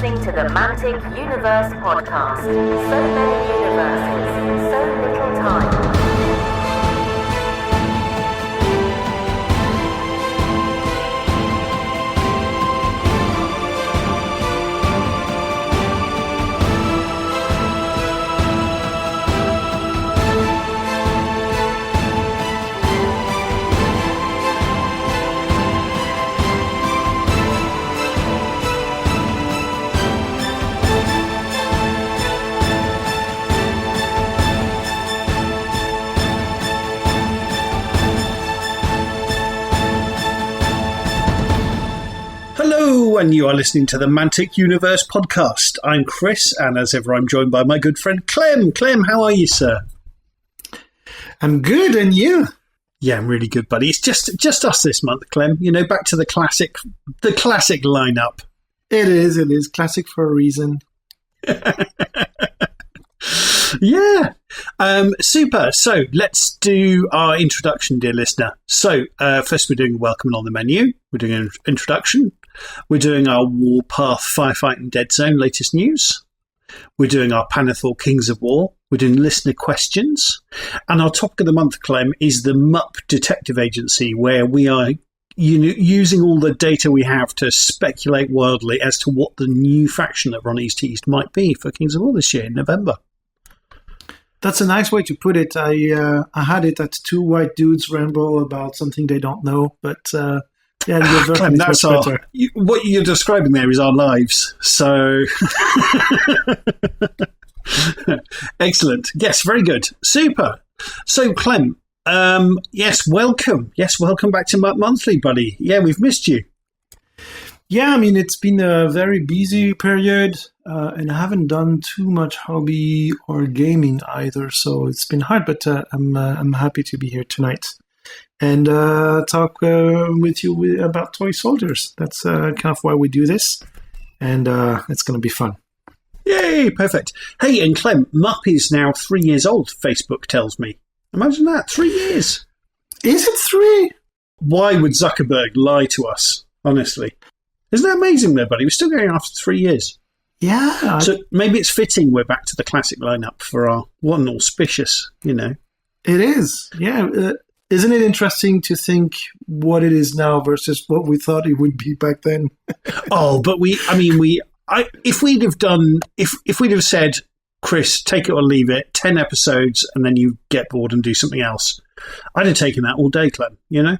listening to the Mantic Universe podcast. So many universes, so little time. And you are listening to the Mantic Universe podcast. I'm Chris, and as ever, I'm joined by my good friend Clem. Clem, how are you, sir? I'm good, and you? Yeah, I'm really good, buddy. It's just us this month, Clem. You know, back to the classic lineup. It is classic for a reason. Yeah. Super. So let's do our introduction, dear listener. So first we're doing a welcome on the menu. We're doing an introduction. We're doing our Warpath, Firefight and Deadzone latest news. We're doing our Pannithor Kings of War. We're doing listener questions. And our topic of the month, Clem, is the MUP Detective Agency, where we are using all the data we have to speculate wildly as to what the new faction that Ronnie's teased might be for Kings of War this year in November. That's a nice way to put it. I had it at two white dudes ramble about something they don't know, but yeah, your version is much better. What you're describing there is our lives. So excellent. Yes, very good. Super. So Clem, yes, welcome. Yes, welcome back to MUP Monthly, buddy. Yeah, we've missed you. Yeah, I mean, it's been a very busy period, and I haven't done too much hobby or gaming either, so it's been hard, but I'm happy to be here tonight and talk with you about toy soldiers. That's kind of why we do this, and it's going to be fun. Yay, perfect. Hey, and Clem, MUP is now 3 years old, Facebook tells me. Imagine that, 3 years. Is it 3? Why would Zuckerberg lie to us, honestly? Isn't that amazing though, buddy? We're still going after 3 years. Yeah. So maybe it's fitting we're back to the classic lineup for our one auspicious, you know. It is, yeah. Isn't it interesting to think what it is now versus what we thought it would be back then? Oh, but if we'd have said, Chris, take it or leave it, 10 episodes, and then you get bored and do something else, I'd have taken that all day, Clem, you know?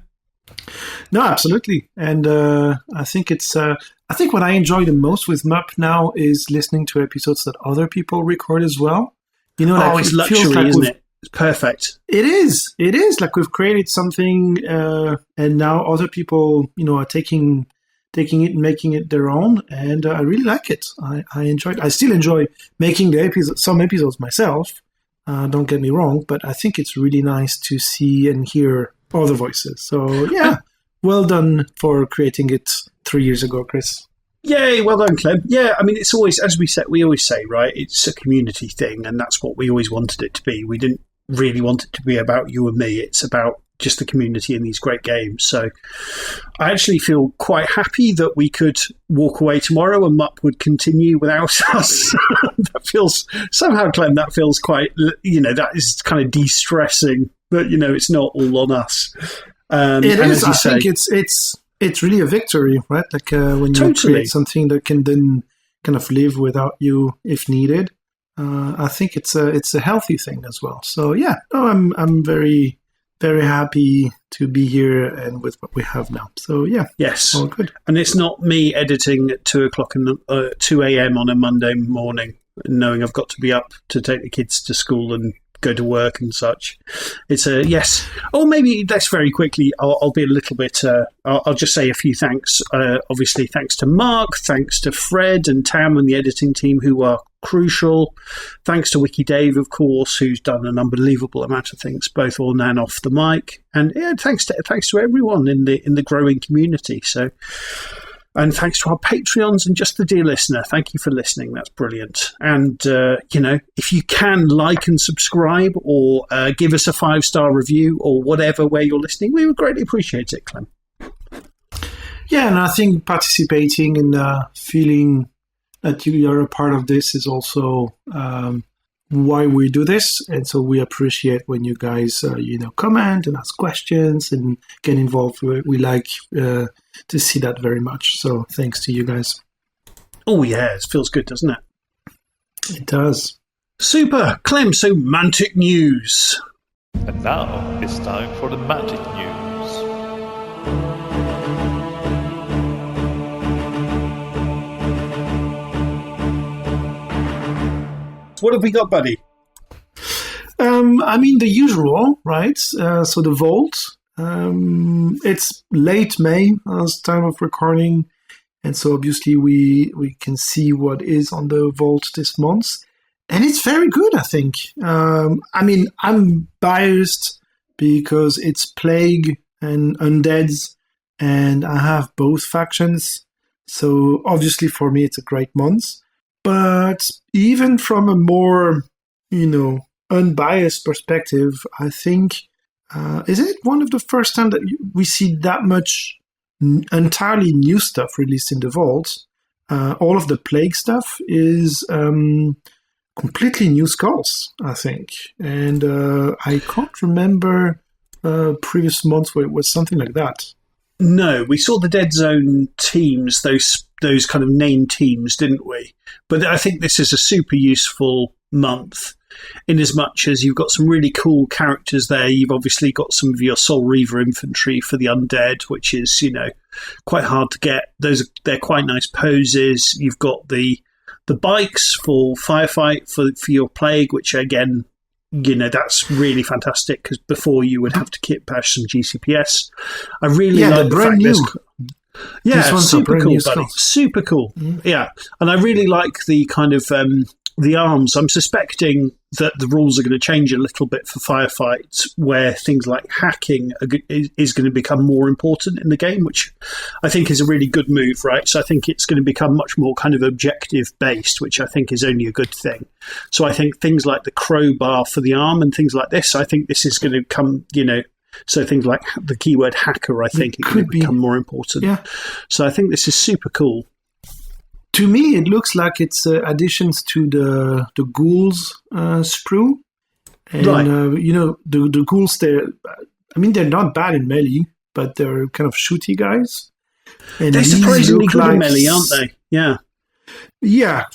No, absolutely. And I think I think what I enjoy the most with MUP now is listening to episodes that other people record as well. You know, like, it's luxury, isn't it? It's perfect. It is. Like we've created something, and now other people, you know, are taking it and making it their own. And I really like it. I enjoy it. I still enjoy making some episodes myself. Don't get me wrong, but I think it's really nice to see and hear other voices. So yeah, well done for creating it 3 years ago, Chris. Yay, well done, Clem. Yeah, I mean, it's always, as we always say, right, it's a community thing, and that's what we always wanted it to be. We didn't really want it to be about you and me. It's about just the community in these great games. So I actually feel quite happy that we could walk away tomorrow and MUP would continue without us. That feels, somehow, Clem, that feels quite, you know, that is kind of de-stressing. But, you know, it's not all on us. It is. I think it's really a victory, right? Like when you create something that can then kind of live without you if needed. I think it's a healthy thing as well. So yeah, I'm very, very happy to be here and with what we have now. So yeah, yes, all good. And it's not me editing at 2 a.m. on a Monday morning, knowing I've got to be up to take the kids to school and go to work and such. It's a yes. Or maybe that's very quickly. I'll be a little bit. I'll just say a few thanks. Obviously, thanks to Mark, thanks to Fred and Tam and the editing team who are crucial. Thanks to Wiki Dave, of course, who's done an unbelievable amount of things, both on and off the mic. And yeah, thanks to everyone in the growing community. So. And thanks to our Patreons and just the dear listener. Thank you for listening. That's brilliant. And, you know, if you can like and subscribe or give us a 5-star review or whatever where you're listening, we would greatly appreciate it, Clem. Yeah, and I think participating and feeling that you are a part of this is also why we do this, and so we appreciate when you guys comment and ask questions and get involved. We like to see that very much. So thanks to you guys. Oh yeah, it feels good, doesn't it? It does. Super, Clem. So Mantic news. And now it's time for the Mantic news. What have we got, buddy? The usual, right? So the vault. It's late May as time of recording, and so obviously we can see what is on the vault this month, and it's very good, I think. I'm biased because it's Plague and Undeads, and I have both factions, so obviously for me it's a great month. But even from a more, unbiased perspective, I think, is it one of the first time that we see that much entirely new stuff released in the vault? All of the Plague stuff is completely new skulls, I think. And I can't remember previous months where it was something like that. No, we saw the Deadzone teams, those kind of named teams, didn't we? But I think this is a super useful month, in as much as you've got some really cool characters there. You've obviously got some of your Soul Reaver infantry for the undead, which is, quite hard to get. They're quite nice poses. You've got the bikes for Firefight for your Plague, which again, that's really fantastic, because before you would have to kit bash some GCPS. I really like the fact new. Yeah, super cool, buddy. Skulls. Super cool. Yeah, and I really like the kind of the arms. I'm suspecting that the rules are going to change a little bit for firefights, where things like hacking is going to become more important in the game, which I think is a really good move, right? So I think it's going to become much more kind of objective based, which I think is only a good thing. So I think things like the crowbar for the arm and things like this, I think this is going to come, so things like the keyword hacker, I think it could become more important. Yeah. So I think this is super cool. To me, it looks like it's additions to the ghouls sprue. And, right. The ghouls, they're not bad in melee, but they're kind of shooty guys. And they're surprisingly good in melee, aren't they? Yeah. Yeah,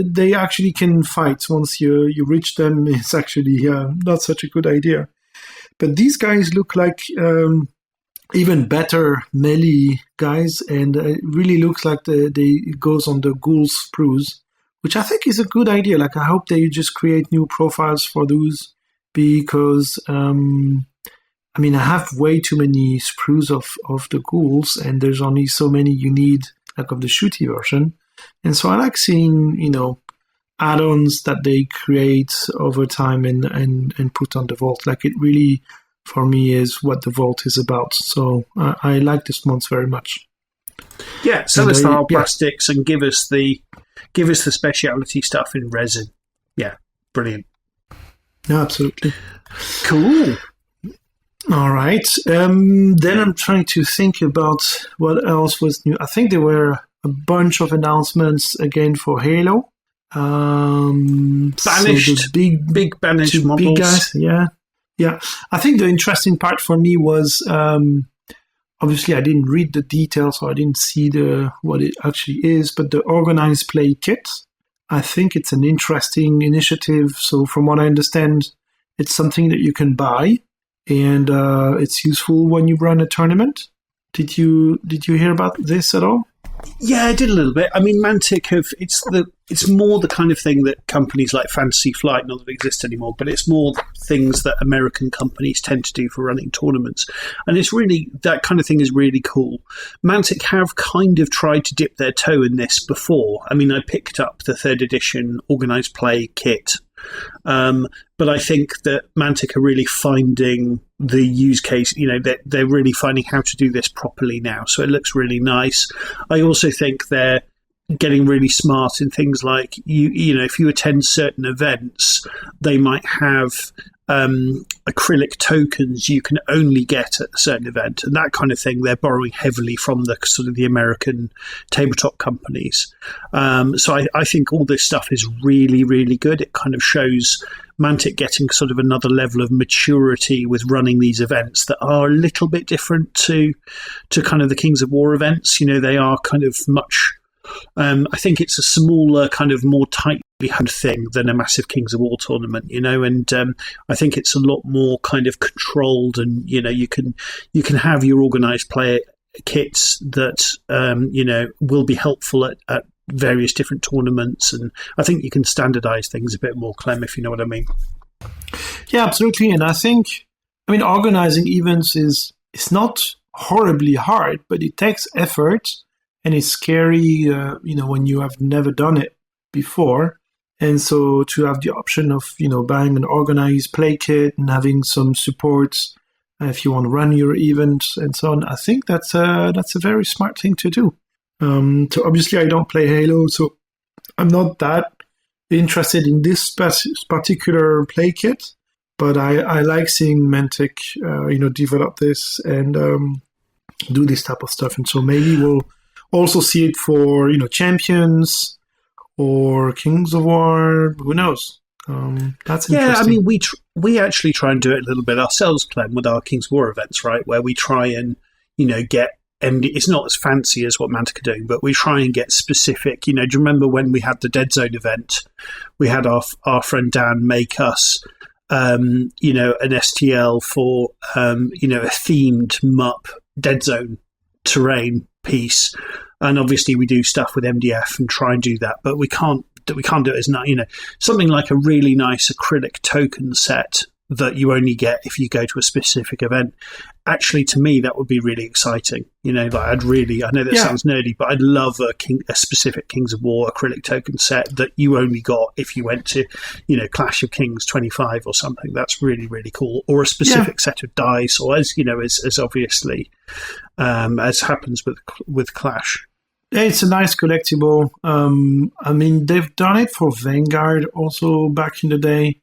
they actually can fight. Once you reach them, it's actually not such a good idea. But these guys look like even better melee guys, and it really looks like it goes on the ghoul sprues, which I think is a good idea. Like, I hope they just create new profiles for those, because I have way too many sprues of the ghouls, and there's only so many you need, like of the shooty version. And so I like seeing, add-ons that they create over time and put on the vault. Like, it really, for me, is what the vault is about. So I like this month very much. Yeah, sell us the hard plastics and give us the speciality stuff in resin. Yeah, brilliant. Yeah, absolutely. Cool. All right. Then I'm trying to think about what else was new. I think there were a bunch of announcements again for Halo. Banished. So big banished models. Big guys, yeah. Yeah, I think the interesting part for me was, obviously I didn't read the details, so I didn't see what it actually is, but the organized play kit, I think it's an interesting initiative. So from what I understand, it's something that you can buy, and it's useful when you run a tournament. Did you hear about this at all? Yeah, I did a little bit. Mantic it's more the kind of thing that companies like Fantasy Flight, not that it exists anymore, but it's more things that American companies tend to do for running tournaments. And it's really, that kind of thing is really cool. Mantic have kind of tried to dip their toe in this before. I picked up the 3rd edition Organised Play kit. But I think that Mantic are really finding the use case, they're really finding how to do this properly now. So it looks really nice. I also think they're getting really smart in things like you know, if you attend certain events, they might have acrylic tokens you can only get at a certain event, and that kind of thing. They're borrowing heavily from the sort of the American tabletop companies. So I think all this stuff is really, really good. It kind of shows Mantic getting sort of another level of maturity with running these events that are a little bit different to kind of the Kings of War events. You know, they are kind of much. I think it's a smaller, kind of more tightly held thing than a massive Kings of War tournament, you know, and I think it's a lot more kind of controlled, and you know, you can have your organised player kits that you know, will be helpful at various different tournaments, and I think you can standardise things a bit more, Clem, if you know what I mean. Yeah, absolutely. And I think, I mean, organising events it's not horribly hard, but it takes effort. And it's scary, you know, when you have never done it before. And so to have the option of, you know, buying an organized play kit and having some support if you want to run your event and so on, I think that's a very smart thing to do. So obviously I don't play Halo, so I'm not that interested in this particular play kit. But I like seeing Mantic, you know, develop this and do this type of stuff. And so maybe we'll also see it for, you know, Champions or Kings of War. Who knows? That's interesting. Yeah, I mean, we actually try and do it a little bit ourselves, Clem, with our Kings of War events, right? Where we try and, you know, get MD. It's not as fancy as what Mantic are doing, but we try and get specific. You know, do you remember when we had the Deadzone event? We had our friend Dan make us, you know, an STL for, you know, a themed MUP Deadzone terrain piece, and obviously we do stuff with MDF and try and do that, but we can't do it as not, you know, something like a really nice acrylic token set that you only get if you go to a specific event. Actually, to me, that would be really exciting. You know, like I know that sounds nerdy, but I'd love a specific Kings of War acrylic token set that you only got if you went to, you know, Clash of Kings 25 or something. That's really, really cool. Or a specific set of dice, or as you know, as obviously as happens with Clash. Yeah, it's a nice collectible. I mean, they've done it for Vanguard also back in the day.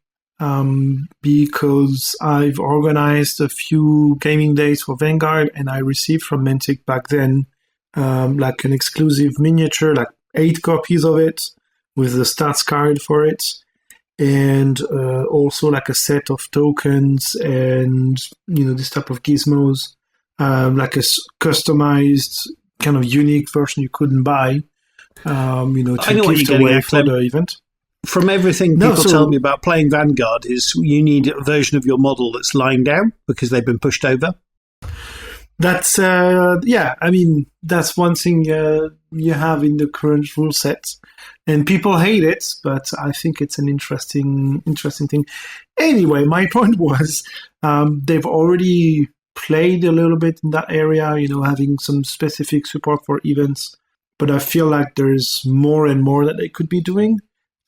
Because I've organized a few gaming days for Vanguard, and I received from Mantic back then like an exclusive miniature, like 8 copies of it with the stats card for it, and also like a set of tokens and, you know, this type of gizmos, like a customized kind of unique version you couldn't buy, you know, to gift away for the event. From everything people tell me about playing Vanguard is you need a version of your model that's lying down because they've been pushed over. That's, yeah, I mean, that's one thing you have in the current rule set. And people hate it, but I think it's an interesting thing. Anyway, my point was they've already played a little bit in that area, you know, having some specific support for events. But I feel like there's more and more that they could be doing.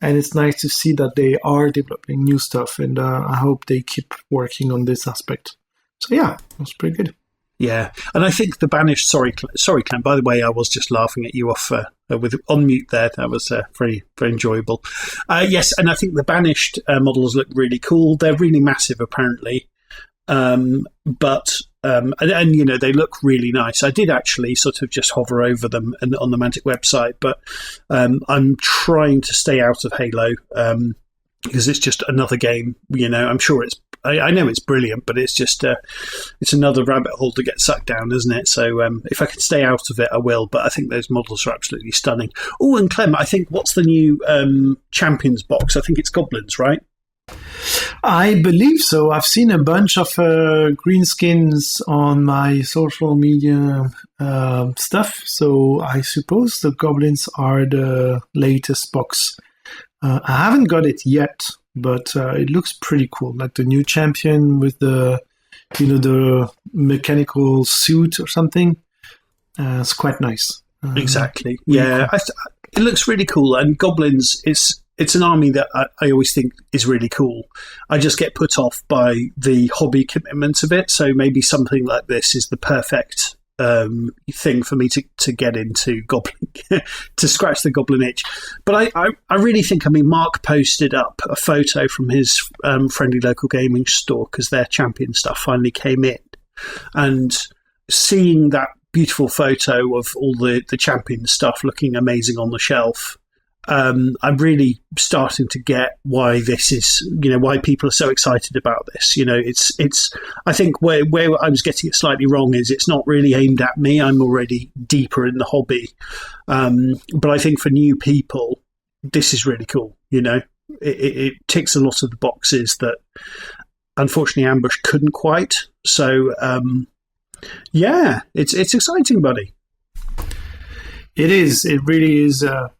And it's nice to see that they are developing new stuff, and I hope they keep working on this aspect. So yeah, that's pretty good. Yeah, and I think the Banished. Sorry, Clem. By the way, I was just laughing at you off with on mute there. That was very, very enjoyable. Yes, and I think the Banished models look really cool. They're really massive, apparently, but. And you know, they look really nice. I did actually sort of just hover over them on the Mantic website, but I'm trying to stay out of Halo because it's just another game. You know, I'm sure I know it's brilliant, but it's just it's another rabbit hole to get sucked down, isn't it? So if I can stay out of it, I will. But I think those models are absolutely stunning. Oh, and Clem, I think what's the new Champions box? I think it's Goblins, right? I believe so. I've seen a bunch of green skins on my social media stuff, so I suppose the Goblins are the latest box. I haven't got it yet, but it looks pretty cool. Like the new champion with the, you know, the mechanical suit or something. It's quite nice. Exactly. Really yeah, cool. it looks really cool. And Goblins, it's an army that I always think is really cool. I just get put off by the hobby commitment of it. So maybe something like this is the perfect thing for me to get into Goblin, to scratch the Goblin itch. But I really think, Mark posted up a photo from his friendly local gaming store because their champion stuff finally came in. And seeing that beautiful photo of all the champion stuff looking amazing on the shelf, I'm really starting to get why this is, why people are so excited about this. It's. I think where I was getting it slightly wrong is it's not really aimed at me. I'm already deeper in the hobby, but I think for new people, this is really cool. It ticks a lot of the boxes that unfortunately Ambush couldn't quite. So it's exciting, buddy. It is. It really is a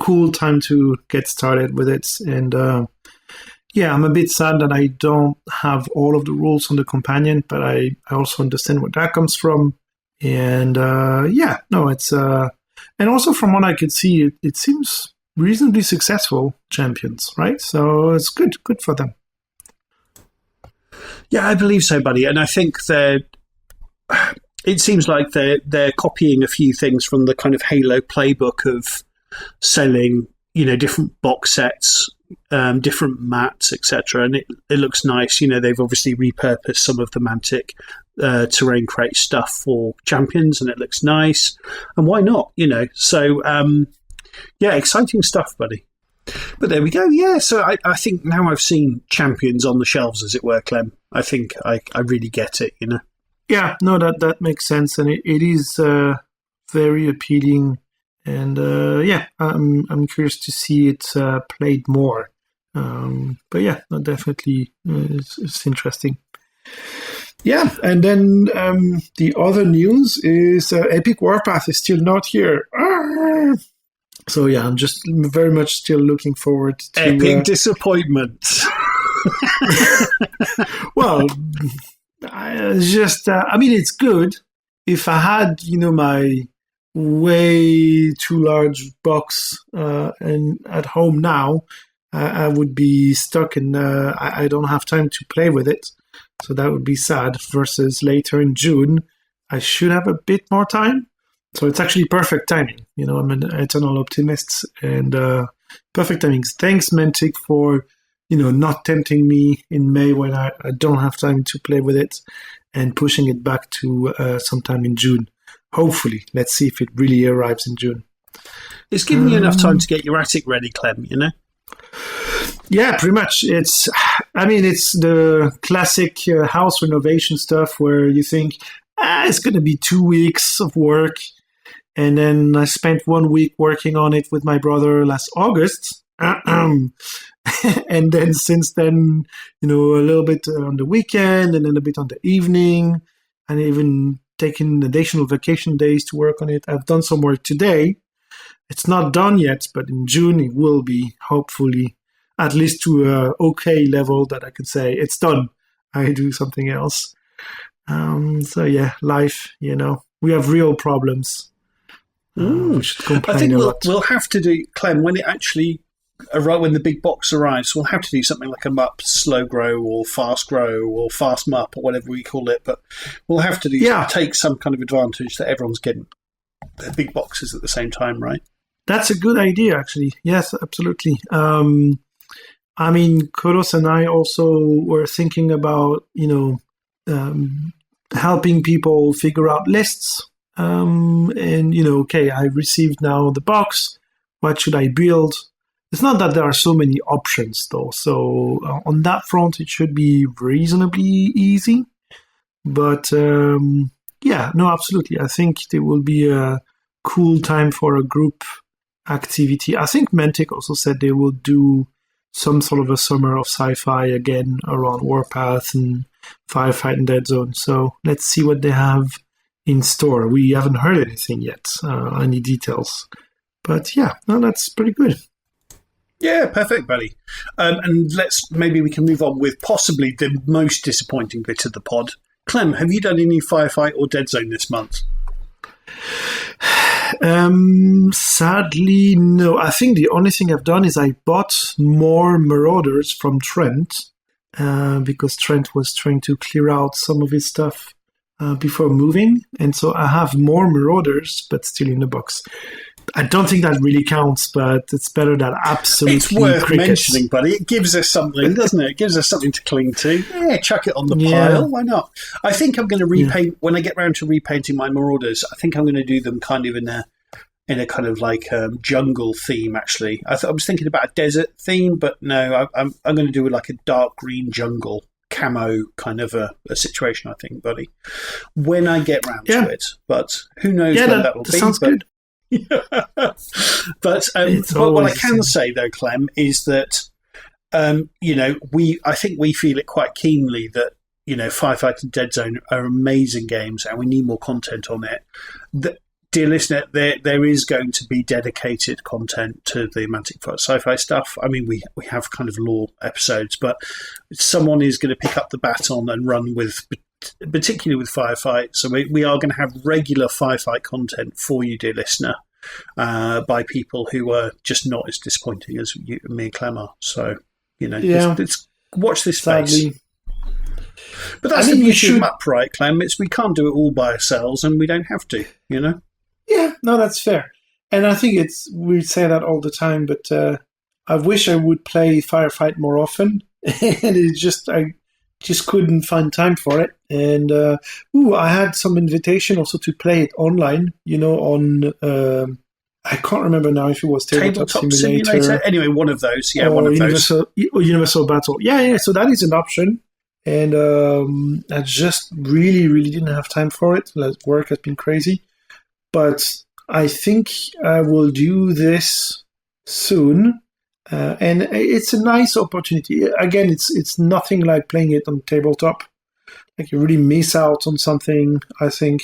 cool time to get started with it. And I'm a bit sad that I don't have all of the rules on the companion, but I also understand where that comes from. And it's and also from what I could see, it seems reasonably successful champions, right? So it's good for them. Yeah, I believe so, buddy. And I think it seems like they're copying a few things from the kind of Halo playbook of selling, different box sets, different mats, etc. And it looks nice. They've obviously repurposed some of the Mantic terrain crate stuff for champions, and it looks nice. And why not? So exciting stuff, buddy. But there we go. Yeah, so I think now I've seen champions on the shelves, as it were, Clem. I think I really get it. Yeah, no, that makes sense, and it is very appealing. And I'm curious to see it played more. But yeah, no, definitely it's interesting. Yeah, and then the other news is Epic Warpath is still not here. So yeah, I'm just very much still looking forward to Epic disappointment. Well, it's good. If I had, my way too large box and at home now, I would be stuck and I don't have time to play with it. So that would be sad. Versus later in June, I should have a bit more time. So it's actually perfect timing. I'm an eternal optimist, and perfect timing. Thanks, Mantic, for not tempting me in May when I don't have time to play with it, and pushing it back to sometime in June. Hopefully, let's see if it really arrives in June. It's giving you enough time to get your attic ready, Clem. Yeah, pretty much. It's the classic house renovation stuff where you think it's going to be 2 weeks of work. And then I spent 1 week working on it with my brother last August. And then since then, a little bit on the weekend and then a bit on the evening, and even taking additional vacation days to work on it. I've done some work today. It's not done yet, but in June it will be, hopefully, at least to a okay level that I can say it's done. I do something else. Life, we have real problems. We should complain I think a lot. we'll have to do, Clem, when it actually when the big box arrives, we'll have to do something like a MUP slow grow or fast MUP or whatever we call it. But we'll have to take some kind of advantage that everyone's getting their big boxes at the same time, right? That's a good idea, actually. Yes, absolutely. Kodos and I also were thinking about, helping people figure out lists. I received now the box. What should I build? It's not that there are so many options, though. So on that front, it should be reasonably easy. But absolutely. I think there will be a cool time for a group activity. I think Mantic also said they will do some sort of a summer of sci-fi again around Warpath and Firefight and Deadzone. So let's see what they have in store. We haven't heard anything yet, any details. But that's pretty good. Yeah, perfect, buddy. And maybe we can move on with possibly the most disappointing bit of the pod. Clem, have you done any Firefight or Deadzone this month? Sadly, no. I think the only thing I've done is I bought more Marauders from Trent because Trent was trying to clear out some of his stuff before moving, and so I have more Marauders, but still in the box. I don't think that really counts, but it's better than absolutely It's worth crickets. mentioning, buddy. It gives us something, doesn't it? It gives us something to cling to. Yeah, chuck it on the pile. Why not? I think I'm going to repaint, when I get round to repainting my Marauders, I think I'm going to do them kind of in a kind of like jungle theme, actually. I was thinking about a desert theme, but no, I'm going to do like a dark green jungle camo kind of a situation, I think, buddy, when I get round to it. But who knows when that will be. Sounds good. But what I can say though, Clem, is that I think we feel it quite keenly that Firefight and Deadzone are amazing games, and we need more content on it. Dear listener, there is going to be dedicated content to the Mantic sci-fi stuff. I mean, we have kind of lore episodes, but someone is going to pick up the baton and run with, particularly with Firefight. So we are going to have regular Firefight content for you, dear listener, by people who are just not as disappointing as me and Clem are. So, let's watch this space. But that's the beauty of MUP, right, Clem? We can't do it all by ourselves, and we don't have to, Yeah, no, that's fair. And I think we say that all the time, but I wish I would play Firefight more often. And I just couldn't find time for it. And I had some invitation also to play it online, on I can't remember now if it was Tabletop Simulator. Anyway, one of those. Yeah, one of those. Or Universal Battle. Yeah, so that is an option. And I just really, really didn't have time for it. Work has been crazy. But I think I will do this soon, and it's a nice opportunity. Again, it's nothing like playing it on tabletop. Like you really miss out on something, I think.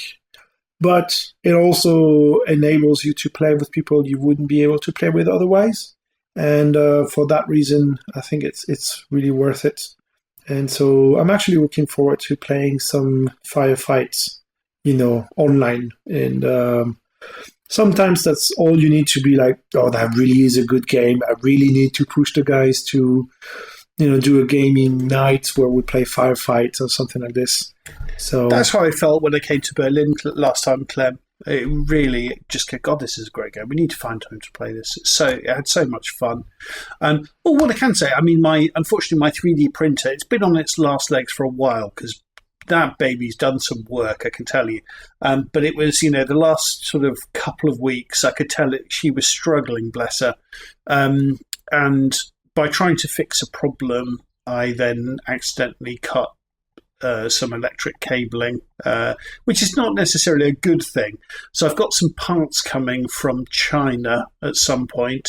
But it also enables you to play with people you wouldn't be able to play with otherwise. And for that reason, I think it's really worth it. And so I'm actually looking forward to playing some firefights, online. And sometimes that's all you need to be like, oh, that really is a good game. I really need to push the guys to, do a gaming night where we play firefights or something like this. So that's how I felt when I came to Berlin last time, Clem. It really just God, this is a great game. We need to find time to play this. It had so much fun. What I can say, I mean, unfortunately, my 3D printer, it's been on its last legs for a while because that baby's done some work, I can tell you. But it was, the last sort of couple of weeks, I could tell she was struggling, bless her. And by trying to fix a problem, I then accidentally cut some electric cabling, which is not necessarily a good thing. So I've got some parts coming from China at some point.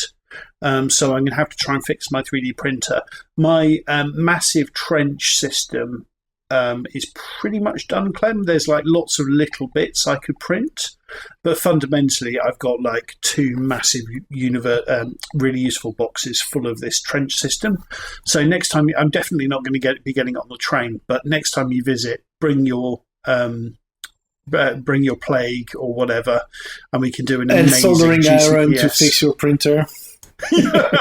So I'm going to have to try and fix my 3D printer. My massive trench system is pretty much done, Clem. There's like lots of little bits I could print, but fundamentally I've got like two massive really useful boxes full of this trench system. So next time, I'm definitely not going to be getting it on the train, but next time you visit, bring your plague or whatever, and we can do an amazing soldering GCPS. iron to fix your printer.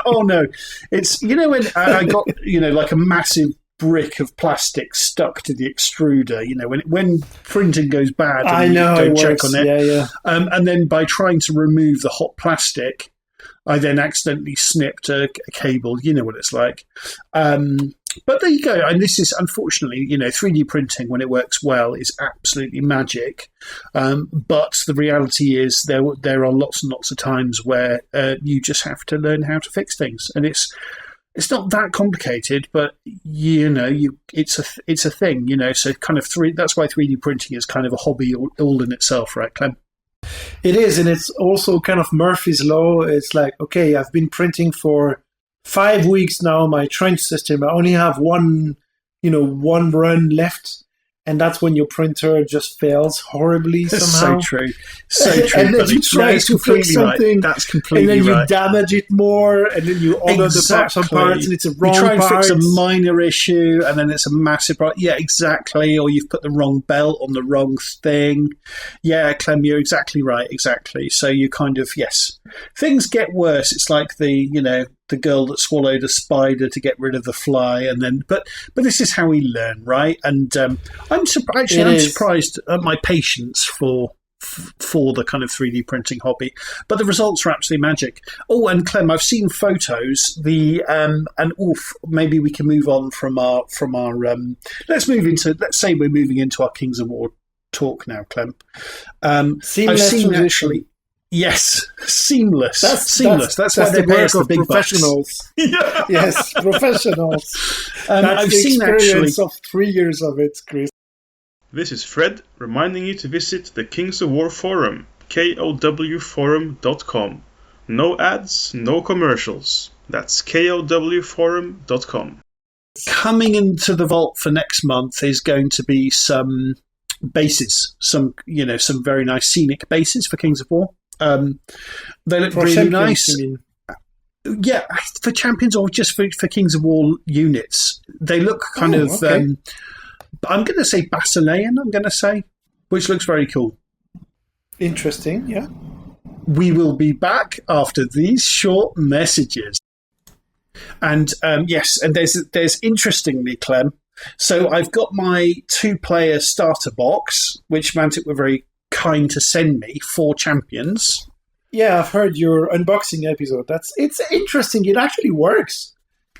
Oh no, it's when I got like a massive brick of plastic stuck to the extruder. When printing goes bad, and you don't check on it. Yeah. And then by trying to remove the hot plastic, I then accidentally snipped a cable. You know what it's like. But there you go. And this is, unfortunately, 3D printing, when it works well, is absolutely magic. But the reality is there are lots and lots of times where you just have to learn how to fix things. And it's not that complicated, but it's a thing. So kind of that's why 3D printing is kind of a hobby all in itself, right, Clem? It is, and it's also kind of Murphy's Law. It's like, okay, I've been printing for 5 weeks now, my trench system. I only have one run left, and that's when your printer just fails horribly somehow. So true. And then you try to fix something, that's completely right. And then you damage it more, and then you order some parts, and it's a wrong part. You try and fix a minor issue, and then it's a massive part. Yeah, exactly. Or you've put the wrong belt on the wrong thing. Yeah, Clem, you're exactly right. Exactly. So you kind of, yes. Things get worse. It's like the the girl that swallowed a spider to get rid of the fly, and then but this is how we learn, right? And I'm surprised at my patience for the kind of 3D printing hobby, but the results are absolutely magic. Oh, and Clem, I've seen photos. Maybe we can move on from our. Let's say we're moving into our Kings of War talk now, Clem. Seamless I've seen transition. actually. Yes, seamless. That's why they the pay work us the of big professionals. bucks. Yes, professionals. That's I've the seen experience actually. of 3 years of it, Chris. This is Fred reminding you to visit the Kings of War forum, kowforum.com. No ads, no commercials. That's kowforum.com. Coming into the vault for next month is going to be some bases, some very nice scenic bases for Kings of War. They look For really champions, nice. you mean? Yeah, for champions or just for Kings of War units. They look kind of, okay. I'm going to say Basilean, which looks very cool. Interesting, yeah. We will be back after these short messages. And yes, and there's interestingly, Clem, so I've got my 2-player starter box, which Mantic were very kind to send me, 4 champions. Yeah, I've heard your unboxing episode. It's interesting. It actually works.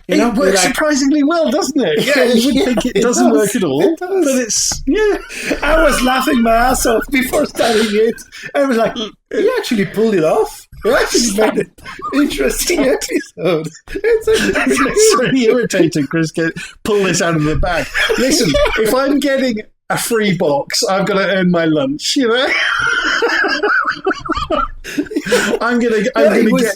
It works surprisingly well, doesn't it? Yeah, you would think it doesn't work at all, it does. but it's I was laughing my ass off before starting it. I was like, he actually pulled it off. He actually made an interesting episode. It's really irritating, Chris. Pull this out of the bag. Listen, if I'm getting a free box, I've got to earn my lunch, you know? I'm gonna get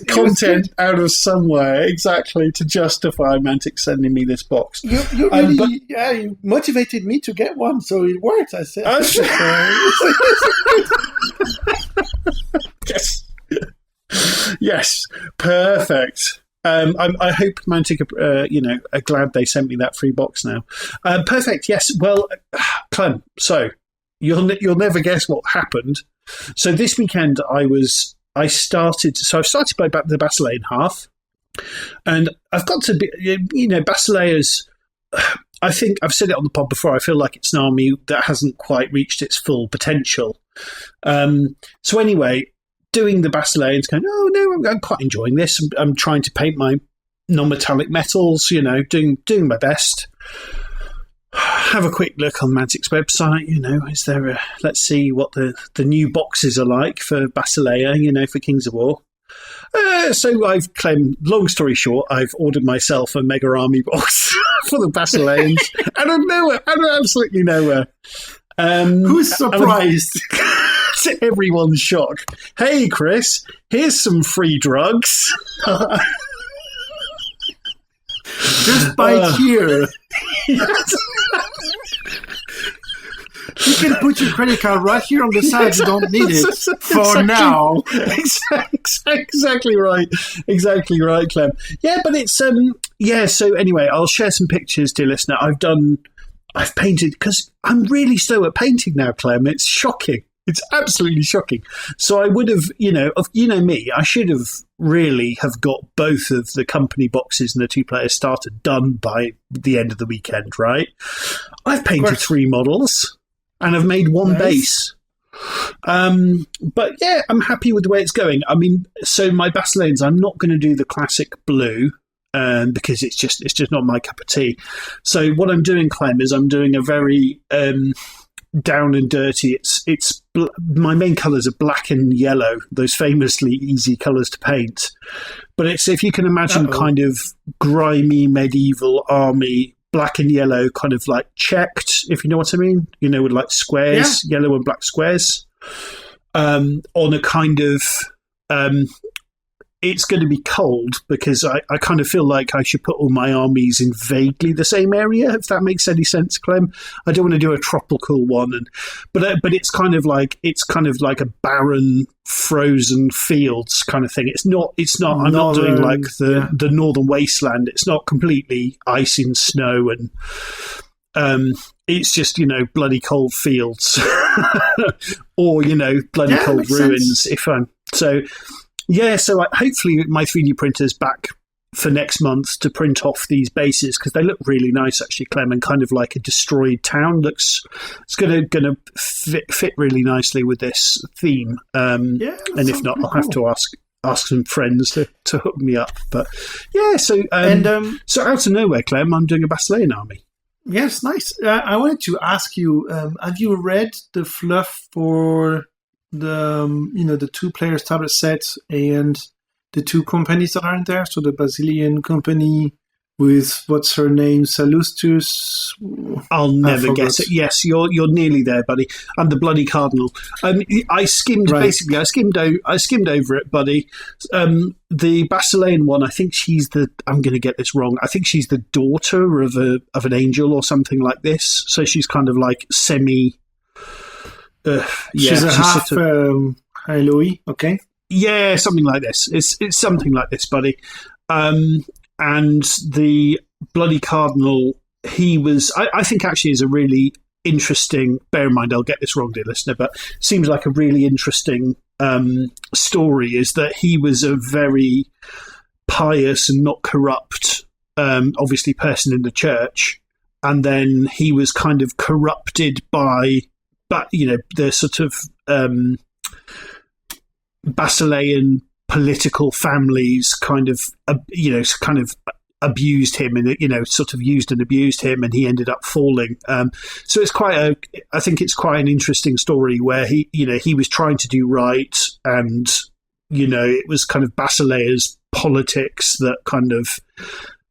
content out of somewhere, exactly, to justify Mantic sending me this box. You really, you motivated me to get one, so it worked. I said, yes, perfect. I hope Mantic, are glad they sent me that free box now. Perfect. Yes. Well, Clem. So you'll never guess what happened. So this weekend I've started by the Basilean half, and I've got to be, Basilea's, I think I've said it on the pod before, I feel like it's an army that hasn't quite reached its full potential. So anyway, doing the Basileans, going, oh no, I'm quite enjoying this. I'm trying to paint my non-metallic metals, doing my best. Have a quick look on Mantic's website. Is there let's see what the new boxes are like for Basilea, for Kings of War. So I've claimed, long story short, I've ordered myself a Mega Army box for the Basileans out of nowhere, out of absolutely nowhere. Who's surprised? To everyone's shock. Hey, Chris, here's some free drugs. Just bite here. You can put your credit card right here on the side. You don't need it for now. Exactly right. Exactly right, Clem. Yeah, but it's so anyway, I'll share some pictures, dear listener. I've painted, because I'm really slow at painting now, Clem. It's shocking. It's absolutely shocking. So I would have, me, I should have really have got both of the company boxes and the 2-player starter done by the end of the weekend, right? I've painted 3 models and I've made 1 base. But yeah, I'm happy with the way it's going. I mean, so my Basileans, I'm not going to do the classic blue, because it's just not my cup of tea. So what I'm doing, Clem, is I'm doing a very down and dirty. It's my main colours are black and yellow, those famously easy colours to paint. But it's, if you can imagine, kind of grimy medieval army, black and yellow, kind of like checked, if you know what I mean. With like squares, yellow and black squares, on a kind of. It's going to be cold because I kind of feel like I should put all my armies in vaguely the same area, if that makes any sense, Clem. I don't want to do a tropical one, but it's kind of like a barren, frozen fields kind of thing. It's not. I'm not doing like the northern wasteland. It's not completely ice and snow, and it's just bloody cold fields, or bloody cold ruins. Sense. If I'm so. Yeah, so hopefully my 3D printer's back for next month to print off these bases because they look really nice, actually, Clem, and kind of like a destroyed town. It's going to fit really nicely with this theme. And if not, I'll have to ask some friends to hook me up. But yeah, so so out of nowhere, Clem, I'm doing a Basilean army. Yes, nice. I wanted to ask you: have you read the fluff for the 2 players tablet set and the 2 companies that are in there? So the Basilean company with what's her name, Salustus. I'll never guess it. Yes, you're nearly there, buddy. And the bloody cardinal. I skimmed over it, buddy. The Basilean one, I think she's I'm going to get this wrong. I think she's the daughter of an angel or something like this. So she's kind of like semi. She's a half Eloy, okay. Yeah, something like this. It's something like this, buddy. And the bloody cardinal, he was, I think actually is a really interesting, bear in mind I'll get this wrong, dear listener, but seems like a really interesting story, is that he was a very pious and not corrupt, obviously, person in the church. And then he was kind of corrupted by, the sort of Basilean political families kind of abused him and, sort of used and abused him, and he ended up falling. So it's I think it's quite an interesting story where he was trying to do right, and, it was kind of Basilea's politics that kind of,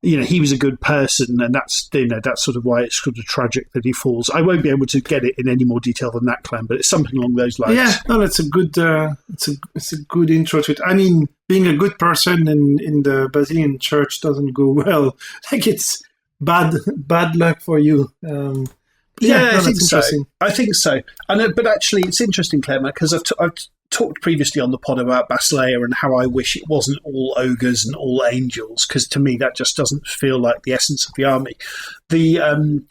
he was a good person, and that's sort of why it's sort of tragic that he falls. I won't be able to get it in any more detail than that, Clem, but it's something along those lines. Yeah, no, that's a good. It's a good intro to it. I mean, being a good person in the Basilean church doesn't go well. Like, it's bad luck for you. I think so. I think so. But actually, it's interesting, Clem, because I've talked previously on the pod about Basilea and how I wish it wasn't all ogres and all angels, because to me that just doesn't feel like the essence of the army. The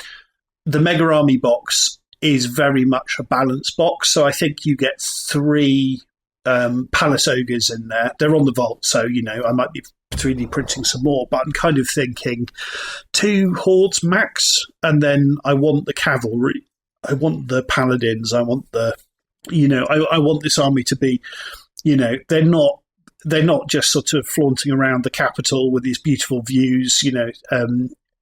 Mega Army box is very much a balanced box, so I think you get 3 Palace ogres in there. They're on the vault, so I might be 3D printing some more, but I'm kind of thinking 2 hordes max, and then I want the cavalry, I want the paladins, I want the I want this army to be, they're not just sort of flaunting around the capital with these beautiful views,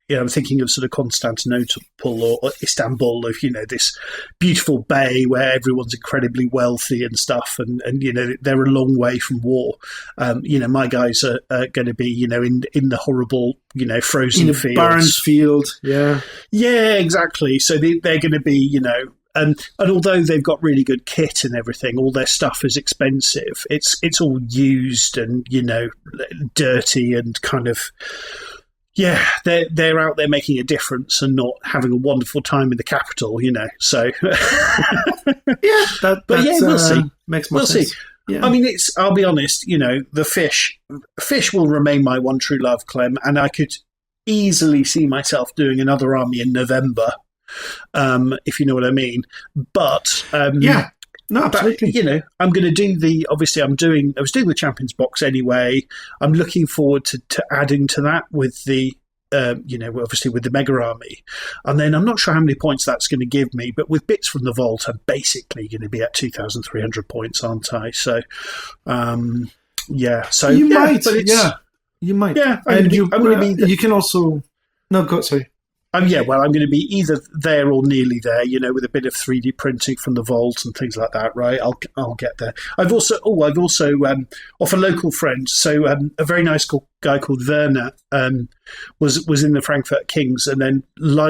I'm thinking of sort of Constantinople or Istanbul, of, this beautiful bay where everyone's incredibly wealthy and stuff, and they're a long way from war. My guys are going to be, in the horrible, frozen fields. Barren field, yeah. Yeah, exactly. So they're going to be, and although they've got really good kit and everything, all their stuff is expensive. It's all used and, dirty and kind of, yeah, they're out there making a difference and not having a wonderful time in the capital, So, yeah, we'll see. Makes more sense. See. Yeah. I mean, I'll be honest, the fish will remain my one true love, Clem, and I could easily see myself doing another army in November. If you know what I mean, but yeah, no, absolutely. But, I'm going to do I was doing the Champions box anyway. I'm looking forward to adding to that with the, obviously with the Mega Army, and then I'm not sure how many points that's going to give me, but with bits from the vault, I'm basically going to be at 2,300 points, aren't I? So, yeah. So you might, might, but you might, yeah. And you can also sorry. I'm going to be either there or nearly there, with a bit of 3D printing from the vault and things like that, right? I'll get there. I've also off a local friend. So a very nice guy called Werner was in the Frankfurt Kings, and then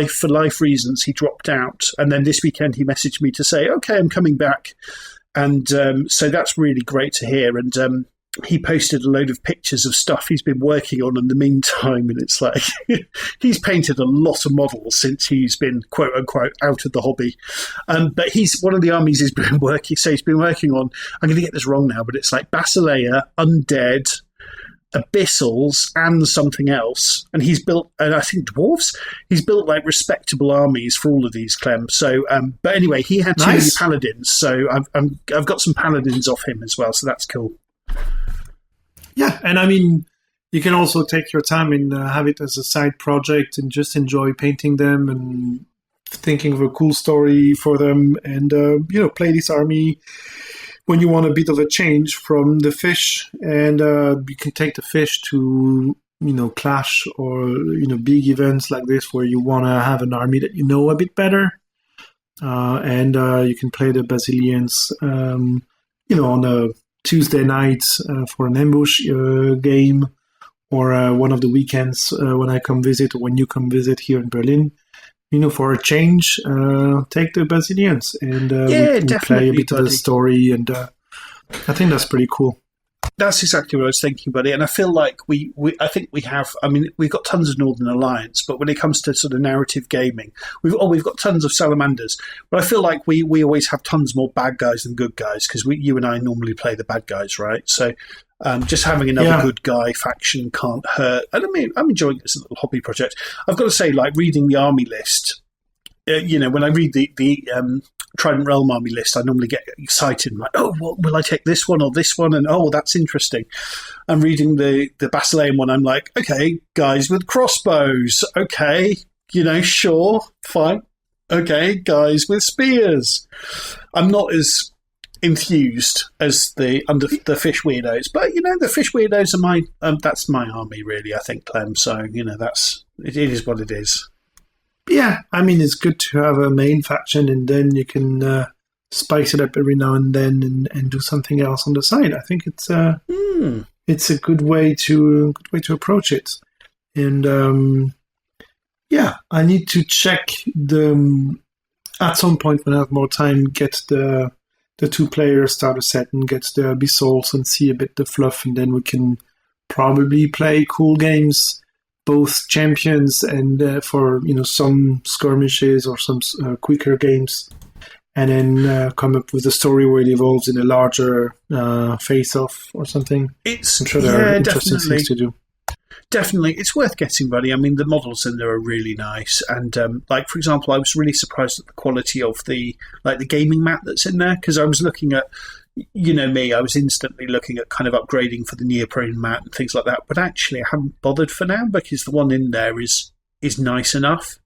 for life reasons he dropped out. And then this weekend he messaged me to say, okay, I'm coming back. And so that's really great to hear. And he posted a load of pictures of stuff he's been working on in the meantime, and it's like he's painted a lot of models since he's been quote unquote out of the hobby. But he's one of the armies he's been working. So he's been working on. I'm going to get this wrong now, but it's like Basilea, Undead, Abyssals, and something else. And he's built, and I think dwarves. He's built like respectable armies for all of these, Clem. So, but anyway, he had too many paladins, so I've got some paladins off him as well. So that's cool. Yeah, and I mean, you can also take your time and have it as a side project and just enjoy painting them and thinking of a cool story for them, and play this army when you want a bit of a change from the fish, and you can take the fish to clash or big events like this where you want to have an army that you know a bit better, and you can play the Basilians on a Tuesday night for an ambush game, or one of the weekends when I come visit, or when you come visit here in Berlin. For a change, take the Basilians and we play a bit of the story, and I think that's pretty cool. That's exactly what I was thinking, buddy. And I feel like I think we have. I mean, we've got tons of Northern Alliance, but when it comes to sort of narrative gaming, we've got tons of Salamanders. But I feel like we always have tons more bad guys than good guys, because you and I normally play the bad guys, right? So just having another good guy faction can't hurt. And I mean, I'm enjoying it as a little hobby project. I've got to say, like reading the army list. When I read the Trident Realm army list, I normally get excited. I'm like, oh, will I take this one or this one? And oh, that's interesting. I'm reading the Basilean one. I'm like, okay, guys with crossbows. Okay, sure, fine. Okay, guys with spears. I'm not as enthused as the fish weirdos, but the fish weirdos are that's my army, really. I think, Clem. So it is what it is. Yeah, I mean, it's good to have a main faction, and then you can spice it up every now and then and do something else on the side. I think it's a good way to approach it. And I need to check at some point when I have more time, get the 2-player starter set and get the Abyssals and see a bit the fluff, and then we can probably play cool games, both champions and for some skirmishes or some quicker games, and then come up with a story where it evolves in a larger face-off or something. I'm sure there are interesting things to do. Definitely, it's worth getting, buddy. I mean, the models in there are really nice, and for example, I was really surprised at the quality of the gaming mat that's in there, because I was looking at. I was instantly looking at kind of upgrading for the neoprene mat and things like that. But actually, I haven't bothered for now, because the one in there is nice enough,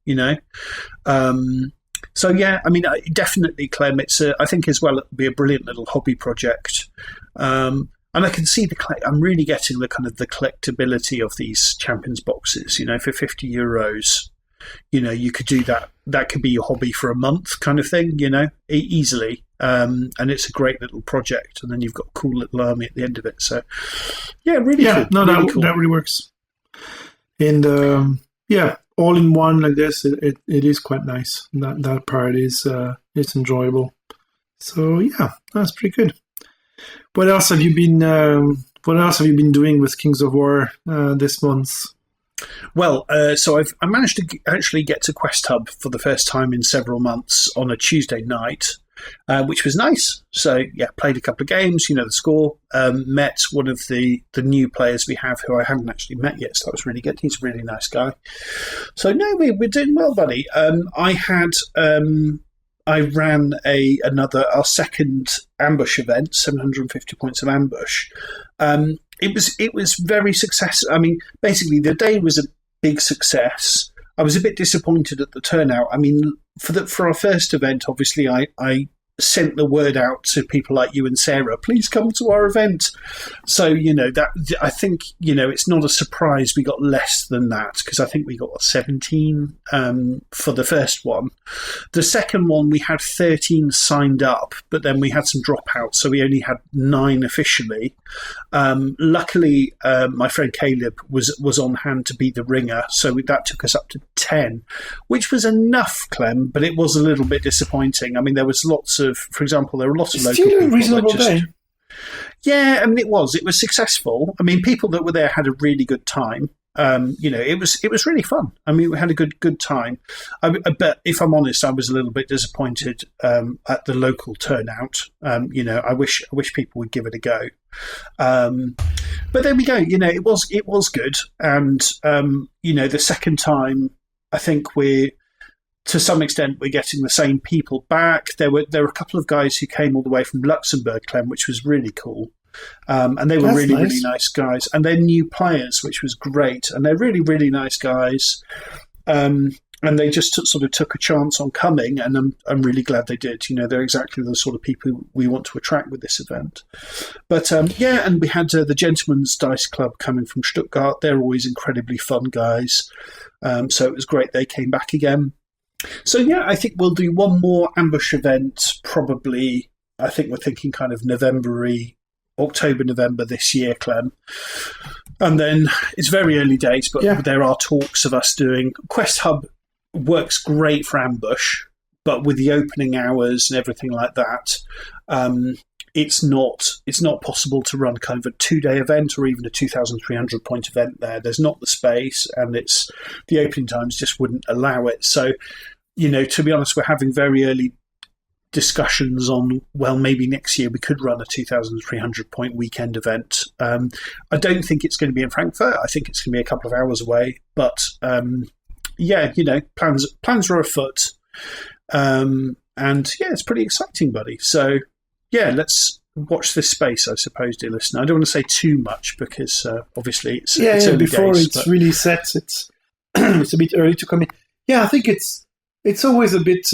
So, yeah, I mean, definitely, Clem, I think as well, it'll be a brilliant little hobby project. And I can see I'm really getting the kind of the collectability of these Champions boxes, for €50. You could do that. That could be your hobby for a month kind of thing, easily. And it's a great little project, and then you've got a cool little army at the end of it. So, yeah, really cool. No, really cool. That really works. And all in one like this, it is quite nice. That part is it's enjoyable. So yeah, that's pretty good. What else have you been doing with Kings of War this month? Well, so I managed to actually get to Quest Hub for the first time in several months on a Tuesday night, which was nice. So, yeah, played a couple of games, the score, met one of the new players we have who I hadn't actually met yet, so that was really good. He's a really nice guy. So, no, we're doing well, buddy. I ran our second ambush event, 750 points of ambush. It was very successful. I mean, basically, the day was a big success. I was a bit disappointed at the turnout. I mean, for our first event, obviously, I sent the word out to people like you and Sarah, please come to our event. So, that I think, it's not a surprise we got less than that, because I think we got 17 for the first one. The second one, we had 13 signed up, but then we had some dropouts, so we only had 9 officially. Luckily, my friend Caleb was on hand to be the ringer, so that took us up to 10, which was enough, Clem, but it was a little bit disappointing. I mean, there was for example, there were lots of local people. Still a reasonable day. Yeah, I mean, it was successful. I mean, people that were there had a really good time. It was really fun. I mean, we had a good time. But if I'm honest, I was a little bit disappointed at the local turnout. I wish people would give it a go. But there we go. It was good. And the second time, I think to some extent, we're getting the same people back. There were a couple of guys who came all the way from Luxembourg, Clem, which was really cool. And they were That's really, nice. really nice guys. And they're new players, which was great. And they're really, really nice guys. And they just sort of took a chance on coming, and I'm really glad they did. They're exactly the sort of people we want to attract with this event. But and we had the Gentleman's Dice Club coming from Stuttgart. They're always incredibly fun guys. So it was great they came back again. So yeah, I think we'll do one more ambush event probably. I think we're thinking kind of October, November this year, Clem. And then it's very early days, but there are talks of us doing Quest Hub. Works great for ambush, but with the opening hours and everything like that, it's not possible to run kind of a 2-day event or even a 2,300 point event there. There's not the space, and the opening times just wouldn't allow it. So, to be honest, we're having very early discussions on, well, maybe next year we could run a 2,300 point weekend event. I don't think it's going to be in Frankfurt. I think it's going to be a couple of hours away, but plans are afoot. And it's pretty exciting, buddy. So, let's watch this space, I suppose, dear listener. I don't want to say too much because obviously it's early before days, it's really set, it's it's a bit early to come in. Yeah, I think it's always a bit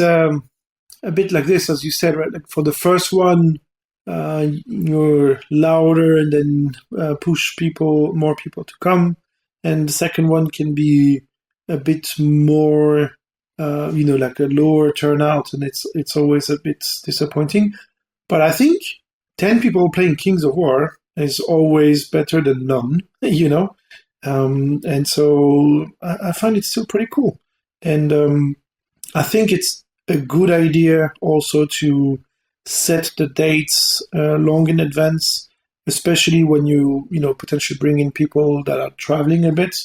like this, as you said, right? Like for the first one, you're louder and then push more people to come, and the second one can be a bit more, like a lower turnout, and it's always a bit disappointing. But I think 10 people playing Kings of War is always better than none, and so I find it still pretty cool. And I think it's a good idea also to set the dates long in advance, especially when you potentially bring in people that are traveling a bit,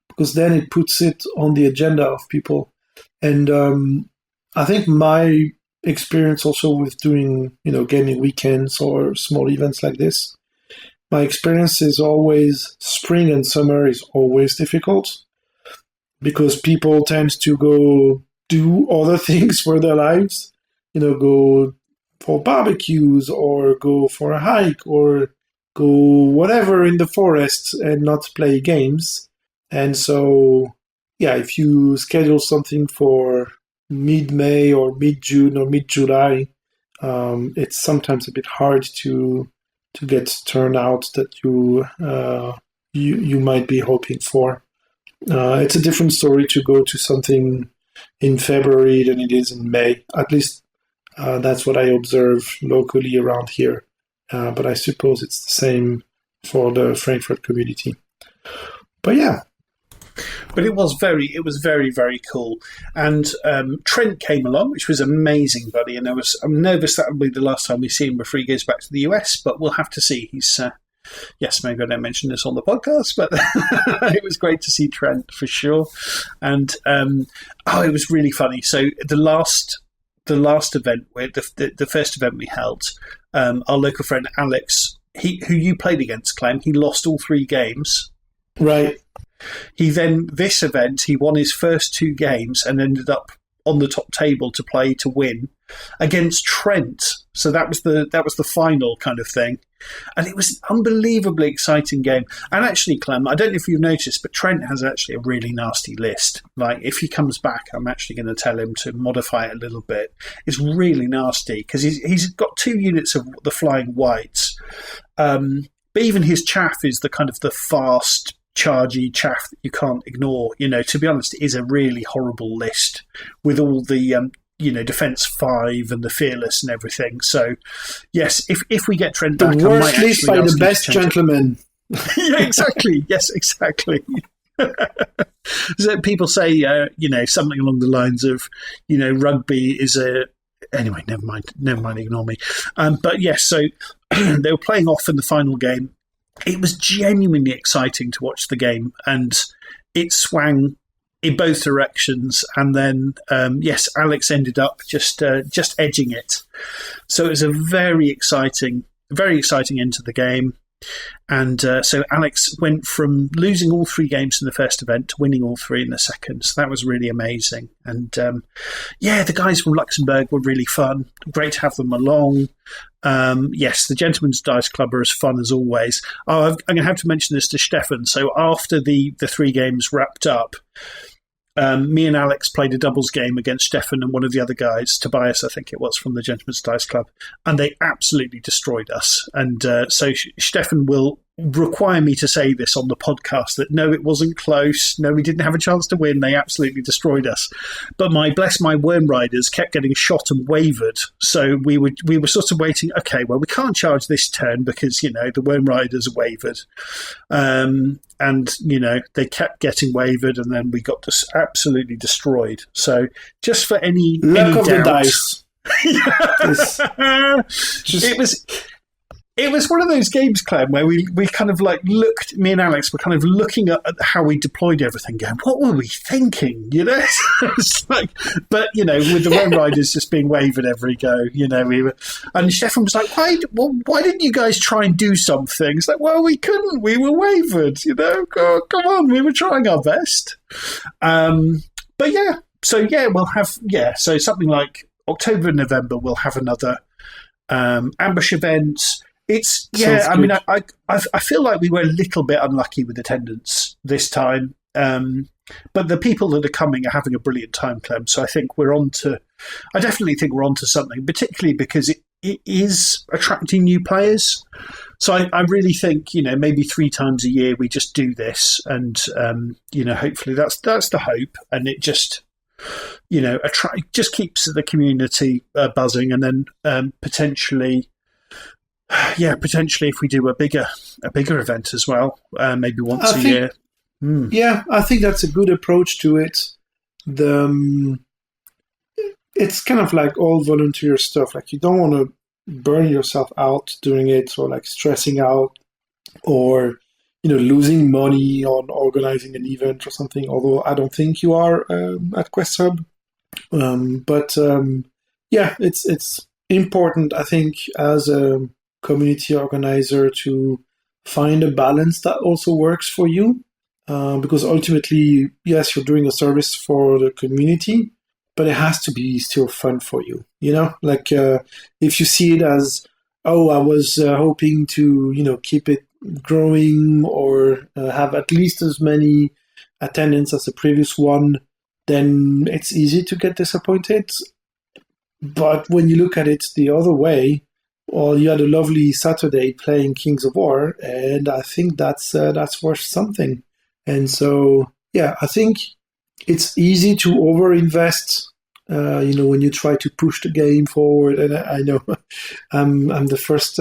because then it puts it on the agenda of people. And I think my experience also with doing, gaming weekends or small events like this, my experience is always spring and summer is always difficult because people tend to go do other things for their lives, go for barbecues or go for a hike or go whatever in the forest and not play games. And so, if you schedule something for mid-May or mid-June or mid-July, it's sometimes a bit hard to get turnout that you might be hoping for. It's a different story to go to something in February than it is in May. At least that's what I observe locally around here. But I suppose it's the same for the Frankfurt community. But yeah. But it was very, very cool. And Trent came along, which was amazing, buddy. And I'm nervous that will be the last time we see him before he goes back to the US, but we'll have to see. He's, yes, maybe I don't mention this on the podcast, but it was great to see Trent for sure. And it was really funny. So the last event, the first event we held, our local friend Alex, who you played against, Clem, he lost all 3 games. Right. He then, this event, he won his first 2 games and ended up on the top table to play to win against Trent. So that was the final kind of thing. And it was an unbelievably exciting game. And actually, Clem, I don't know if you've noticed, but Trent has actually a really nasty list. Like, if he comes back, I'm actually going to tell him to modify it a little bit. It's really nasty because he's got 2 units of the Flying Whites. But even his chaff is the kind of the fast, chargy chaff that you can't ignore. To be honest, it is a really horrible list with all the defense 5 and the fearless and everything. So yes, if we get Trent back, the worst list by the best gentleman. Yeah, exactly. Yes, exactly. So people say something along the lines of rugby is a anyway, never mind, ignore me. But yes, so they were playing off in the final game. It was genuinely exciting to watch the game, and it swung in both directions. And then, Alex ended up just edging it. So it was a very exciting end to the game. So Alex went from losing all 3 games in the first event to winning all 3 in the second. So that was really amazing. And the guys from Luxembourg were really fun. Great to have them along. Yes, the Gentleman's Dice Club are as fun as always. I'm going to have to mention this to Stefan. So after the 3 games wrapped up, me and Alex played a doubles game against Stefan and one of the other guys, Tobias, I think it was, from the Gentleman's Dice Club, and they absolutely destroyed us. And so Stefan will require me to say this on the podcast, that no, it wasn't close. No, we didn't have a chance to win. They absolutely destroyed us. But my Worm Riders kept getting shot and wavered. So we were sort of waiting, okay, well, we can't charge this turn because, the Worm Riders wavered. And, they kept getting wavered, and then we got absolutely destroyed. So just for any luck of doubt, the dice. It was one of those games, Clem, where we kind of looked, me and Alex were kind of looking at how we deployed everything, going, what were we thinking? It's but with the Worm Riders just being wavered every go, we were, and Stefan was like, why didn't you guys try and do something? It's like, well, we couldn't, we were wavered, oh, come on, we were trying our best. But we'll have, so something like October and November, we'll have another ambush event. It's I feel like we were a little bit unlucky with attendance this time, but the people that are coming are having a brilliant time, Clem. So I think I definitely think we're onto something, particularly because it is attracting new players. So I really think maybe 3 times a year we just do this, and hopefully that's the hope, and it just just keeps the community buzzing, and then potentially if we do a bigger event as well, maybe once a year. Yeah, I think that's a good approach to it. It's kind of like all volunteer stuff. Like, you don't want to burn yourself out doing it, or stressing out, or losing money on organizing an event or something. Although I don't think you are at Quest Hub, it's important, I think, as a community organizer, to find a balance that also works for you, because ultimately, yes, you're doing a service for the community, but it has to be still fun for you. If you see it as, oh, I was hoping to keep it growing, or have at least as many attendance as the previous one, then it's easy to get disappointed. But when you look at it the other way, well, you had a lovely Saturday playing Kings of War, and I think that's worth something. And so, I think it's easy to overinvest, when you try to push the game forward. And I know I'm the first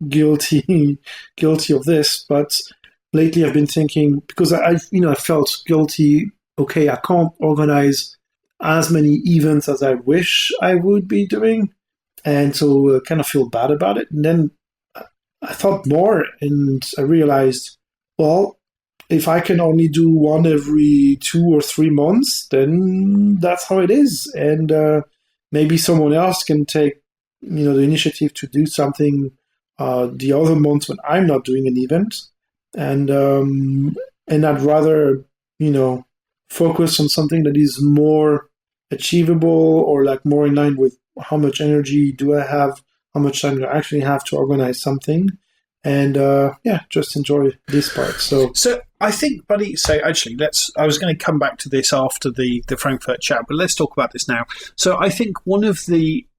guilty of this, but lately I've been thinking, because I felt guilty. Okay, I can't organize as many events as I wish I would be doing, and so kind of feel bad about it. And then I thought more, and I realized, well, if I can only do one every 2 or 3 months, then that's how it is. And maybe someone else can take, the initiative to do something the other months when I'm not doing an event. And I'd rather, focus on something that is more achievable, or more in line with how much energy do I have, how much time do I actually have to organize something, and just enjoy this part. So I think, buddy. So actually, I was going to come back to this after the Frankfurt chat, but let's talk about this now. So I think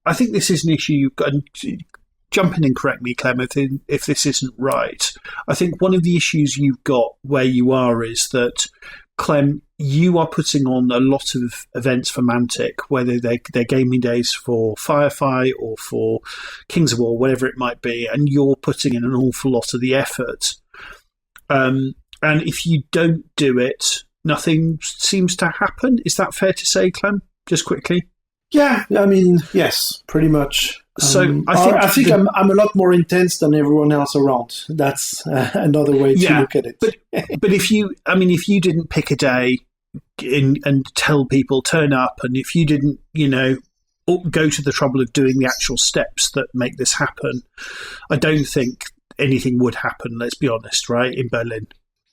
I think this is an issue you've got. Jump in and correct me, Clem, if this isn't right. I think one of the issues you've got where you are is that, Clem, you are putting on a lot of events for Mantic, whether they're gaming days for Firefight or for Kings of War, whatever it might be, and you're putting in an awful lot of the effort. And if you don't do it, nothing seems to happen. Is that fair to say, Clem? Just quickly. Yeah, I mean, yes, pretty much. So I think I'm a lot more intense than everyone else around. That's another way to look at it. But if you didn't pick a day and tell people turn up, and if you didn't, go to the trouble of doing the actual steps that make this happen, I don't think anything would happen, let's be honest, right, in Berlin.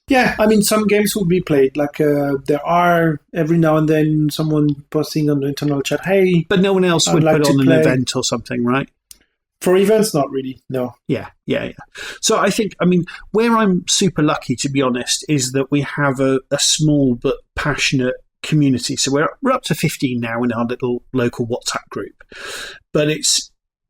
Yeah, I mean, some games will be played. Like, there are every now and then someone posting on the internal chat, hey. But no one else would like put to on an play. event or something, right? For events, not really, no. Yeah. So I think, I mean, where I'm super lucky, to be honest, is that we have a small but passionate community. So we're up to 15 now in our little local WhatsApp group. But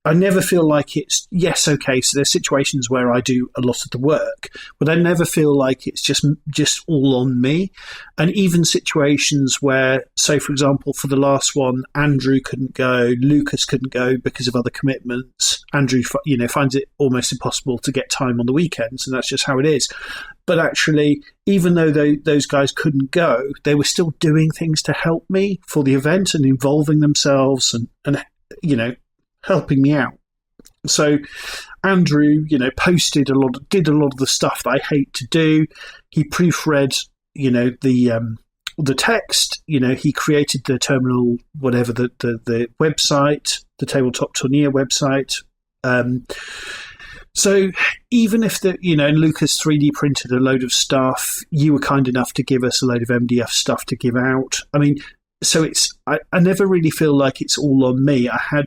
I never feel like it's, yes, okay, so there's situations where I do a lot of the work, but I never feel like it's just all on me. And even situations where, so for example, for the last one, Andrew couldn't go, Lucas couldn't go because of other commitments. Andrew, finds it almost impossible to get time on the weekends, and that's just how it is. But actually, even though those guys couldn't go, they were still doing things to help me for the event and involving themselves and helping me out. So Andrew, did a lot of the stuff that I hate to do. He proofread, the text. He created the terminal, whatever the website, the tabletop Tourneur website. So even if Lucas 3D printed a load of stuff, you were kind enough to give us a load of MDF stuff to give out. I mean, so I never really feel like it's all on me. I had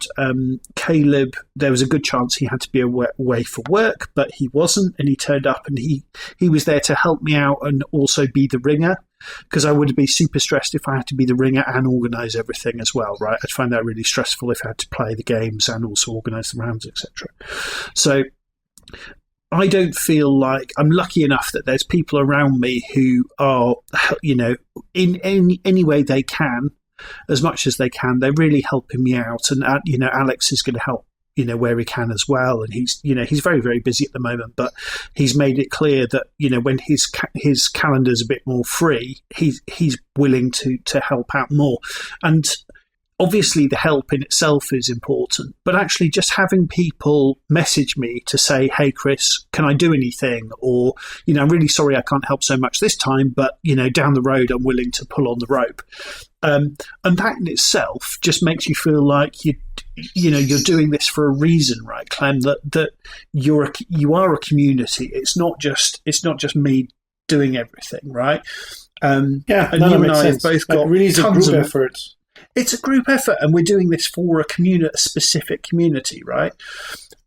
Caleb, there was a good chance he had to be away for work, but he wasn't, and he turned up and he was there to help me out and also be the ringer, because I would be super stressed if I had to be the ringer and organise everything as well, right? I'd find that really stressful if I had to play the games and also organise the rounds, etc. So I don't feel like I'm lucky enough that there's people around me who are, in any way they can, as much as they can, they're really helping me out. And, Alex is going to help, where he can as well. And he's very, very busy at the moment, but he's made it clear that, when his calendar's a bit more free, he's willing to help out more. And obviously the help in itself is important, but actually just having people message me to say, hey, Chris, can I do anything? Or, I'm really sorry I can't help so much this time, but, down the road, I'm willing to pull on the rope. And that in itself just makes you feel like you're doing this for a reason, right, Clem? That you are a community. It's not just me doing everything, right? And you and I have both got really tons of group of effort. It's a group effort, and we're doing this for a specific community, right?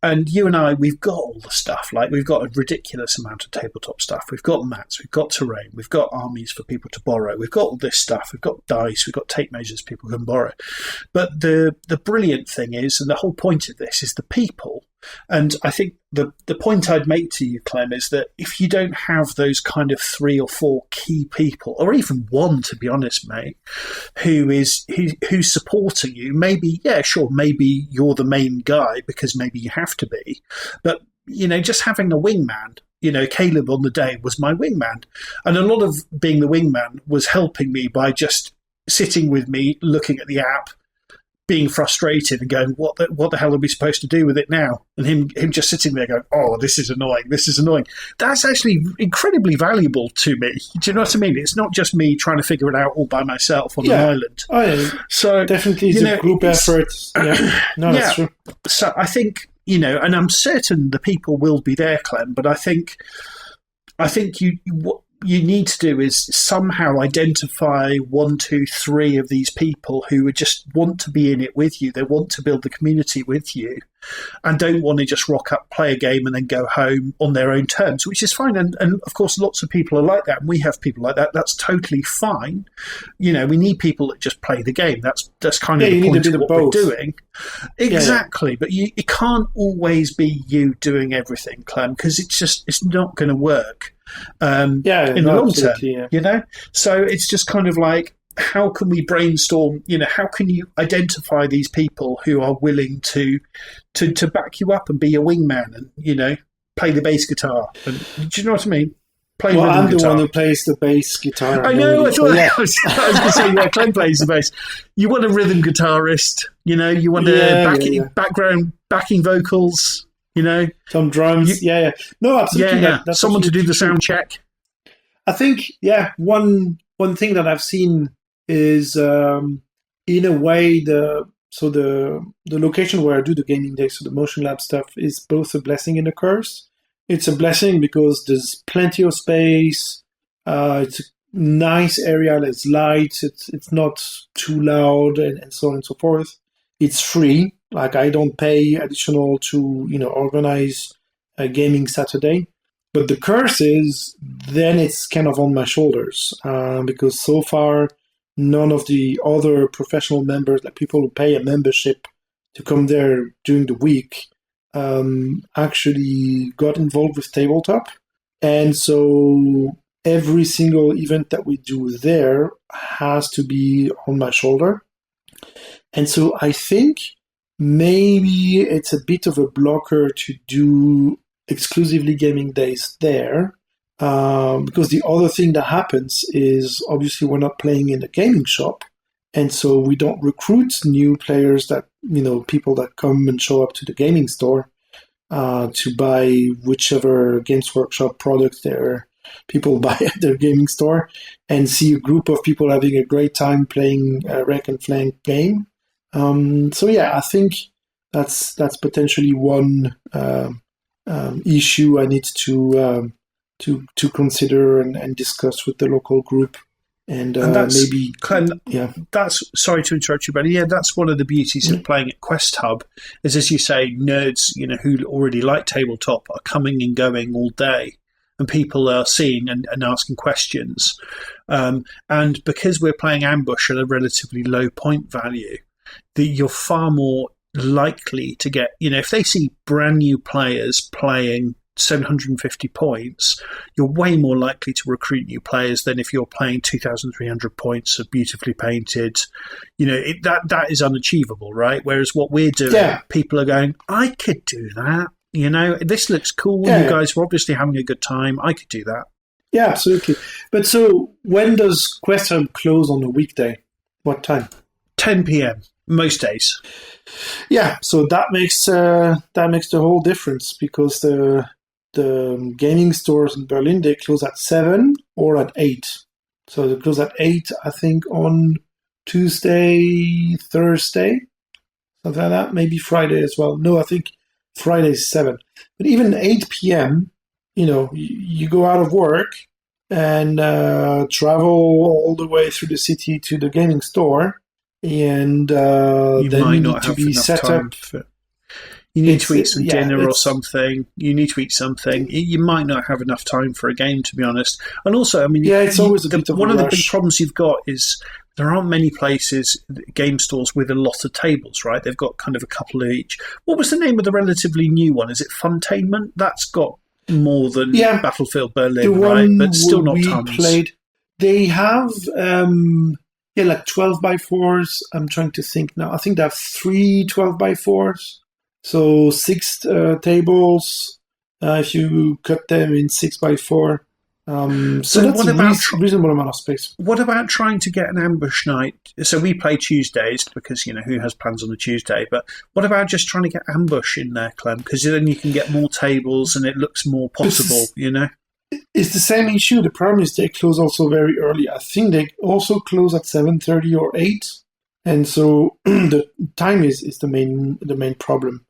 And you and I, we've got all the stuff. Like, we've got a ridiculous amount of tabletop stuff. We've got mats, we've got terrain, we've got armies for people to borrow. We've got all this stuff. We've got dice, we've got tape measures people can borrow. But the brilliant thing is, and the whole point of this is the people. And I think the point I'd make to you, Clem, is that if you don't have those kind of 3 or 4 key people, or even one, to be honest, mate, who's supporting you, maybe you're the main guy because maybe you have to be, but just having a wingman. Caleb on the day was my wingman, and a lot of being the wingman was helping me by just sitting with me, looking at the app, being frustrated and going, what the hell are we supposed to do with it now? And him just sitting there going, oh, this is annoying. That's actually incredibly valuable to me. Do you know what I mean? It's not just me trying to figure it out all by myself on an island. Oh, yeah. So definitely it's a group effort. Yeah. No, that's true. So I think, and I'm certain the people will be there, Clem, but I think what you need to do is somehow identify 1, 2, 3 of these people who would just want to be in it with you. They want to build the community with you and don't want to just rock up, play a game and then go home on their own terms, which is fine. And of course, lots of people are like that. And we have people like that. That's totally fine. We need people that just play the game. That's kind of the point of what we're doing. Exactly. Yeah. But it can't always be you doing everything, Clem, because it's not going to work. In the long term, so it's just kind of like, how can we brainstorm? How can you identify these people who are willing to back you up and be a wingman and play the bass guitar? And do you know what I mean? I'm the one who plays the bass guitar. I know. I was going to say, Clem plays the bass. You want a rhythm guitarist. You want background backing vocals. Some drums. No, absolutely. That's someone to do the sound check. I think, one thing that I've seen is, in a way, the location where I do the gaming day, so the Motion Lab stuff, is both a blessing and a curse, it's a blessing because there's plenty of space. It's a nice area. It's light. It's not too loud, and so on and so forth. It's free. Like, I don't pay additional to organize a gaming Saturday. But the curse is then it's kind of on my shoulders because so far none of the other professional members, like people who pay a membership to come there during the week, actually got involved with tabletop. And so every single event that we do there has to be on my shoulder. And so I think maybe it's a bit of a blocker to do exclusively gaming days there, because the other thing that happens is obviously we're not playing in the gaming shop, and so we don't recruit new players that people that come and show up to the gaming store to buy whichever Games Workshop product their people buy at their gaming store, and see a group of people having a great time playing a Rank and Flank game. So yeah, I think that's potentially one issue I need to consider and discuss with the local group, and that's, maybe Clem, yeah. That's, sorry to interrupt you, but yeah, that's one of the beauties of playing at Quest Hub. Is, as you say, nerds who already like tabletop are coming and going all day, and people are seeing and asking questions. And because we're playing ambush at a relatively low point value, that you're far more likely to get, if they see brand new players playing 750 points, you're way more likely to recruit new players than if you're playing 2,300 points of beautifully painted. That is unachievable, right? Whereas what we're doing, people are going, I could do that. This looks cool. You guys are obviously having a good time. I could do that. Yeah, absolutely. But so when does Quest Hub close on a weekday? What time? 10 p.m. most days. Yeah, so that makes the whole difference, because the gaming stores in Berlin, they close at 7 or at 8. So they close at 8, I think, on Tuesday, Thursday, something like that. Maybe Friday as well. No, I think Friday is 7. But even 8 p.m., you go out of work and travel all the way through the city to the gaming store, and you then might you not need to have be enough set time up. You need to eat some dinner or it's- something. You need to eat something. You might not have enough time for a game, to be honest. And also, I mean, it's always a bit of one a of the big rush. problems you've got is there aren't many places, game stores, with a lot of tables, right? They've got kind of a couple of each. What was the name of the relatively new one? Is it Funtainment? That's got more than Battlefield Berlin, the right? one But still not we tons. played. They have like 12x4s. I'm trying to think now. I think they have 3 12x4s. So 6 tables. If you cut them in 6x4. So that's what a about reasonable amount of space. What about trying to get an ambush night? So we play Tuesdays because, who has plans on a Tuesday? But what about just trying to get ambush in there, Clem? Because then you can get more tables and it looks more possible, It's the same issue. The problem is they close also very early. I think they also close at 7:30 or 8. And so the time is the main problem.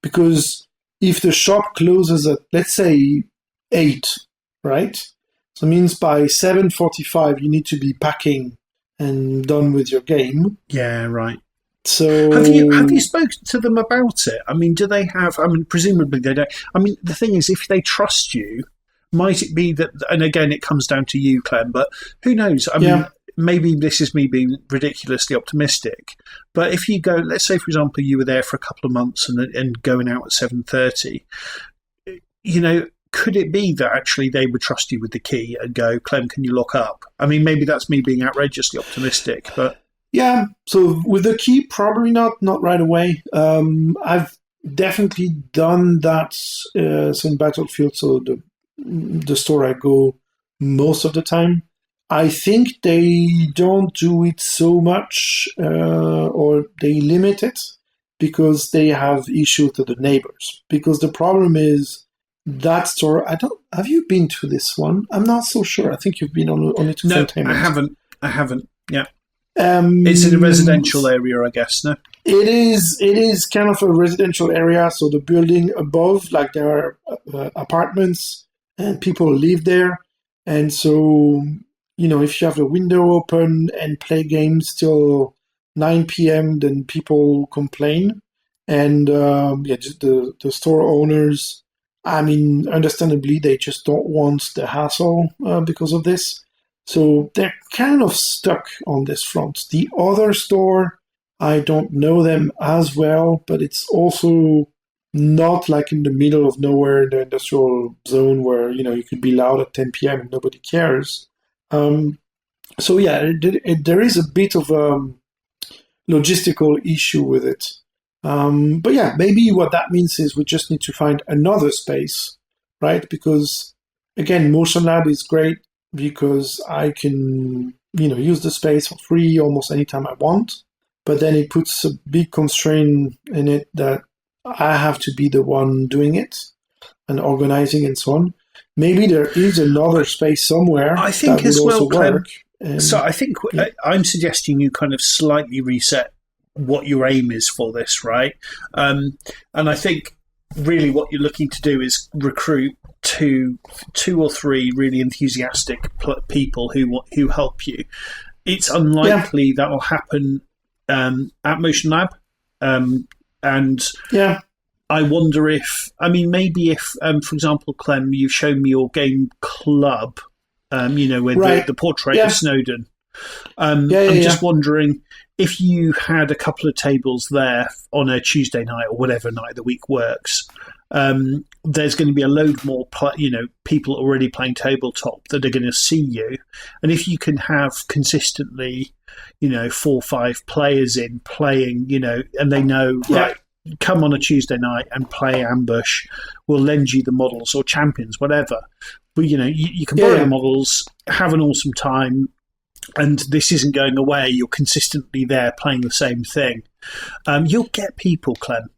Because if the shop closes at, let's say, 8, right? So it means by 7:45 you need to be packing and done with your game. Yeah, right. So have you spoken to them about it? I mean, do they have? I mean, presumably they don't. I mean, the thing is, if they trust you, might it be that? And again, it comes down to you, Clem. But who knows? I mean, maybe this is me being ridiculously optimistic. But if you go, let's say, for example, you were there for a couple of months and going out at 7:30, could it be that actually they would trust you with the key and go, Clem, can you lock up? I mean, maybe that's me being outrageously optimistic, but... Yeah, so with the key, probably not right away. I've definitely done that so in Battlefield, so the store I go most of the time. I think they don't do it so much, or they limit it because they have issues with the neighbors. Because the problem is that store. Have you been to this one? I'm not so sure. I think you've been on it. No, I haven't. Yeah. It's in a residential area, I guess, no? It is kind of a residential area. So the building above, like there are apartments and people live there. And so, if you have the window open and play games till 9 p.m., then people complain. And just the store owners, understandably, they just don't want the hassle because of this. So they're kind of stuck on this front. The other store, I don't know them as well, but it's also not like in the middle of nowhere in the industrial zone where, you could be loud at 10 p.m. and nobody cares. So yeah, there is a bit of a logistical issue with it. But yeah, maybe what that means is we just need to find another space, right? Because again, Motion Lab is great because I can, use the space for free almost anytime I want. But then it puts a big constraint in it that I have to be the one doing it and organizing and so on. Maybe there is another space somewhere. I think that as would well, also Clem. work. So I think I'm suggesting you kind of slightly reset what your aim is for this, right? And I think really what you're looking to do is recruit two or three really enthusiastic people who help you. It's unlikely that will happen at Motion Lab, and I wonder if maybe if for example, Clem, you've shown me your game club, with the portrait of Snowden. I'm just wondering if you had a couple of tables there on a Tuesday night or whatever night of the week works. There's going to be a load more, people already playing tabletop that are going to see you, and if you can have consistently, 4 or 5 players in playing, and they know right. Come on a Tuesday night and play Ambush. We'll lend you the models or champions, whatever. But you can borrow the models, have an awesome time, and this isn't going away. You're consistently there playing the same thing. You'll get people, Clem.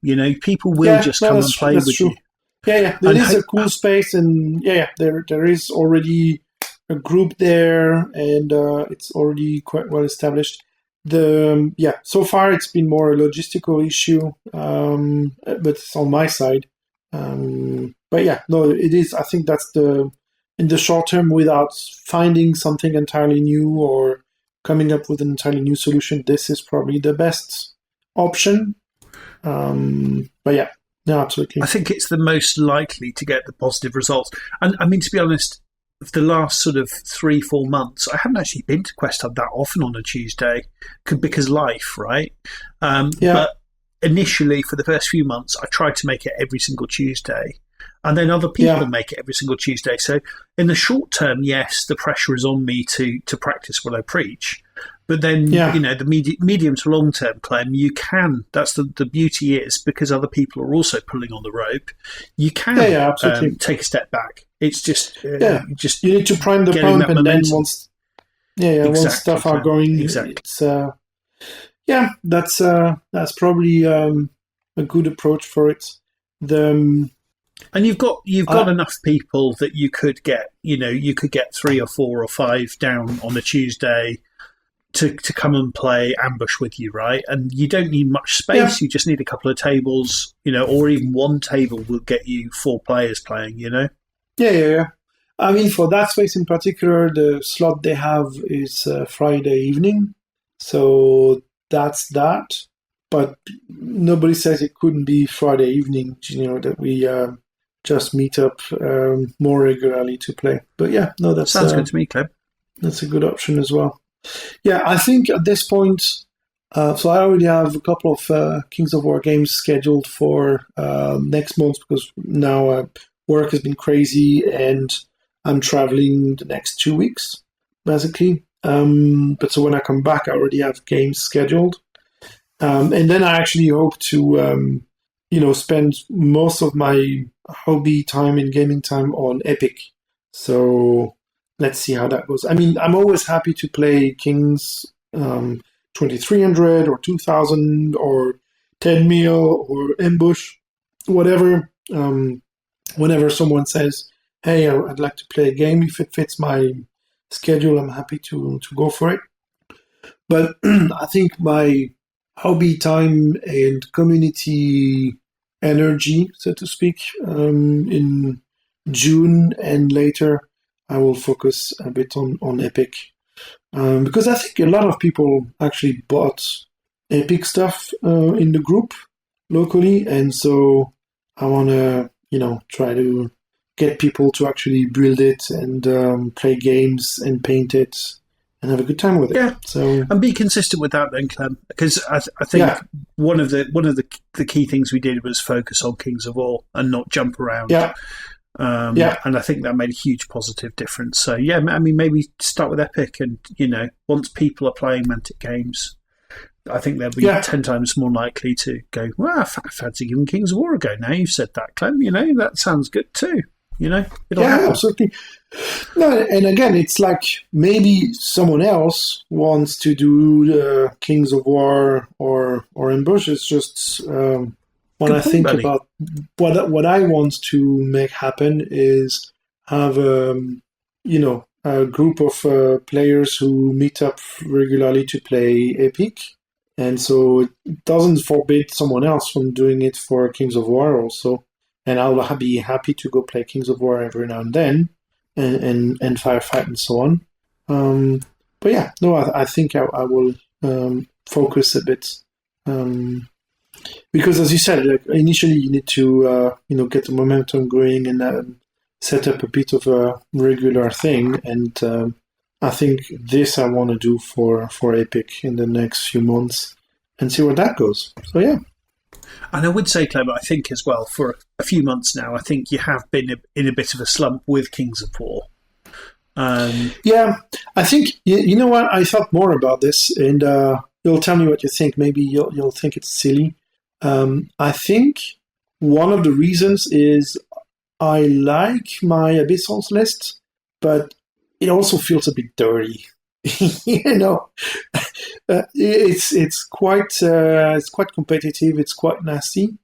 People will just come and play with you. Yeah. It is a cool space, and there is already a group there, and it's already quite well established. So far it's been more a logistical issue, but it's on my side. It is. I think that's in the short term, without finding something entirely new or coming up with an entirely new solution, this is probably the best option. Absolutely. I think it's the most likely to get the positive results. And to be honest, the last sort of 3-4 months, I haven't actually been to Quest Hub that often on a Tuesday because life, right? But initially, for the first few months, I tried to make it every single Tuesday. And then other people make it every single Tuesday. So in the short term, yes, the pressure is on me to practice what I preach. But then, the medium to long term, Clem, you can. That's the beauty is because other people are also pulling on the rope. You can take a step back. It's just you need to prime the pump, and then once stuff are going, it's that's probably a good approach for it. And you've got enough people that you could get, you could get 3 or 4 or 5 down on a Tuesday to come and play Ambush with you, right? And you don't need much space. You just need a couple of tables, or even one table will get you 4 players playing, Yeah. For that space in particular, the slot they have is Friday evening. So that's that. But nobody says it couldn't be Friday evening, that we just meet up more regularly to play. But that sounds good to me, Clem. That's a good option as well. Yeah, I think at this point, so I already have a couple of Kings of War games scheduled for next month because now work has been crazy and I'm traveling the next 2 weeks, basically. But so when I come back, I already have games scheduled. And then I actually hope to, spend most of my hobby time and gaming time on Epic. So let's see how that goes. I'm always happy to play Kings 2300 or 2000 or 10 mil or Ambush, whatever. Whenever someone says, hey, I'd like to play a game, if it fits my schedule, I'm happy to go for it. But I think my hobby time and community energy, so to speak, in June and later, I will focus a bit on Epic. Because I think a lot of people actually bought Epic stuff in the group locally, and so I want to, try to get people to actually build it and play games and paint it and have a good time with it. Yeah. So and be consistent with that then, Clem, because I think one of the key things we did was focus on Kings of War and not jump around. Yeah. And I think that made a huge positive difference. So yeah, I mean, maybe start with Epic, and once people are playing Mantic games, I think they'll be 10 times more likely to go, well, I fancy giving Kings of War a go. Now you've said that, Clem, that sounds good too. It'll happen. Absolutely. No, and again, it's like maybe someone else wants to do the Kings of War or Ambush. It's just when I think about what I want to make happen is have a group of players who meet up regularly to play Epic, and so it doesn't forbid someone else from doing it for Kings of War also. And I'll be happy to go play Kings of War every now and then, and Firefight and so on. But yeah, no, I think I will focus a bit. Because as you said, like initially you need to get the momentum going and set up a bit of a regular thing, and I think this I want to do for Epic in the next few months and see where that goes. So yeah. And I would say, Clem, I think as well, for a few months now, I think you have been in a bit of a slump with Kings of War. Yeah, I think, you know what, I thought more about this, and you'll tell me what you think. Maybe you'll think it's silly. I think one of the reasons is I like my Abyssals list, but it also feels a bit dirty. It's quite competitive. It's quite nasty,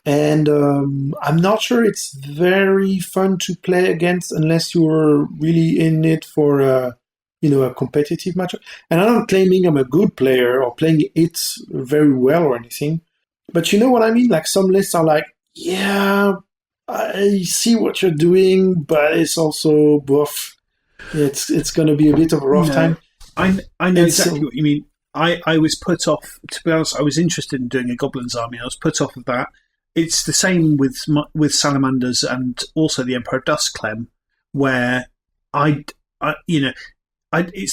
and I'm not sure it's very fun to play against unless you're really in it for a competitive matchup. And I'm not claiming I'm a good player or playing it very well or anything, but you know what I mean. Like some lists are like, yeah, I see what you're doing, but it's also buff. It's going to be a bit of a rough time. I know exactly what you mean. I was put off, to be honest. I was interested in doing a Goblins army. I was put off of that. It's the same with Salamanders and also the Emperor Dusk, Clem, where it's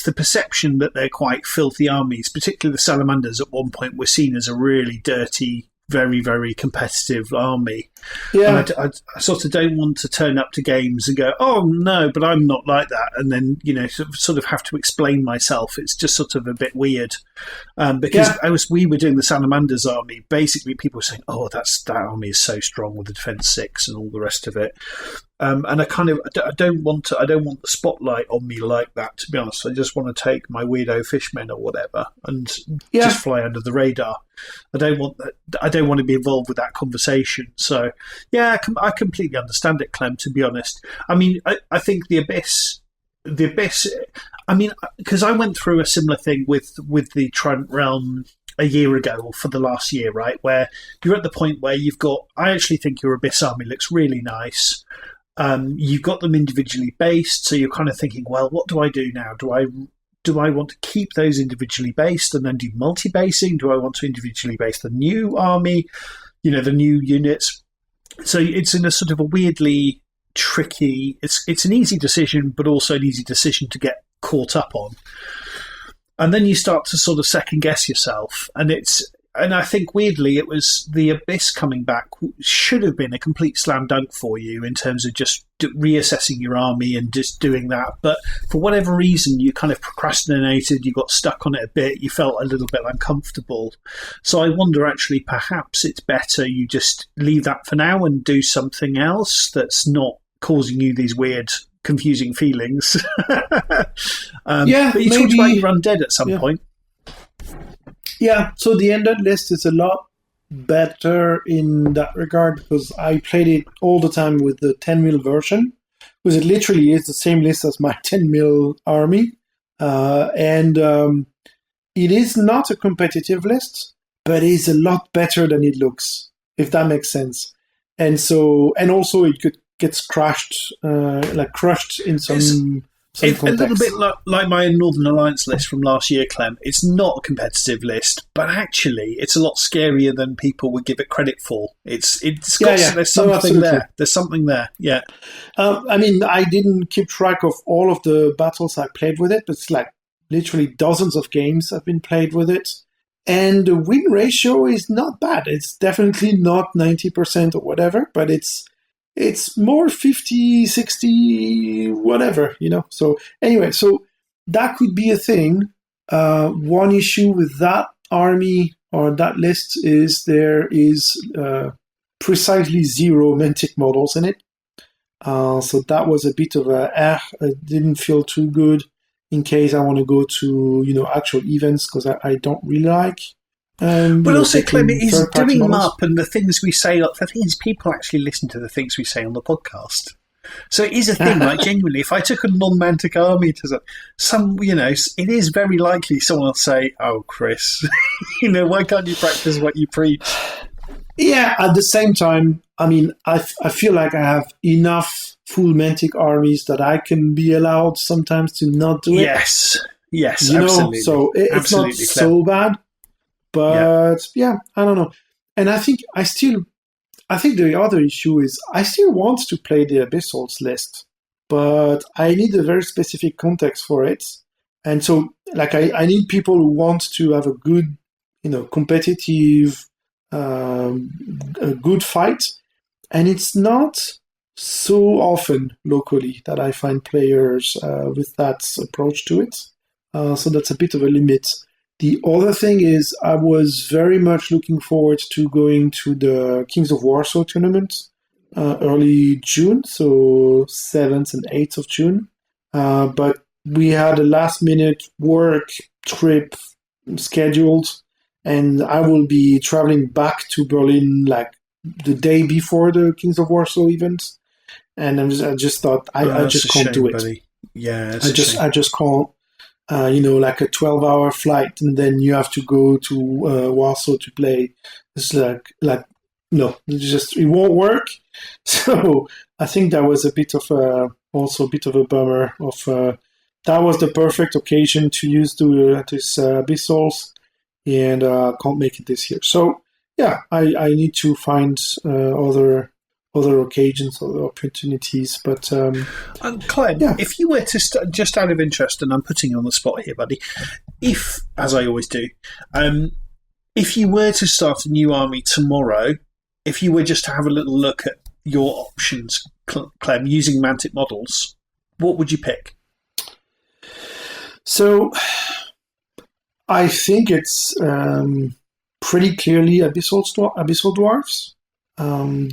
the perception that they're quite filthy armies. Particularly the Salamanders at one point were seen as a really dirty, very, very competitive army. Yeah. And I sort of don't want to turn up to games and go, oh, no, but I'm not like that. And then, sort of have to explain myself. It's just sort of a bit weird. Because we were doing the Salamanders army, basically people were saying, oh, that army is so strong with the defense 6 and all the rest of it. And I don't want the spotlight on me like that, to be honest. I just want to take my weirdo fishmen or whatever and just fly under the radar. I don't want to be involved with that conversation. So, yeah, I completely understand it, Clem, to be honest. I mean, I think the Abyss, I mean, because I went through a similar thing with the Trident Realm a year ago, or for the last year, right, where you're at the point where I actually think your Abyss army looks really nice. You've got them individually based, so you're kind of thinking, well, what do I do now? Do I want to keep those individually based and then do multi-basing? Do I want to individually base the new army, the new units? So it's in a sort of a weirdly tricky, it's an easy decision, but also an easy decision to get caught up on. And then you start to sort of second guess yourself, and I think weirdly it was the Abyss coming back should have been a complete slam dunk for you in terms of just reassessing your army and just doing that. But for whatever reason, you kind of procrastinated, you got stuck on it a bit, you felt a little bit uncomfortable. So I wonder actually perhaps it's better you just leave that for now and do something else that's not causing you these weird, confusing feelings. But you talked about your undead at some point. Yeah, so the Undead list is a lot better in that regard because I played it all the time with the 10 mil version, because it literally is the same list as my 10 mil army. And it is not a competitive list, but it is a lot better than it looks, if that makes sense. And also it gets crushed in some A context. little bit like my Northern Alliance list from last year, Clem. It's not a competitive list, but actually, it's a lot scarier than people would give it credit for. There's something there. There's something there. Yeah. I mean, I didn't keep track of all of the battles I played with it, but it's like literally dozens of games I've been played with it. And the win ratio is not bad. It's definitely not 90% or whatever, but it's more 50, 60, whatever, So anyway, so that could be a thing. One issue with that army or that list is there is precisely 0 Mantic models in it. So that was a bit of it didn't feel too good in case I want to go to, actual events, because I don't really like. But also, Clem, it is doing models. MUP and the things we say. The thing is, people actually listen to the things we say on the podcast. So it is a thing, like, genuinely, if I took a non-Mantic army to it is very likely someone will say, oh, Chris, why can't you practice what you preach? Yeah, at the same time, I mean, I feel like I have enough full Mantic armies that I can be allowed sometimes to not do it. Yes, absolutely. So it's absolutely, not so bad. But yeah, I don't know. And I think the other issue is I still want to play the Abyssals list, but I need a very specific context for it. And so, like, I need people who want to have a good, competitive, a good fight. And it's not so often locally that I find players with that approach to it. So that's a bit of a limit. The other thing is I was very much looking forward to going to the Kings of Warsaw tournament early June, so 7th and 8th of June. But we had a last-minute work trip scheduled, and I will be traveling back to Berlin like the day before the Kings of Warsaw event. And I just thought I just can't do it. Buddy. Yeah, I just can't. Like a 12-hour flight, and then you have to go to Warsaw to play. It's like no, it won't work. So I think that was also a bit of a bummer. That was the perfect occasion to use this Abyssals, and can't make it this year. So yeah, I need to find other occasions, other opportunities. But Clem, if you were to just out of interest, and I'm putting you on the spot here, buddy, if, as I always do, if you were to start a new army tomorrow, if you were just to have a little look at your options, Clem, using Mantic models, what would you pick? So I think it's pretty clearly Abyssal Dwarves.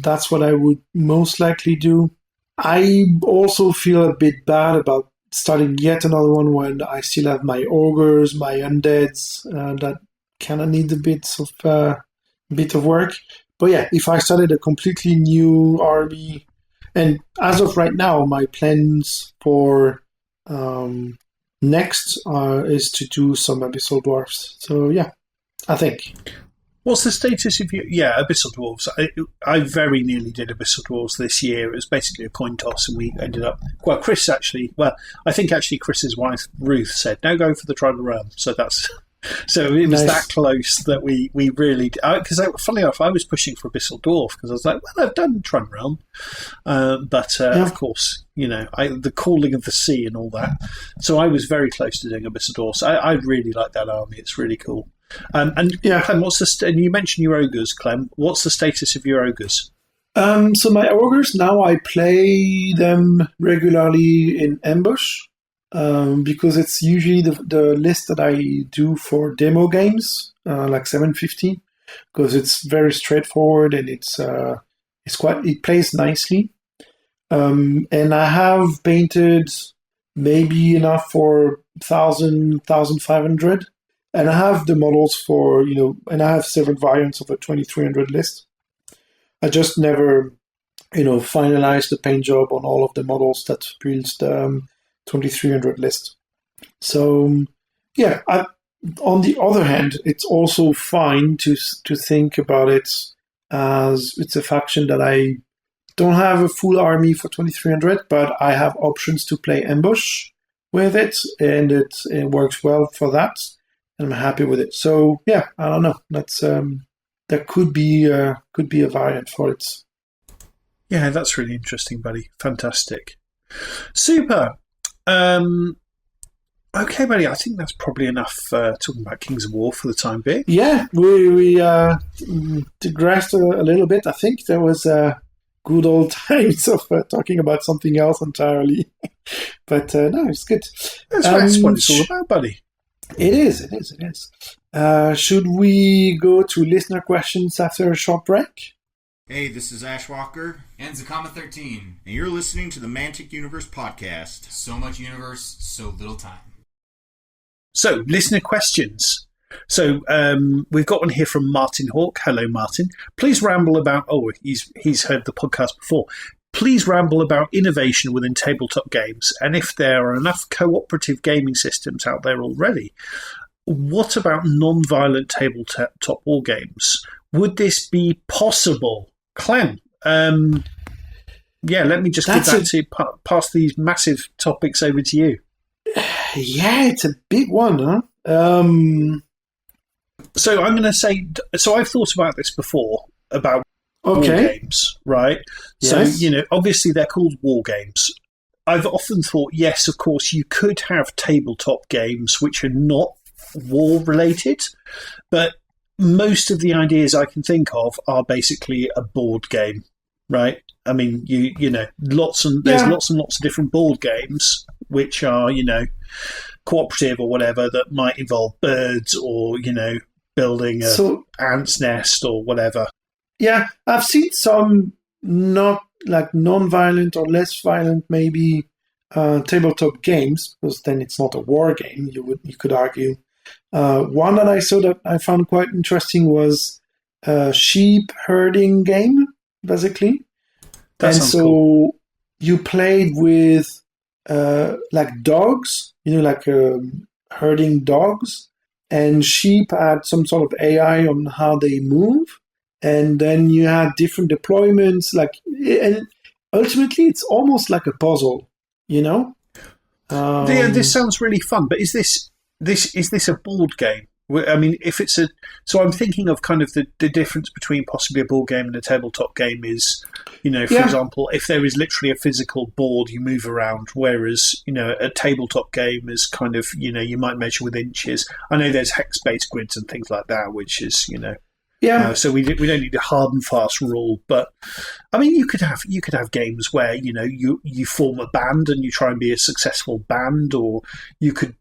That's what I would most likely do. I also feel a bit bad about starting yet another one when I still have my ogres, my undeads that kind of need a bit of work. But yeah, if I started a completely new army, and as of right now, my plans for next is to do some Abyssal Dwarves. So yeah, I think. What's the status of you? Yeah, Abyssal Dwarves. I very nearly did Abyssal Dwarves this year. It was basically a coin toss, and we ended up. Well, Chris actually. Well, I think actually Chris's wife Ruth said, "No, go for the Tribal Realm." So that's. So it was that close that we really. Because funnily enough, I was pushing for Abyssal Dwarf because I was like, well, I've done Tribal Realm, but of course, the calling of the sea and all that. So I was very close to doing Abyssal Dwarfs. I really like that army. It's really cool. Clem, and you mentioned your ogres, Clem. What's the status of your ogres? So my ogres, now I play them regularly in ambush, because it's usually the list that I do for demo games, like 750, because it's very straightforward and it plays nicely. And I have painted maybe enough for 1,000, 1,500. And I have the models for, and I have several variants of a 2,300 list. I just never, finalized the paint job on all of the models that builds the 2,300 list. So, yeah, on the other hand, it's also fine to think about it as it's a faction that I don't have a full army for 2300, but I have options to play ambush with it, and it works well for that, and I'm happy with it. So yeah, I don't know. That's that could be a variant for it. Yeah, that's really interesting, buddy. Fantastic. Super. Okay, buddy, I think that's probably enough talking about Kings of War for the time being. Yeah, we digressed a little bit. I think there was good old times of talking about something else entirely. But no, it's good. That's what it's all about, buddy. It is. Should we go to listener questions after a short break? Hey, this is Ash Walker. And Zakama13. And you're listening to the Mantic Universe podcast. So much universe, so little time. So, listener questions. So, we've got one here from Martin Hawk. Hello, Martin. Please ramble about... Oh, he's heard the podcast before. Please ramble about innovation within tabletop games, and if there are enough cooperative gaming systems out there already, what about non-violent tabletop war games? Would this be possible? Clem, let me just pass these massive topics over to you. Yeah, it's a big one, huh? So I'm going to say... So I've thought about this before, about war games, right? Yes. So, obviously they're called war games. I've often thought, yes, of course, you could have tabletop games which are not war-related, but most of the ideas I can think of are basically a board game, right? I mean, there's lots and lots of different board games which are, cooperative or whatever, that might involve birds or, building a ant's nest or whatever. Yeah, I've seen some not like non-violent or less violent maybe tabletop games, because then it's not a war game, you could argue. One that I saw that I found quite interesting was a sheep herding game, basically. That sounds cool. You played with like dogs, herding dogs, and sheep had some sort of AI on how they move, and then you had different deployments, and ultimately it's almost like a puzzle, This sounds really fun, but is this a board game? I mean, if it's so I'm thinking of kind of the difference between possibly a board game and a tabletop game is, for example, if there is literally a physical board you move around, whereas, a tabletop game is kind of, you might measure with inches. I know there's hex-based grids and things like that, which is, so we don't need a hard and fast rule, but I mean, you could have games where you form a band and you try and be a successful band, or you could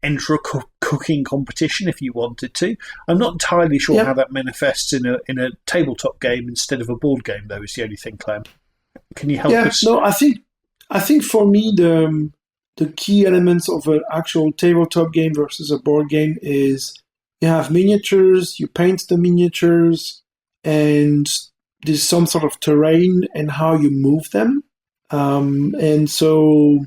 enter a cooking competition if you wanted to. I'm not entirely sure how that manifests in a tabletop game instead of a board game, though. Is the only thing, Clem. Can you help us? No, I think for me the key elements of an actual tabletop game versus a board game is you have miniatures, you paint the miniatures, and there's some sort of terrain and how you move them. And so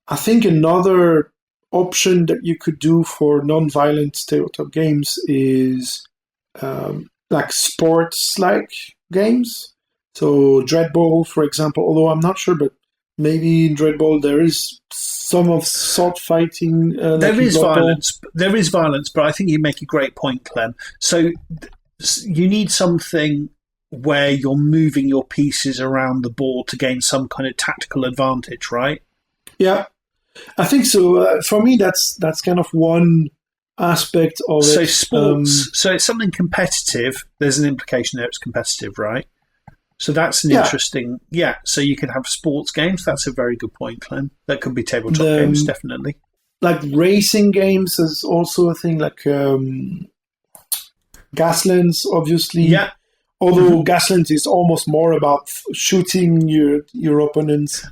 I think another option that you could do for non-violent tabletop games is like sports-like games. So Dreadball, for example, although I'm not sure, but maybe in Dreadball there is some of sword fighting. There is violence, but I think you make a great point, Clem. So you need something where you're moving your pieces around the board to gain some kind of tactical advantage, right? Yeah, I think so. For me, that's kind of one aspect of it. So sports. So it's something competitive. There's an implication there. It's competitive, right? So that's an interesting. Yeah. So you can have sports games. That's a very good point, Clem. That could be tabletop games, definitely. Like racing games is also a thing. Like Gaslands, obviously. Yeah. Although Gaslands is almost more about shooting your opponents.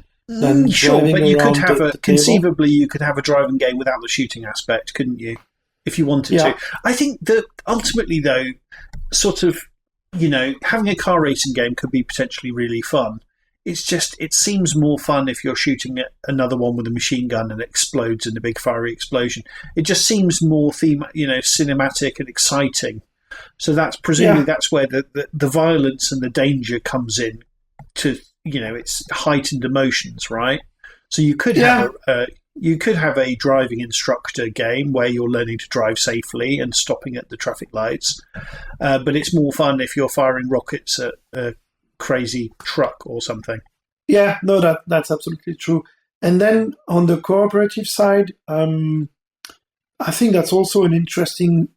Sure, but you could have conceivably you could have a driving game without the shooting aspect, couldn't you? If you wanted to. I think that ultimately, though, sort of, having a car racing game could be potentially really fun it seems more fun if you're shooting at another one with a machine gun and it explodes in a big fiery explosion. It just seems more cinematic and exciting. So that's presumably that's where the violence and the danger comes in to, it's heightened emotions, right? So you could have a driving instructor game where you're learning to drive safely and stopping at the traffic lights, but it's more fun if you're firing rockets at a crazy truck or something. Yeah, no, that's absolutely true. And then on the cooperative side, I think that's also an interesting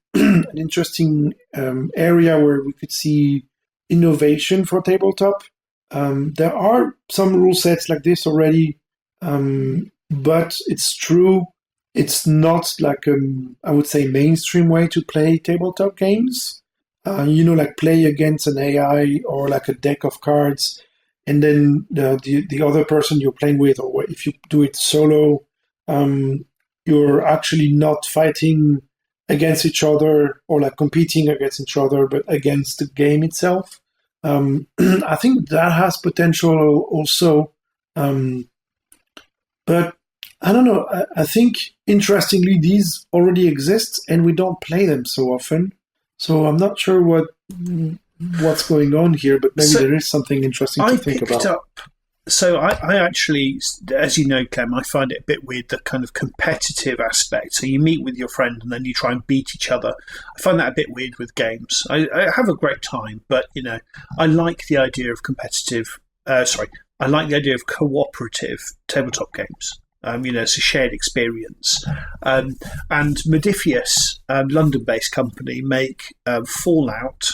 area where we could see innovation for tabletop. There are some rule sets like this already, but it's true, it's not like I would say mainstream way to play tabletop games. Like play against an AI or like a deck of cards, and then the other person you're playing with, or if you do it solo, you're actually not fighting against each other or like competing against each other, but against the game itself. I think that has potential also, but I don't know. I think interestingly, these already exist and we don't play them so often. So I'm not sure what's going on here, but maybe there is something interesting to think about. So I actually, as you know, Clem, I find it a bit weird, the kind of competitive aspect. So you meet with your friend and then you try and beat each other. I find that a bit weird with games. I have a great time, but, I like the idea of I like the idea of cooperative tabletop games. It's a shared experience. And Modifius, London-based company, make Fallout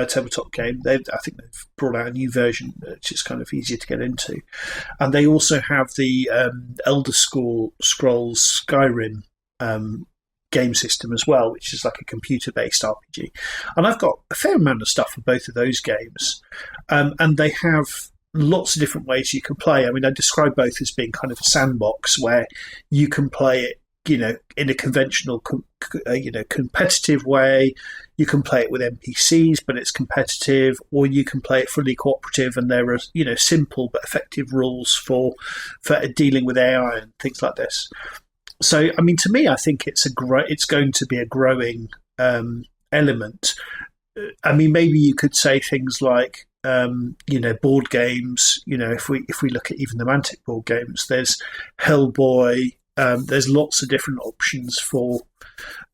tabletop game. I think they've brought out a new version, which is kind of easier to get into. And they also have the Elder Scrolls Skyrim game system as well, which is like a computer-based RPG. And I've got a fair amount of stuff for both of those games. And they have lots of different ways you can play. I mean, I describe both as being kind of a sandbox where you can play it, in a conventional, competitive way. You can play it with NPCs, but it's competitive, or you can play it fully cooperative, and there are, simple but effective rules for dealing with AI and things like this. So, I mean, to me, I think it's going to be a growing element. I mean, maybe you could say things like, board games. If we look at even the Mantic board games, there's Hellboy. There's lots of different options for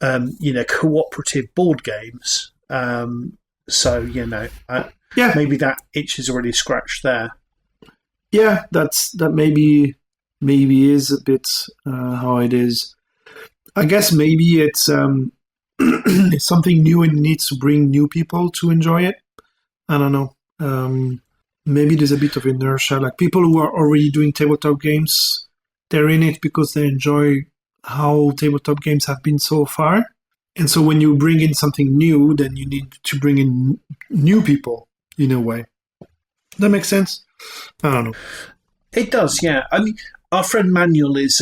cooperative board games. Maybe that itch is already scratched there. Yeah, that maybe is a bit how it is. I guess maybe it's it's something new and needs to bring new people to enjoy it. I don't know. Maybe there's a bit of inertia. Like people who are already doing tabletop games, they're in it because they enjoy how tabletop games have been so far. And so when you bring in something new, then you need to bring in new people in a way. That makes sense? I don't know. It does, yeah. I mean, our friend Manuel is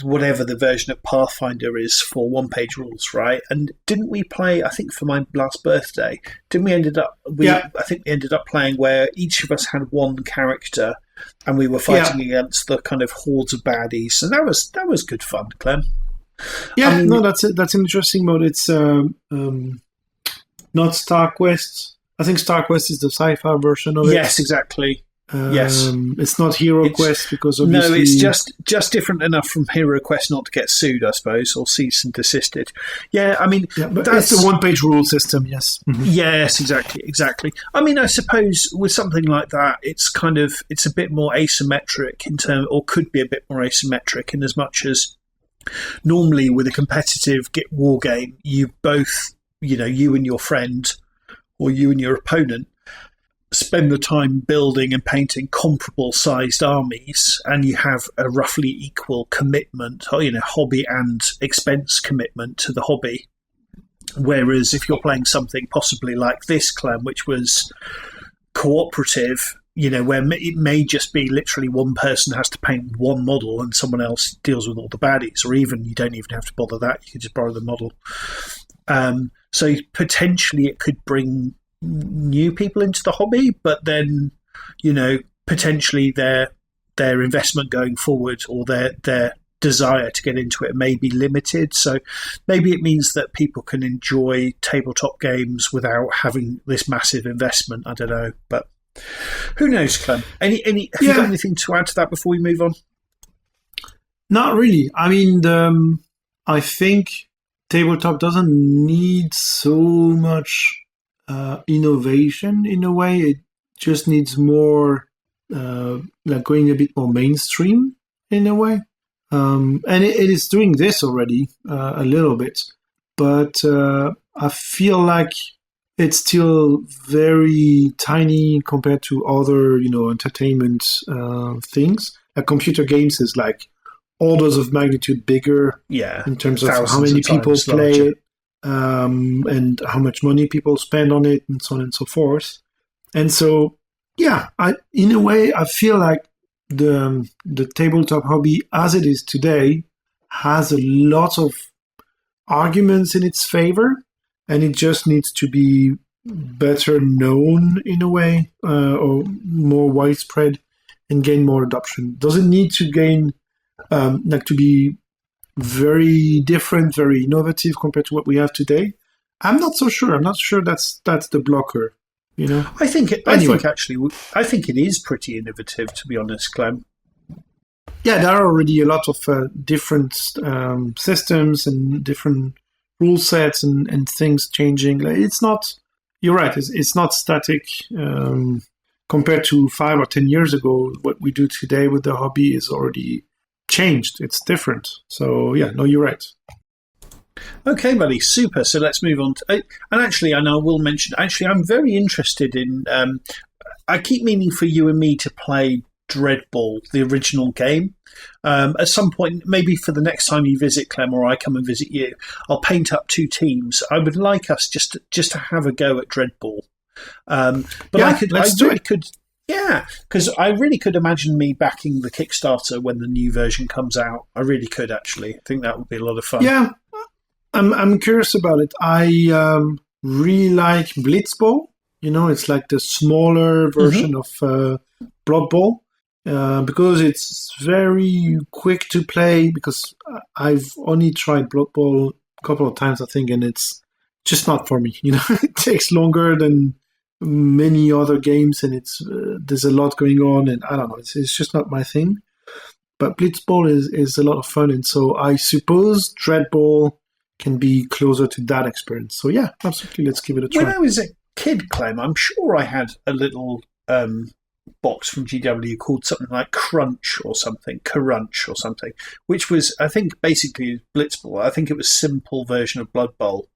whatever the version of Pathfinder is for one-page rules, right? And didn't we play, I think for my last birthday, I think we ended up playing where each of us had one character and we were fighting against the kind of hordes of baddies. And that was good fun, Clem. Yeah, I mean, no, that's an interesting mode. It's not StarQuest. I think StarQuest is the sci-fi version of it. Yes, exactly. Yes, it's not HeroQuest because obviously... No, it's just different enough from HeroQuest not to get sued, I suppose, or cease and desisted. Yeah, I mean... Yeah, but that's the one-page rule system, yes. Mm-hmm. Yes, exactly. I mean, I suppose with something like that, it's a bit more asymmetric or could be a bit more asymmetric in as much as normally with a competitive war game, you both, you and your friend or you and your opponent spend the time building and painting comparable sized armies, and you have a roughly equal commitment, hobby and expense commitment to the hobby. Whereas if you're playing something possibly like this, Clem, which was cooperative, where it may just be literally one person has to paint one model and someone else deals with all the baddies, or even you don't even have to bother that, you can just borrow the model. So potentially it could bring new people into the hobby, but then, potentially their investment going forward or their desire to get into it may be limited. So maybe it means that people can enjoy tabletop games without having this massive investment. I don't know, but who knows, Clem? Have you got anything to add to that before we move on? Not really. I mean, I think tabletop doesn't need so much innovation in a way. It just needs more, like going a bit more mainstream in a way. And it is doing this already a little bit, but I feel like it's still very tiny compared to other, entertainment things. Like computer games is like orders of magnitude bigger, in terms of how many people play it, and how much money people spend on it, and so on and so forth. And so, in a way, I feel like the tabletop hobby as it is today has a lot of arguments in its favor, and it just needs to be better known in a way, or more widespread and gain more adoption. Doesn't need to gain to be very different, very innovative compared to what we have today. I'm not so sure. I'm not sure that's the blocker. I think it is pretty innovative, to be honest, Clem. Yeah, there are already a lot of different systems and different rule sets and things changing. Like, it's not. You're right. It's not static compared to 5 or 10 years ago. What we do today with the hobby is already changed. It's different. So you're right. Okay, buddy, super. So let's move on to, and I will mention, I'm very interested in, I keep meaning for you and me to play Dreadball, the original game. At some point, maybe for the next time you visit, Clem, or I come and visit you, I'll paint up 2 teams. I would like us just to have a go at Dreadball. Because I really could imagine me backing the Kickstarter when the new version comes out. I really could, actually. I think that would be a lot of fun. Yeah. I'm curious about it. I really like Blitzball. It's like the smaller version of Blood Bowl, because it's very quick to play. Because I've only tried Blood Bowl a couple of times, I think, and it's just not for me. It takes longer than many other games, and there's a lot going on, and I don't know. It's just not my thing. But Blitzball is a lot of fun, and so I suppose Dreadball can be closer to that experience. So absolutely, let's give it a try. When I was a kid, Clem, I'm sure I had a little box from GW called something like Crunch or something, which was, I think, basically Blitzball. I think it was a simple version of Blood Bowl,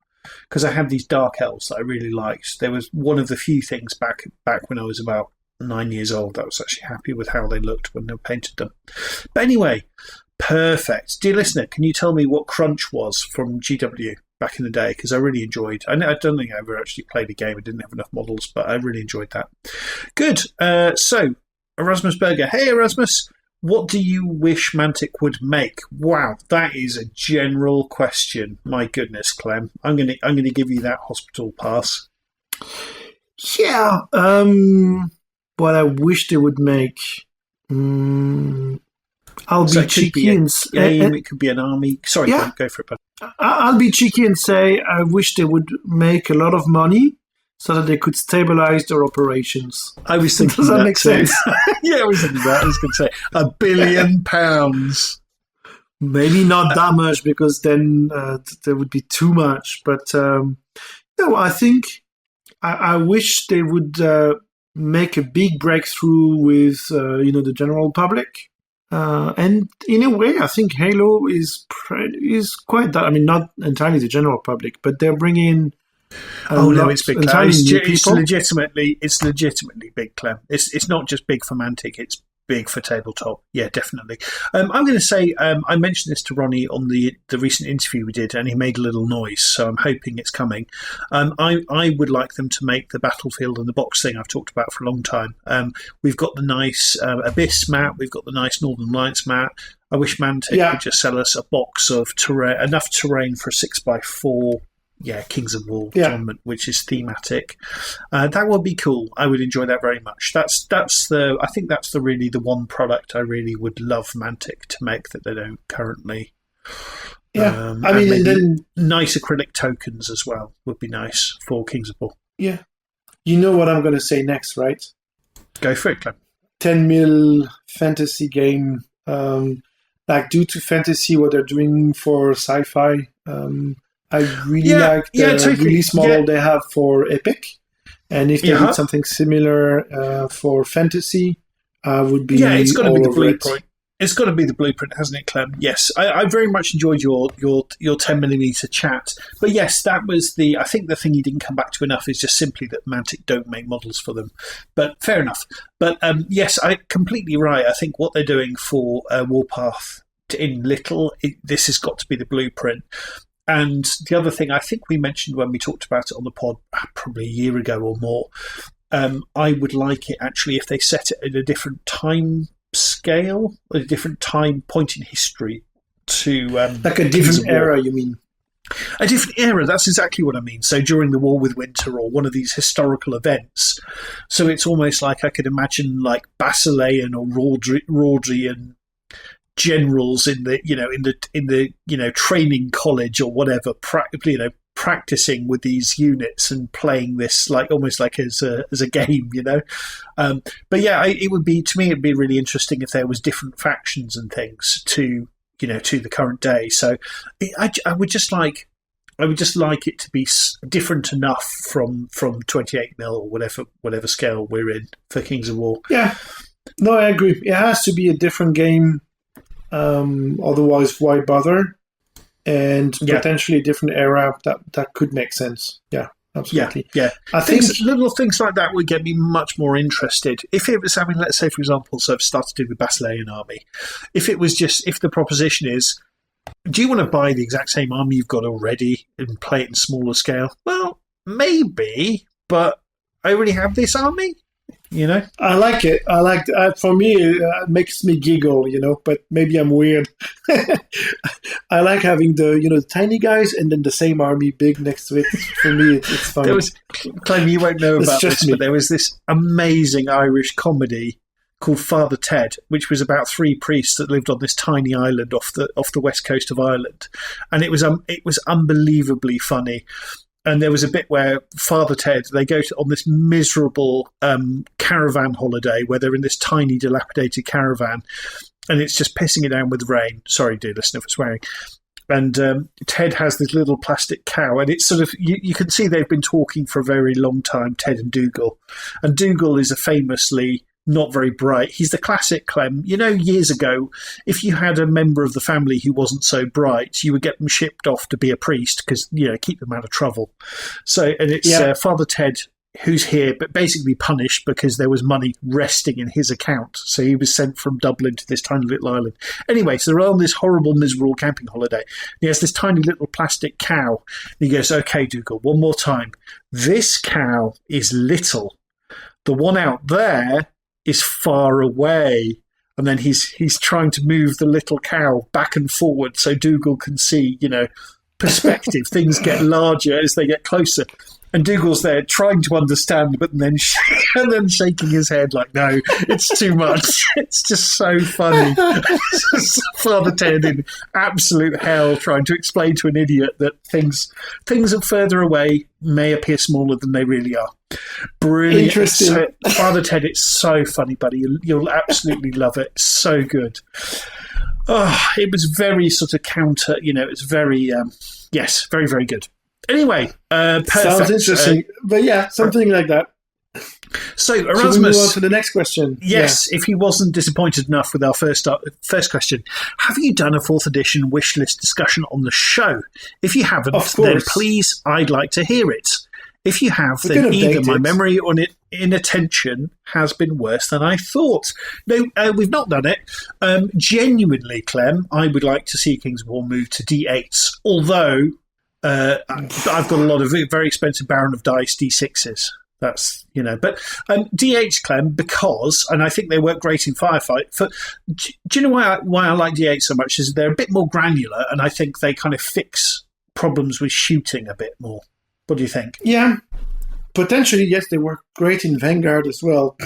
because I had these Dark Elves that I really liked. There was one of the few things back when I was about 9 years old that I was actually happy with how they looked when they painted them. But anyway, perfect. Dear listener, can you tell me what Crunch was from GW back in the day? Because I really enjoyed. I don't think I ever actually played a game. I didn't have enough models, but I really enjoyed that. Good. So, Erasmus Berger. Hey, Erasmus. What do you wish Mantic would make? Wow, that is a general question. My goodness, Clem. I'm gonna give you that hospital pass. Yeah. What I wish they would make. I'll be cheeky and say it could be an army. Sorry, go for it. But I'll be cheeky and say I wish they would make a lot of money so that they could stabilize their operations. I was thinking Does that make sense? Yeah, I was thinking that. I was going to say £1 billion. Maybe not that much, because then there would be too much. But I think I wish they would make a big breakthrough with the general public. And in a way, I think Halo is quite that. I mean, not entirely the general public, but they're bringing. It's big. It's people. legitimately big, Clem. It's not just big for Mantic. It's big for tabletop. Yeah, definitely. I'm going to say I mentioned this to Ronnie on the recent interview we did, and he made a little noise. So I'm hoping it's coming. I would like them to make the battlefield and the box thing I've talked about for a long time. We've got the nice Abyss map. We've got the nice Northern Lights map. I wish Mantic could just sell us a box of terrain, enough terrain for a 6x4 Kings of War Yeah. tournament, which is thematic. That would be cool. I would enjoy that very much. I think that's the one product I really would love Mantic to make that they don't currently. Yeah, I mean, and then nice acrylic tokens as well would be nice for Kings of War. yeah. You know what I'm going to say next, right? Go for it, Clem. 10 mil fantasy game. Due to fantasy, what they're doing for sci-fi. I really like the release model they have for Epic. And if they did something similar for fantasy, I would be it's got to be the over blueprint. it. It's got to be the blueprint, hasn't it, Clem? Yes, I very much enjoyed your 10mm chat. But yes, that was I think the thing you didn't come back to enough is just simply that Mantic don't make models for them. But fair enough. But yes, I completely right. I think what they're doing for Warpath in Little, this has got to be the blueprint. And the other thing I think we mentioned when we talked about it on the pod probably a year ago or more, I would like it actually if they set it at a different time scale, a different time point in history to Like a different era, you mean? A different era, that's exactly what I mean. So during the War with Winter or one of these historical events. So it's almost like I could imagine like Basilean or Rhodrian generals in the training college or whatever, practicing with these units and playing this almost like as a game, but yeah, it would be, to me, it'd be really interesting if there was different factions and things to the current day. So I would just like it to be different enough from 28 mil or whatever scale we're in for Kings of War. Yeah, no, I agree. It has to be a different game. Otherwise, why bother? And potentially a different era that could make sense. Yeah, absolutely. Yeah. I think little things like that would get me much more interested. If it was, let's say, for example, so I've started to do the Basilean army. If the proposition is, do you want to buy the exact same army you've got already and play it in smaller scale? Well, maybe, but I already have this army. I like it. For me, it makes me giggle, but maybe I'm weird. I like having the tiny guys and then the same army big next to it. For me, it's fun. Clem, you won't know about this, but there was this amazing Irish comedy called Father Ted, which was about three priests that lived on this tiny island off the west coast of Ireland, and it was unbelievably funny. And there was a bit where Father Ted, they go on this miserable caravan holiday where they're in this tiny dilapidated caravan and it's just pissing it down with rain. Sorry, dear listener, for swearing. And Ted has this little plastic cow, and it's sort of, you can see they've been talking for a very long time, Ted and Dougal. And Dougal is a famously not very bright. He's the classic Clem. Years ago, if you had a member of the family who wasn't so bright, you would get them shipped off to be a priest because, keep them out of trouble. So, and it's Father Ted who's here, but basically punished because there was money resting in his account. So he was sent from Dublin to this tiny little island. Anyway, so they're on this horrible, miserable camping holiday. He has this tiny little plastic cow. And he goes, okay, Dougal, one more time. This cow is little. The one out there is far away. And then he's trying to move the little cow back and forward so Dougal can see, perspective. Things get larger as they get closer. And Dougal's there trying to understand, but then shaking his head like, no, it's too much. It's just so funny. Father Ted in absolute hell trying to explain to an idiot that things are further away may appear smaller than they really are. Brilliant. Interesting. Father Ted, it's so funny, buddy. You'll absolutely love it. So good. Oh, it was very sort of counter, it's very, very, very good. Anyway, perfect. Sounds interesting. But yeah, something like that. So, Should we Erasmus, move on to the next question? yes, if he wasn't disappointed enough with our first question, have you done a 4th edition wish list discussion on the show? If you haven't, Of then course. please, I'd like to hear it. If you have, We then can either update my it. memory or inattention has been worse than I thought. No, we've not done it. Genuinely, Clem, I would like to see Kings of War move to D8s, although I've got a lot of very expensive Baron of Dice D6s. That's, but D8s, Clem, because, and I think they work great in Firefight. Do you know why I like D8 so much? Is they're a bit more granular, and I think they kind of fix problems with shooting a bit more. What do you think? Yeah, potentially, yes, they were great in Vanguard as well.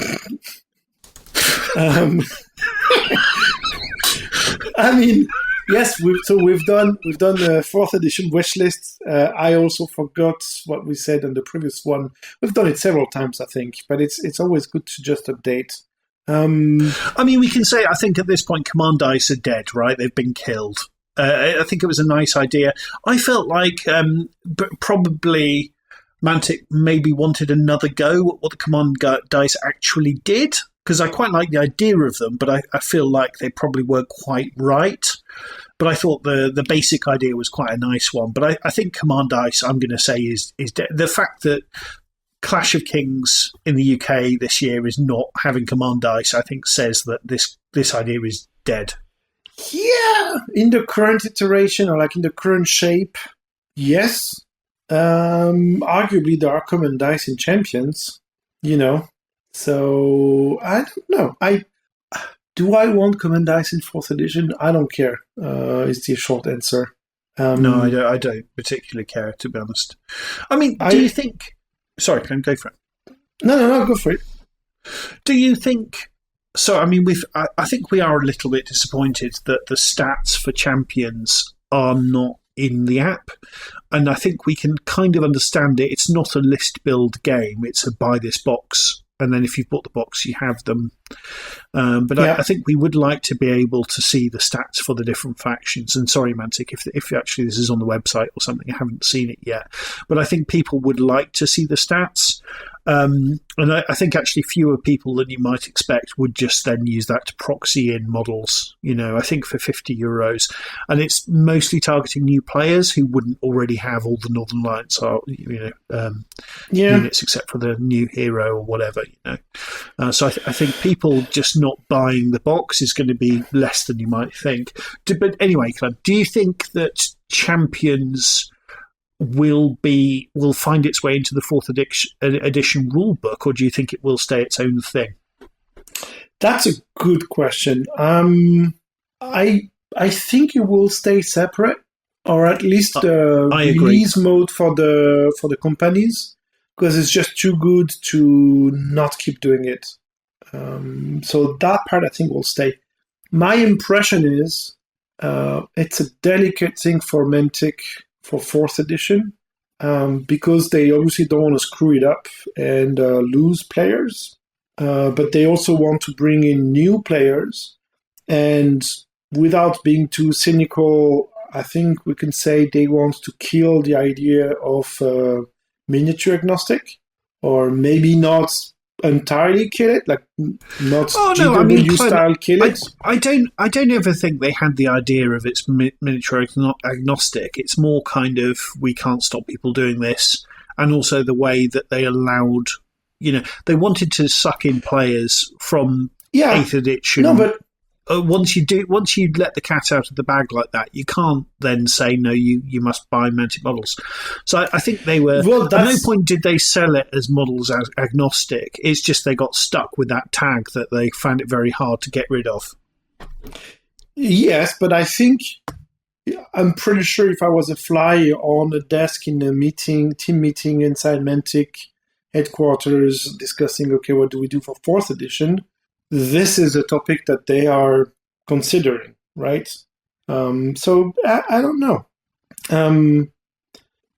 I mean, yes, we've done the 4th edition wish list. I also forgot what we said on the previous one. We've done it several times, I think, but it's always good to just update. I mean, we can say, I think at this point, Command Dice are dead, right? They've been killed. I think it was a nice idea. I felt like probably Mantic maybe wanted another go at what the Command Dice actually did, because I quite like the idea of them, but I feel like they probably weren't quite right. But I thought the basic idea was quite a nice one. But I think Command Dice, I'm going to say, is dead. The fact that Clash of Kings in the UK this year is not having Command Dice, I think says that this idea is dead. Yeah, in the current iteration, or like in the current shape, yes. Arguably, there are Command Dice in Champions, So, I don't know. Do I want Command Dice in 4th edition? I don't care, is the short answer. No, I don't particularly care, to be honest. I mean, do you think... Sorry, Clem, go for it. No, go for it. Do you think... So, I mean, I think we are a little bit disappointed that the stats for champions are not in the app. And I think we can kind of understand it. It's not a list build game. It's a buy this box. And then if you've bought the box, you have them. But I think we would like to be able to see the stats for the different factions. And sorry, Mantic, if actually this is on the website or something, I haven't seen it yet. But I think people would like to see the stats. And I think actually fewer people than you might expect would just then use that to proxy in models, I think for €50. And it's mostly targeting new players who wouldn't already have all the Northern Lights units except for the new hero or whatever, So I think people just not buying the box is going to be less than you might think. But anyway, Clem, do you think that Champions will find its way into the 4th edition rulebook, or do you think it will stay its own thing? That's a good question. I think it will stay separate, or at least the release mode for the companies, because it's just too good to not keep doing it. So that part I think will stay. My impression is it's a delicate thing for Mantic for 4th edition, because they obviously don't want to screw it up and lose players, but they also want to bring in new players. And without being too cynical, I think we can say they want to kill the idea of miniature agnostic, or maybe not entirely kill it, like not GW style kill it. I don't ever think they had the idea of its miniature agnostic. It's more kind of, we can't stop people doing this, and also the way that they allowed, they wanted to suck in players from 8th edition. No, but once you let the cat out of the bag like that, you can't then say no. You must buy Mantic models. So I think they were. At no point did they sell it as models as agnostic. It's just they got stuck with that tag that they found it very hard to get rid of. Yes, but I think I'm pretty sure if I was a fly on a desk in a team meeting inside Mantic headquarters discussing, okay, what do we do for 4th edition? This is a topic that they are considering, right? So I don't know.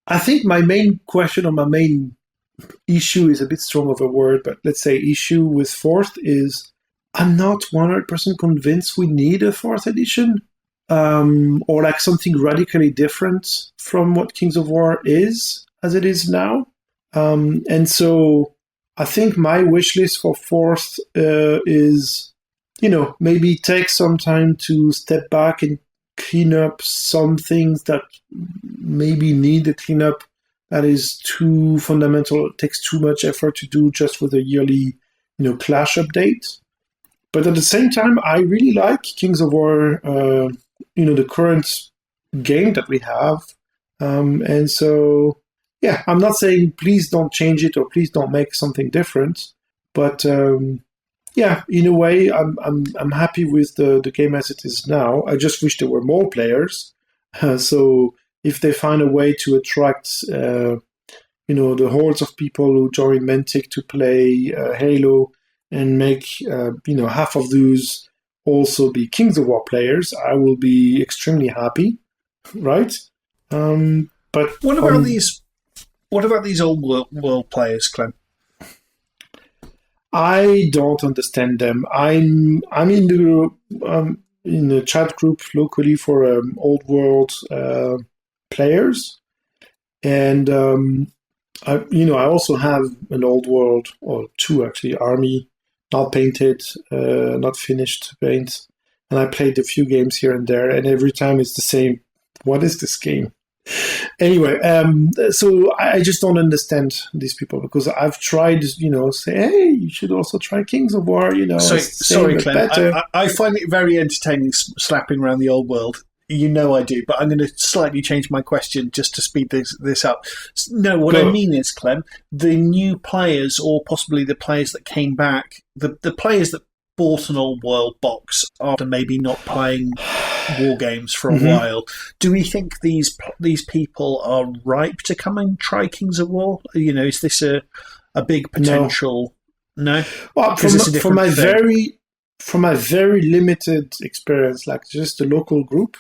I think my main question, or my main issue, is a bit strong of a word, but let's say issue with 4th is I'm not 100% convinced we need a 4th edition, or like something radically different from what Kings of War is as it is now. And so I think my wish list for 4th is, maybe take some time to step back and clean up some things that maybe need a cleanup that is too fundamental. It takes too much effort to do just with a yearly, Clash update. But at the same time, I really like Kings of War, the current game that we have. And so, yeah, I'm not saying please don't change it or please don't make something different, but yeah, in a way, I'm happy with the game as it is now. I just wish there were more players, so if they find a way to attract, the hordes of people who join Mantic to play Halo and make, half of those also be Kings of War players, I will be extremely happy, right? But what about these? What about these old world players, Clem? I don't understand them. I'm in the chat group locally for old world players, and I also have an old world, or two actually, army, not painted, not finished to paint, and I played a few games here and there, and every time it's the same. What is this game? Anyway, so I just don't understand these people, because I've tried, say, hey, you should also try Kings of War, Sorry, Clem. I find it very entertaining slapping around the old world. I do, but I'm going to slightly change my question just to speed this up. No, what I mean is, Clem, the new players, or possibly the players that came back, the players that bought an old world box after maybe not playing war games for a while, do we think these people are ripe to come and try Kings of War? Is this a big potential? No? Well, from my very limited experience, like just the local group,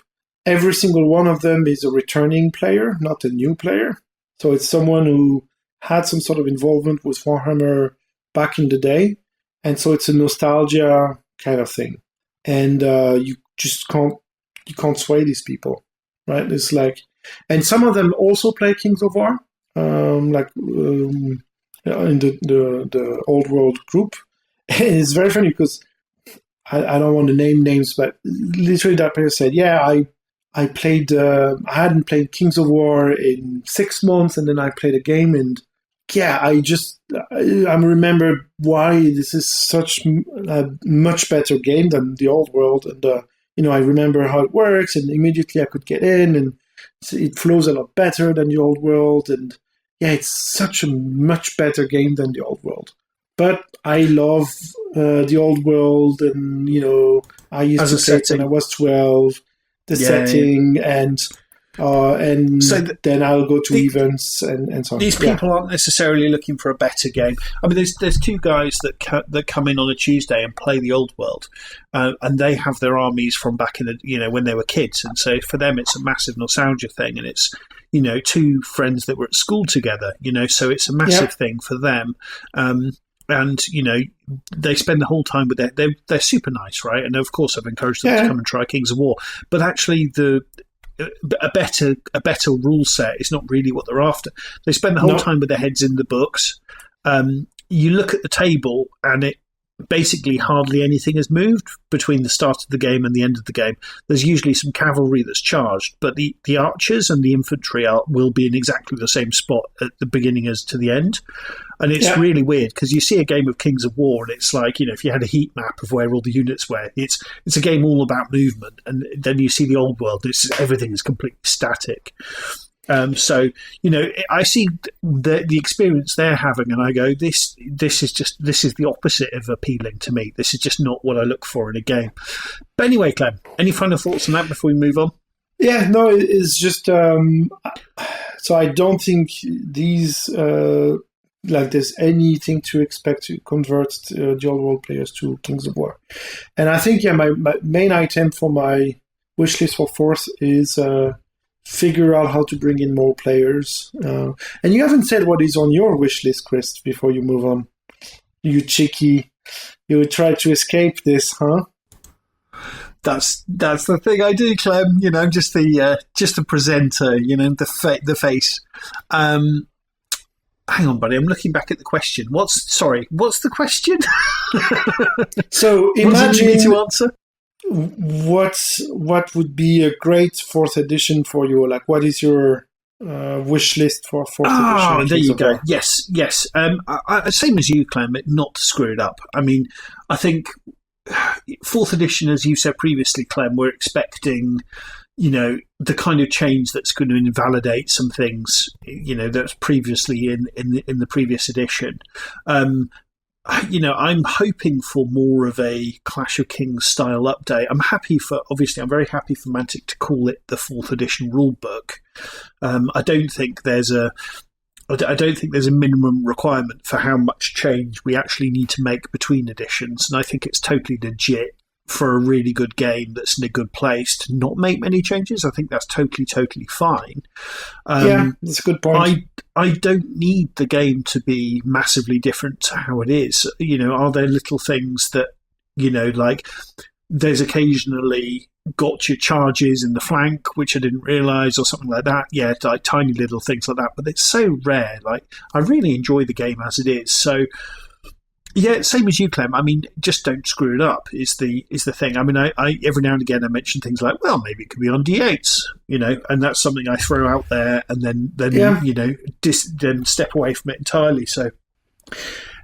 every single one of them is a returning player, not a new player. So it's someone who had some sort of involvement with Warhammer back in the day, and so it's a nostalgia kind of thing. And you just can't sway these people, right? It's like, and some of them also play Kings of War, in the old world group. And it's very funny because I don't want to name names, but literally that player said, "Yeah, I played. I hadn't played Kings of War in 6 months, and then I played a game, and yeah, I remember why this is such a much better game than the old world, and I remember how it works, and immediately I could get in, and it flows a lot better than the old world, and yeah, it's such a much better game than the old world." But I love the old world, and I used to play it when I was 12. The setting, and then I'll go to events and so on. These people aren't necessarily looking for a better game. I mean, there's two guys that come in on a Tuesday and play the old world, and they have their armies from back in the when they were kids, and so for them it's a massive nostalgia thing, and it's two friends that were at school together, so it's a massive thing for them. And they spend the whole time with they're super nice, right? And of course, I've encouraged them to come and try Kings of War. But actually, a better rule set is not really what they're after. They spend the whole time with their heads in the books. You look at the table, and it basically hardly anything has moved between the start of the game and the end of the game. There's usually some cavalry that's charged, but the archers and the infantry will be in exactly the same spot at the beginning as to the end. And it's really weird, because you see a game of Kings of War, and it's like, if you had a heat map of where all the units were, it's a game all about movement. And then you see the old world, everything is completely static. So I see the experience they're having, and I go, this is the opposite of appealing to me. This is just not what I look for in a game. But anyway, Clem, any final thoughts on that before we move on? Yeah, no, it's just so I don't think these there's anything to expect to convert the old world players to Kings of War. And I think my main item for my wish list for 4th is figure out how to bring in more players. And you haven't said what is on your wish list, Chris, before you move on. You cheeky. You try to escape this, huh? That's the thing I do, Clem. Just the presenter. The face. Hang on, buddy. I'm looking back at the question. What's the question? So imagine what do you need to answer. What would be a great 4th edition for you? Like, what is your wish list for 4th edition? There you go. Yes. Same as you, Clem, not to screw it up. I mean, I think 4th edition, as you said previously, Clem, we're expecting, the kind of change that's going to invalidate some things, that's previously in the previous edition. I'm hoping for more of a Clash of Kings style update. I'm very happy for Mantic to call it the 4th edition rulebook. I don't think there's a minimum requirement for how much change we actually need to make between editions, and I think it's totally legit for a really good game that's in a good place to not make many changes. I think that's totally fine. That's a good point. I don't need the game to be massively different to how it is. Are there little things that, like there's occasionally gotcha charges in the flank, which I didn't realise, or something like that. Yeah, like tiny little things like that, but it's so rare. Like, I really enjoy the game as it is. So, yeah, same as you, Clem. I mean, just don't screw it up is the thing. I mean, I every now and again I mention things like, well, maybe it could be on D8s, and that's something I throw out there, and then then step away from it entirely. So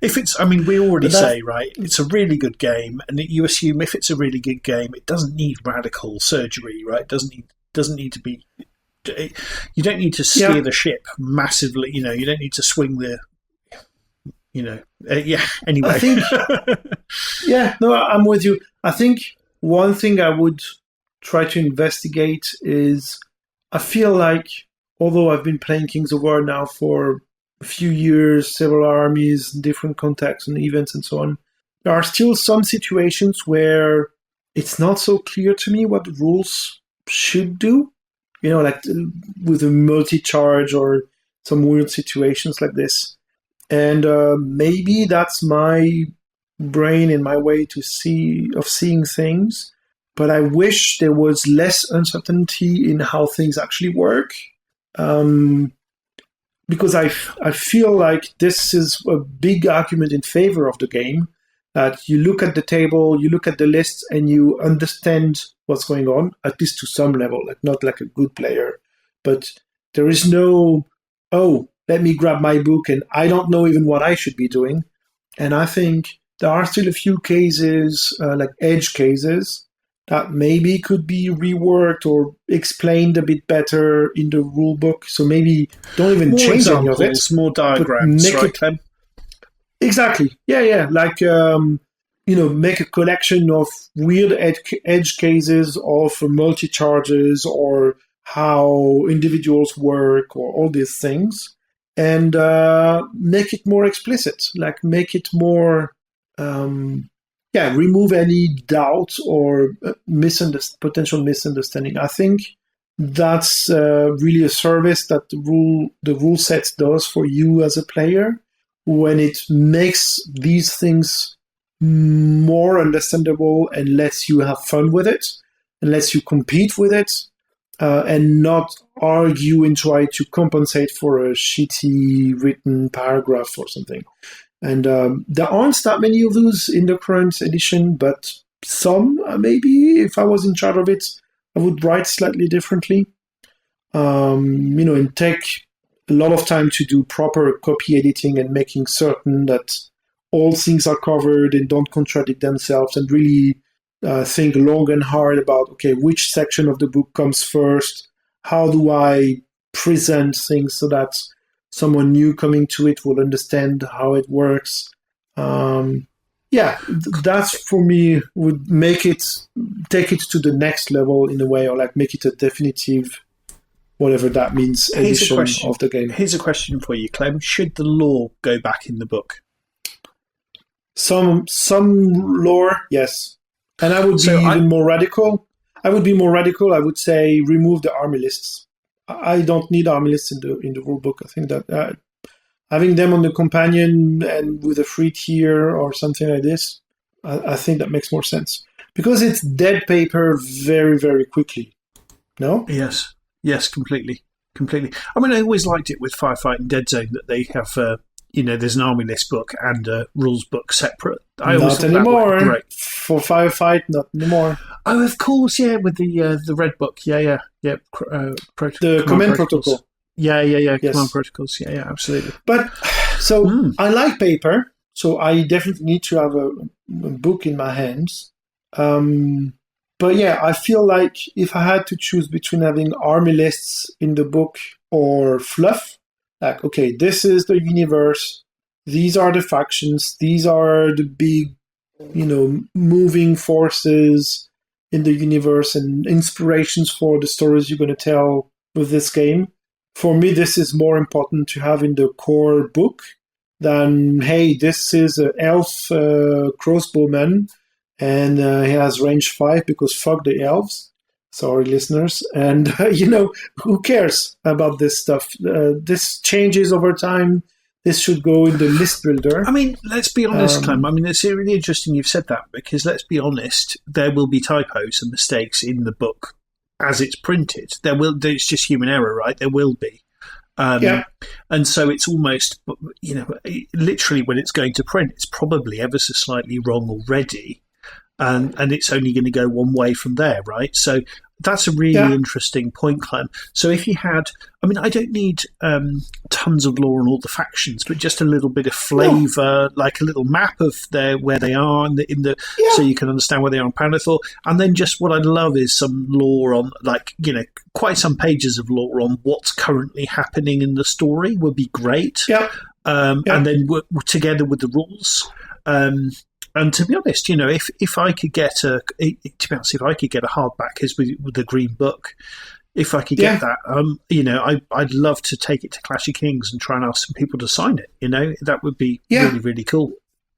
if it's, I mean, we already say, right, it's a really good game, and you assume if it's a really good game, it doesn't need radical surgery, right? It doesn't need to be. You don't need to steer the ship massively. You don't need to swing the. Anyway. I think, I'm with you. I think one thing I would try to investigate is, I feel like, although I've been playing Kings of War now for a few years, several armies, different contexts and events and so on, there are still some situations where it's not so clear to me what the rules should do. Like with a multi-charge or some weird situations like this. And maybe that's my brain and my way of seeing things. But I wish there was less uncertainty in how things actually work. Because I feel like this is a big argument in favor of the game. That you look at the table, you look at the lists, and you understand what's going on, at least to some level. Like, not like a good player. But there is no, let me grab my book and I don't know even what I should be doing. And I think there are still a few cases, like edge cases, that maybe could be reworked or explained a bit better in the rule book. So maybe don't even more change any of it. More diagrams, right, Clem? Exactly. Yeah. Like, make a collection of weird edge cases of multi-charges or how individuals work or all these things. And make it more explicit, like make it more, remove any doubt or potential misunderstanding. I think that's really a service that the rule set does for you as a player when it makes these things more understandable and lets you have fun with it and lets you compete with it. And not argue and try to compensate for a shitty written paragraph or something. And there aren't that many of those in the current edition, but some, maybe, if I was in charge of it, I would write slightly differently. And take a lot of time to do proper copy editing and making certain that all things are covered and don't contradict themselves, and really think long and hard about, okay, which section of the book comes first? How do I present things so that someone new coming to it will understand how it works? That's for me would take it to the next level in a way, or like make it a definitive, whatever that means, edition of the game. Here's a question for you, Clem. Should the lore go back in the book? Some lore, yes. And I would be even more radical. I would say remove the army lists. I don't need army lists in the rule book. I think that having them on the companion and with a free tier or something like this, I think that makes more sense. Because it's dead paper very, very quickly. No? Yes, completely. I mean, I always liked it with Firefight and Deadzone that they have... there's an army list book and a rules book separect. Not anymore. For Firefight, not anymore. Oh, of course, yeah, with the red book. Yeah. The command protocol. Yeah. Yes. Command protocols. Yeah, absolutely. But, so, I like paper, so I definitely need to have a book in my hands. But yeah, I feel like if I had to choose between having army lists in the book or fluff, like, okay, this is the universe. these are the factions, these are the big, moving forces in the universe and inspirations for the stories you're going to tell with this game. For me, this is more important to have in the core book than, hey, this is an elf crossbowman, and he has range 5 because fuck the elves. Sorry, listeners. And, who cares about this stuff? This changes over time. This should go in the list builder. I mean, let's be honest, Clem. I mean, it's really interesting you've said that, because let's be honest, there will be typos and mistakes in the book as it's printed. It's just human error, right? There will be. And so it's almost, literally when it's going to print, it's probably ever so slightly wrong already. And it's only going to go one way from there, right? So that's a really interesting point, Clem. So if you had, I mean, I don't need tons of lore on all the factions, but just a little bit of flavour, like a little map of where they are so you can understand where they are on Pannithor. And then just what I'd love is some lore on, quite some pages of lore on what's currently happening in the story would be great. And then together with the rules. And to be honest, if I could get a hardback as with the Green Book, if I could get that, I'd love to take it to Clash of Kings and try and ask some people to sign it. That would be really, really cool.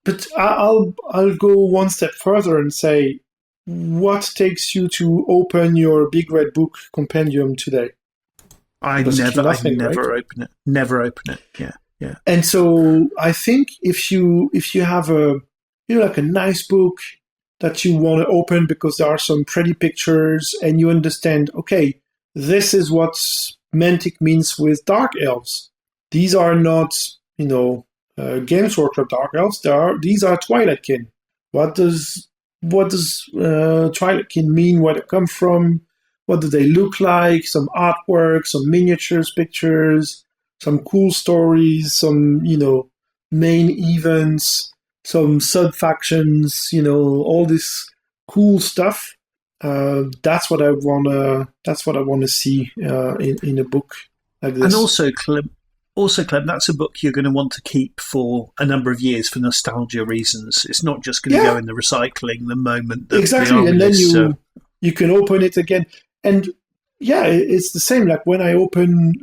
But I'll go one step further and say, what takes you to open your Big Red Book compendium today? I never open it. Never open it. Yeah. And so I think if you have a nice book that you want to open because there are some pretty pictures and you understand, okay, this is what Mantic means with Dark Elves. These are not, Games Workshop Dark Elves. These are Twilightkin. What does Twilightkin mean? Where they come from? What do they look like? Some artwork, some miniatures, pictures, some cool stories, some, main events, some sub-factions, all this cool stuff. That's what I wanna see in a book like this. And also, Clem, that's a book you're going to want to keep for a number of years for nostalgia reasons. It's not just going to go in the recycling the moment that exactly, and then you can open it again. And it's the same. Like when I open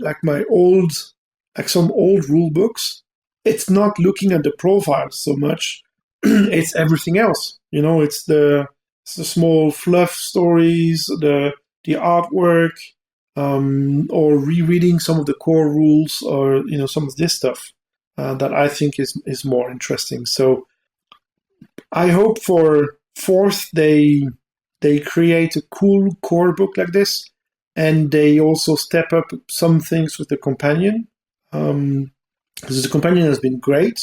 some old rule books, it's not looking at the profiles so much. It's everything else. It's the small fluff stories, the artwork, or rereading some of the core rules, or some of this stuff that I think is more interesting. So I hope for 4th they create a cool core book like this, and they also step up some things with the companion. Because the companion has been great,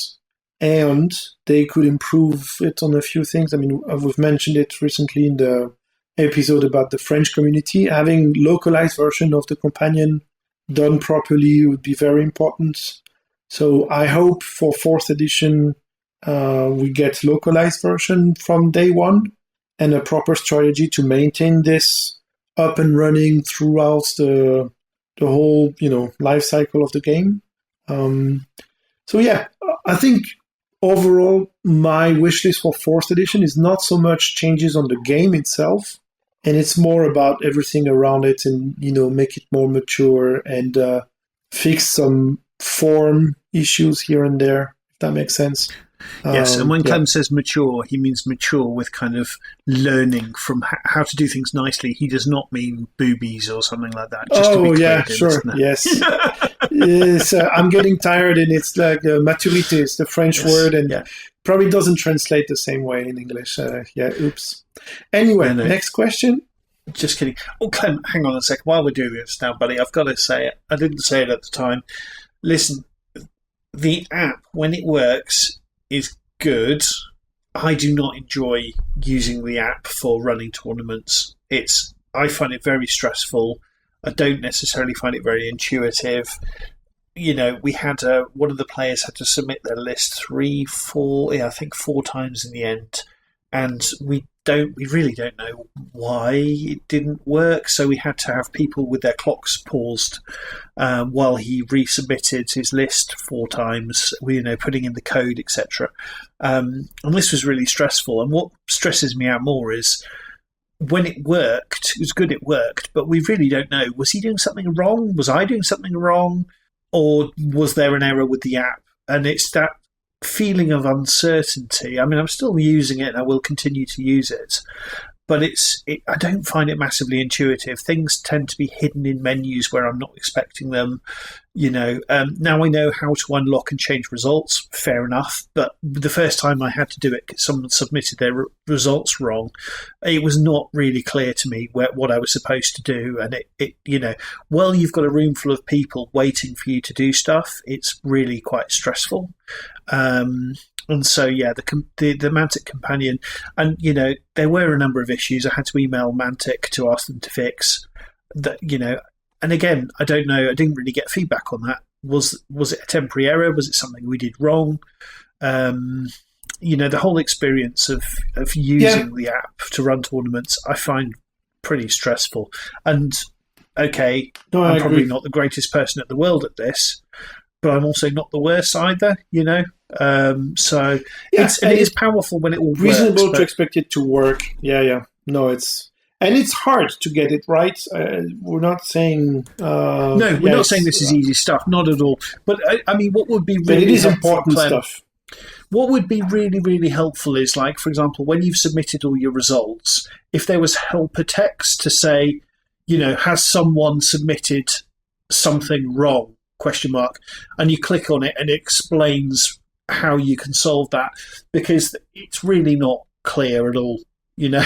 and they could improve it on a few things. I mean, we've mentioned it recently in the episode about the French community. Having localized version of the companion done properly would be very important. So I hope for 4th edition we get localized version from day one and a proper strategy to maintain this up and running throughout the whole life cycle of the game. I think overall my wishlist for 4th edition is not so much changes on the game itself, and it's more about everything around it, and make it more mature and fix some form issues here and there, if that makes sense. Yes, and when Clem says mature, he means mature with kind of learning from how to do things nicely. He does not mean boobies or something like that. Just to be clear, sure, yes. Yes, I'm getting tired, and it's like maturité is the French word, and probably doesn't translate the same way in English. Oops. Anyway, next question. Just kidding. Oh, Clem, hang on a second. While we're doing this now, buddy, I've got to say it. I didn't say it at the time. Listen, the app, when it works, is good. I do not enjoy using the app for running tournaments. I find it very stressful. I don't necessarily find it very intuitive. We had one of the players had to submit their list 4 times in the end, and we really don't know why it didn't work. So we had to have people with their clocks paused while he resubmitted his list 4 times, putting in the code, etc. And this was really stressful. And what stresses me out more is when it worked, it was good it worked, but we really don't know. Was he doing something wrong? Was I doing something wrong? Or was there an error with the app? And it's that feeling of uncertainty. I mean, I'm still using it and I will continue to use it, but I don't find it massively intuitive. Things tend to be hidden in menus where I'm not expecting them. Now I know how to unlock and change results, fair enough, but the first time I had to do it, someone submitted their results wrong. It was not really clear to me what I was supposed to do, and you've got a room full of people waiting for you to do stuff. It's really quite stressful. And so, the Mantic companion, and there were a number of issues. I had to email Mantic to ask them to fix that. And again, I don't know. I didn't really get feedback on that. Was it a temporary error? Was it something we did wrong? The whole experience of using the app to run tournaments, I find pretty stressful. And okay, I'm probably not the greatest person in the world at this, but I'm also not the worst either, So it is powerful when it all reasonable works, to expect it to work. Yeah. No, it's hard to get it right. We're not saying we're not saying this is easy stuff, not at all. But I mean, what would be really but it is helpful, important Clem, stuff. What would be really, really helpful is, like, for example, when you've submitted all your results, if there was helper text to say, has someone submitted something wrong? ? And you click on it and it explains how you can solve that, because it's really not clear at all, and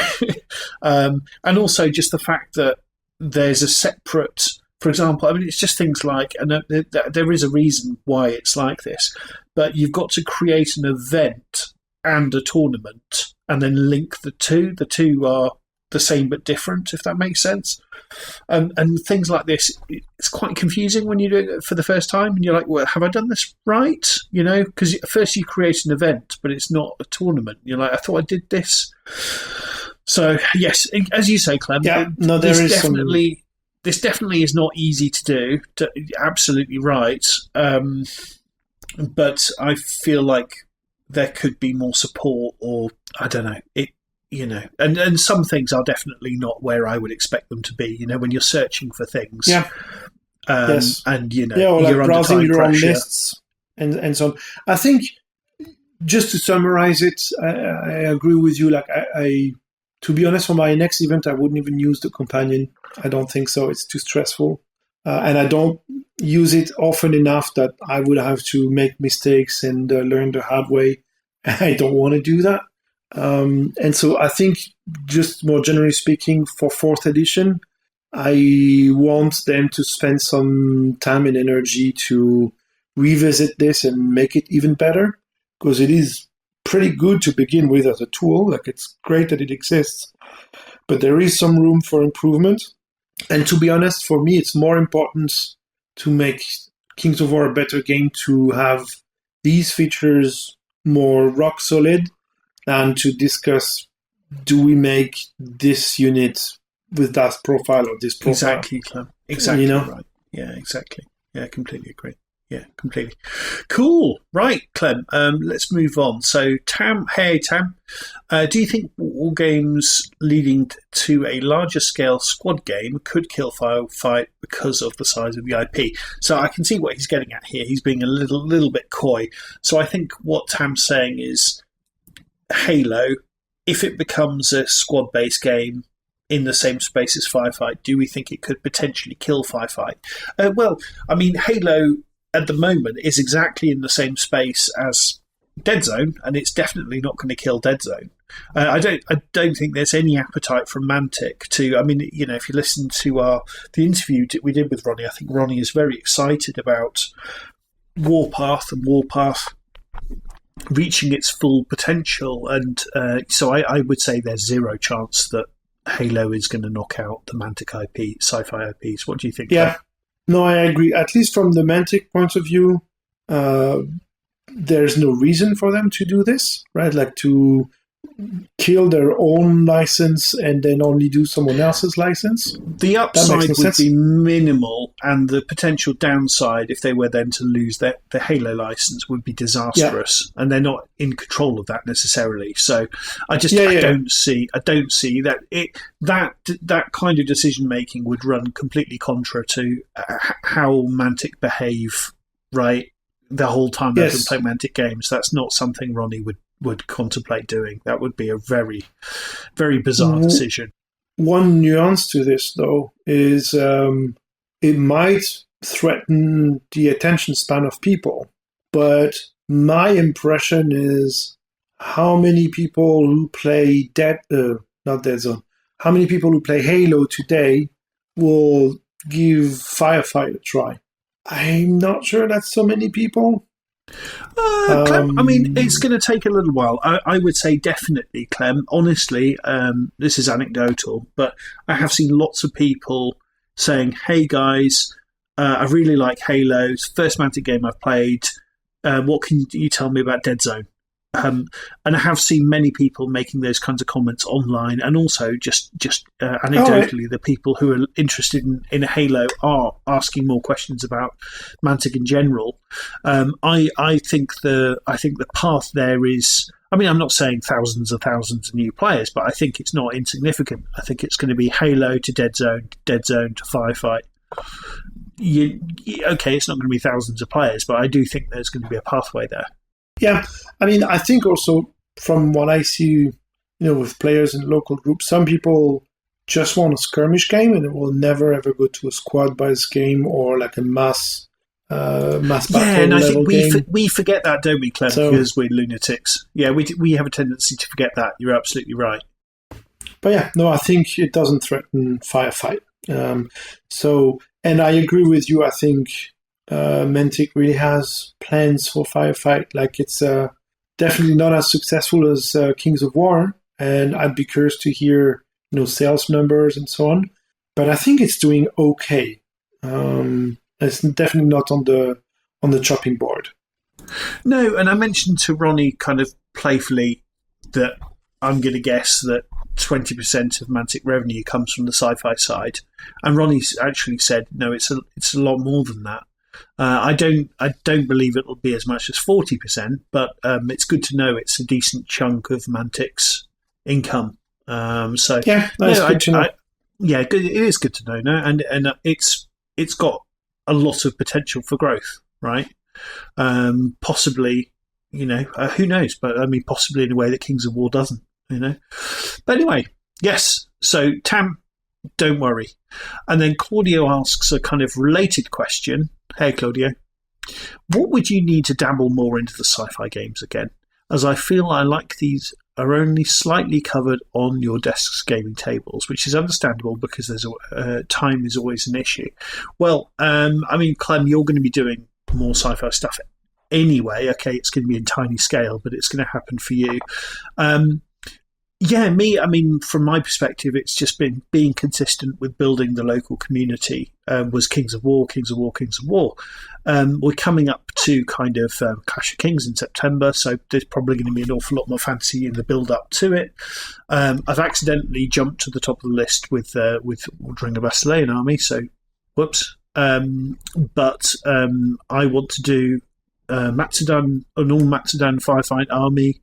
also just the fact that there's a separate, for example, I mean, it's just things like, and there is a reason why it's like this, but you've got to create an event and a tournament and then link the two. The two are the same but different, if that makes sense. And things like this, it's quite confusing when you do it for the first time, and you're like, well, have I done this right? Because at first you create an event, but it's not a tournament. You're like, I thought I did this. So, yes, as you say, Clem, this definitely is not easy to do. Absolutely right. But I feel like there could be more support, or I don't know. And some things are definitely not where I would expect them to be. When you're searching for things, yes, and or like you're browsing under your own pressure. lists and so on. I think, just to summarize it, I agree with you. Like, I to be honest, for my next event, I wouldn't even use the companion. I don't think so. It's too stressful, and I don't use it often enough that I would have to make mistakes and learn the hard way. I don't want to do that. And so I think, just more generally speaking, for 4th edition, I want them to spend some time and energy to revisit this and make it even better, because it is pretty good to begin with as a tool. Like, it's great that it exists, but there is some room for improvement. And to be honest, for me, it's more important to make Kings of War a better game to have these features more rock solid, and to discuss, do we make this unit with that profile or this profile? Exactly, Clem. Exactly, right. Yeah, exactly. Yeah, completely agree. Yeah, completely. Cool. Right, Clem, let's move on. So, Tam, do you think all games leading to a larger scale squad game could kill Firefight because of the size of the IP? So I can see what he's getting at here. He's being a little bit coy. So I think what Tam's saying is, Halo, if it becomes a squad-based game in the same space as Firefight, do we think it could potentially kill Firefight? Well, I mean, Halo at the moment is exactly in the same space as Deadzone, and it's definitely not going to kill Deadzone. I don't think there's any appetite from Mantic to. I mean, if you listen to the interview we did with Ronnie, I think Ronnie is very excited about Warpath and Warpath reaching its full potential, and so I would say there's zero chance that Halo is going to knock out the Mantic IP, sci-fi IPs. What do you think? Yeah, no, I agree. At least from the Mantic point of view, there's no reason for them to do this, right? Like, to kill their own license and then only do someone else's license. The upside no would sense. be minimal, and the potential downside, if they were then to lose the Halo license, would be disastrous. And they're not in control of that necessarily. So I don't see that that kind of decision making would run completely contra to how Mantic behave, right? The whole time they've been playing Mantic games. That's not something Ronnie would contemplate doing. That would be a very, very bizarre decision. One nuance to this, though, is it might threaten the attention span of people. But my impression is how many people who play not Deadzone, how many people who play Halo today will give Firefight a try. I'm not sure that's so many people. Clem, I mean, it's going to take a little while. I would say definitely, Clem. Honestly, this is anecdotal, but I have seen lots of people saying, hey guys, I really like Halo. It's the first Mantic game I've played. What can you tell me about Deadzone? And I have seen many people making those kinds of comments online, and also just anecdotally, the people who are interested in Halo are asking more questions about Mantic in general. I think the path there is. I mean, I'm not saying thousands and thousands of new players, but I think it's not insignificant. I think it's going to be Halo to Deadzone to Firefight. Okay, it's not going to be thousands of players, but I do think there's going to be a pathway there. Yeah, I mean, I think also from what I see, with players in local groups, some people just want a skirmish game and it will never ever go to a squad-based game or like a mass battle. Yeah, and I think game. we forget that, don't we, Clem? Because we're lunatics. Yeah, we have a tendency to forget that. You're absolutely right. But yeah, no, I think it doesn't threaten Firefight. And I agree with you. I think Mantic really has plans for Firefight. Like, it's definitely not as successful as Kings of War, and I'd be curious to hear sales numbers and so on. But I think it's doing okay. It's definitely not on the chopping board. No, and I mentioned to Ronnie kind of playfully that I'm going to guess that 20% of Mantic revenue comes from the sci-fi side, and Ronnie actually said no, it's a lot more than that. I don't believe it'll be as much as 40%, but it's good to know it's a decent chunk of Mantic's income. So yeah, that's good to know. It is good to know. No, and it's got a lot of potential for growth, right? Possibly, who knows? But I mean, possibly in a way that Kings of War doesn't. But anyway, yes. So Tam, don't worry. And then Claudio asks a kind of related question. Hey, Claudio. What would you need to dabble more into the sci-fi games again? As I feel I like these are only slightly covered on your desk's gaming tables, which is understandable because there's time is always an issue. Well, I mean, Clem, you're going to be doing more sci-fi stuff anyway. Okay, it's going to be in tiny scale, but it's going to happen for you. Yeah, me, I mean, from my perspective, it's just been being consistent with building the local community was Kings of War. We're coming up to kind of Clash of Kings in September, so there's probably going to be an awful lot more fantasy in the build-up to it. I've accidentally jumped to the top of the list with Ordering a Basilean army, so whoops. But I want to do Macedon, an all-Macedon firefight army.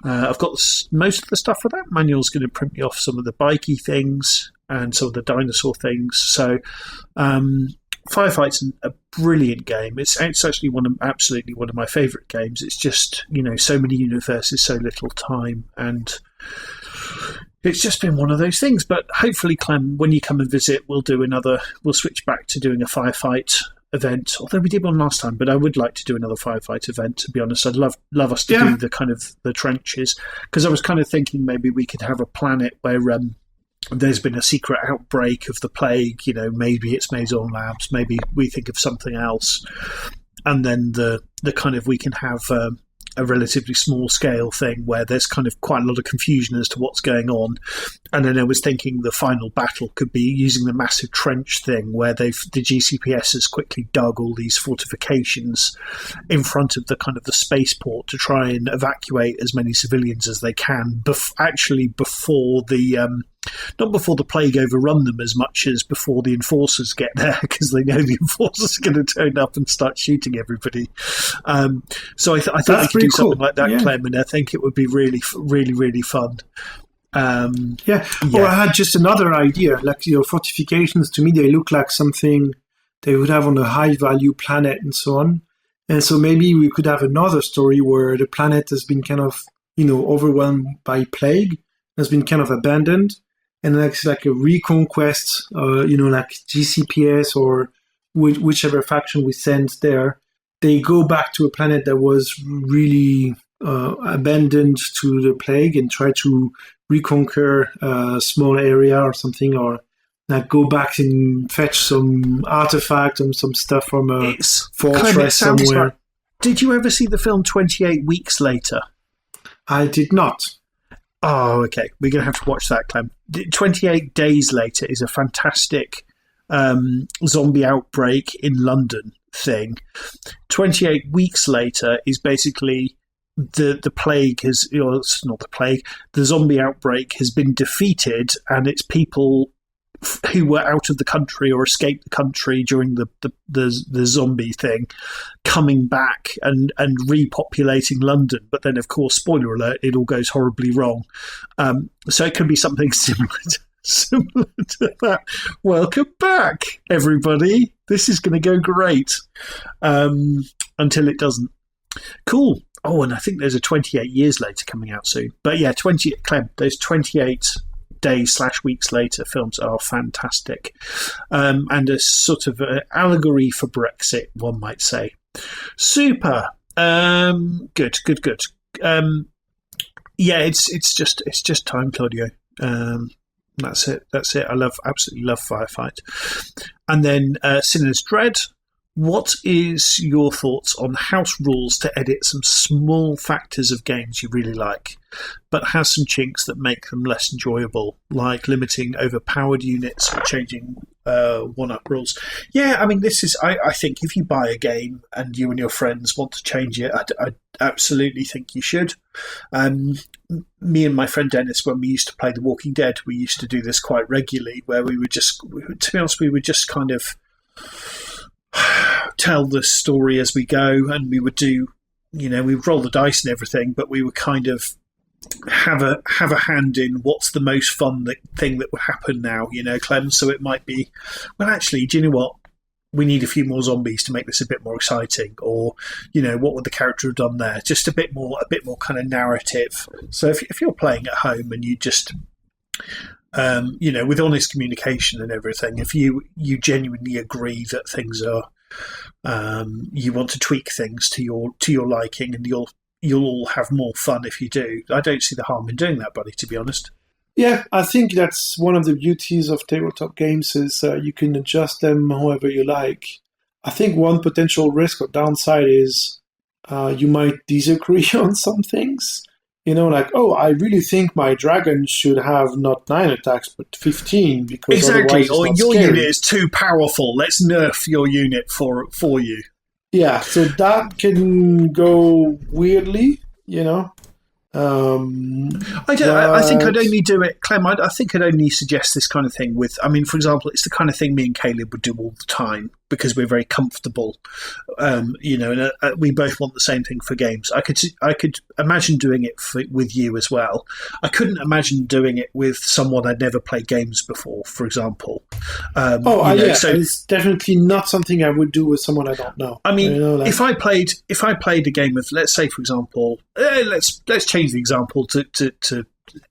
I've got most of the stuff for that. Manuel's going to print me off some of the bikey things and some of the dinosaur things. So Firefight's a brilliant game. It's actually absolutely one of my favourite games. It's just, so many universes, so little time, and it's just been one of those things. But hopefully, Clem, when you come and visit, we'll switch back to doing a Firefight event, although we did one last time, but I would like to do another Firefight event, to be honest. I'd love us to do the kind of the trenches, because I was kind of thinking maybe we could have a planet where there's been a secret outbreak of the plague, maybe it's Maison Labs, maybe we think of something else, and then the kind of we can have a relatively small scale thing where there's kind of quite a lot of confusion as to what's going on. And then I was thinking the final battle could be using the massive trench thing where the GCPS has quickly dug all these fortifications in front of the kind of the spaceport to try and evacuate as many civilians as they can, before the not before the plague overrun them as much as before the enforcers get there, because they know the enforcers are going to turn up and start shooting everybody. So I thought we could do something like that, Clem, and I think it would be really, really, really fun. Or I had just another idea. Like, fortifications, to me, they look like something they would have on a high-value planet and so on. And so maybe we could have another story where the planet has been kind of, overwhelmed by plague, has been kind of abandoned. And it's like a reconquest, like GCPS or whichever faction we send there. They go back to a planet that was really abandoned to the plague and try to reconquer a small area or something, or like go back and fetch some artifact and some stuff from a fortress somewhere. Like, did you ever see the film 28 Weeks Later? I did not. Oh, okay. We're going to have to watch that, Clem. 28 Days Later is a fantastic zombie outbreak in London thing. 28 Weeks Later is basically the plague has, it's not the plague, the zombie outbreak has been defeated, and it's people who were out of the country or escaped the country during the zombie thing coming back and repopulating London. But then, of course, spoiler alert, it all goes horribly wrong. So it could be something similar to that. Welcome back, everybody. This is going to go great until it doesn't. Cool. Oh, and I think there's a 28 Years Later coming out soon. But yeah, Clem, those 28 days/weeks later films are fantastic, and a sort of allegory for Brexit, one might say. Super. Good. Yeah, it's just time, Claudio. That's it. I absolutely love Firefight. And then Sinner's Dread. What is your thoughts on house rules to edit some small factors of games you really like, but has some chinks that make them less enjoyable, like limiting overpowered units or changing one-up rules? Yeah, I mean, this is. I think if you buy a game and you and your friends want to change it, I absolutely think you should. Me and my friend Dennis, when we used to play The Walking Dead, we used to do this quite regularly, where we would just, to be honest, we would just kind of tell the story as we go, and we would do, we would roll the dice and everything, but we would kind of have a hand in what's the most fun thing that would happen now, Clem. So it might be, well, actually, do you know what? We need a few more zombies to make this a bit more exciting, or what would the character have done there? Just a bit more kind of narrative. So if you're playing at home and you just with honest communication and everything, if you genuinely agree that things are, you want to tweak things to your liking, and you'll all have more fun if you do. I don't see the harm in doing that, buddy, to be honest. Yeah, I think that's one of the beauties of tabletop games is you can adjust them however you like. I think one potential risk or downside is you might disagree on some things. Like, I really think my dragon should have not 9 attacks, but 15, because exactly, or your scary. unit is too powerful. Let's nerf your unit for you. Yeah, so that can go weirdly, I think I'd only do it, Clem. I think I'd only suggest this kind of thing with. I mean, for example, it's the kind of thing me and Caleb would do all the time because we're very comfortable, and we both want the same thing for games. I could imagine doing it with you as well. I couldn't imagine doing it with someone I'd never played games before, for example. So it's definitely not something I would do with someone I don't know. I mean, if I played a game of, let's say, for example, let's change the example to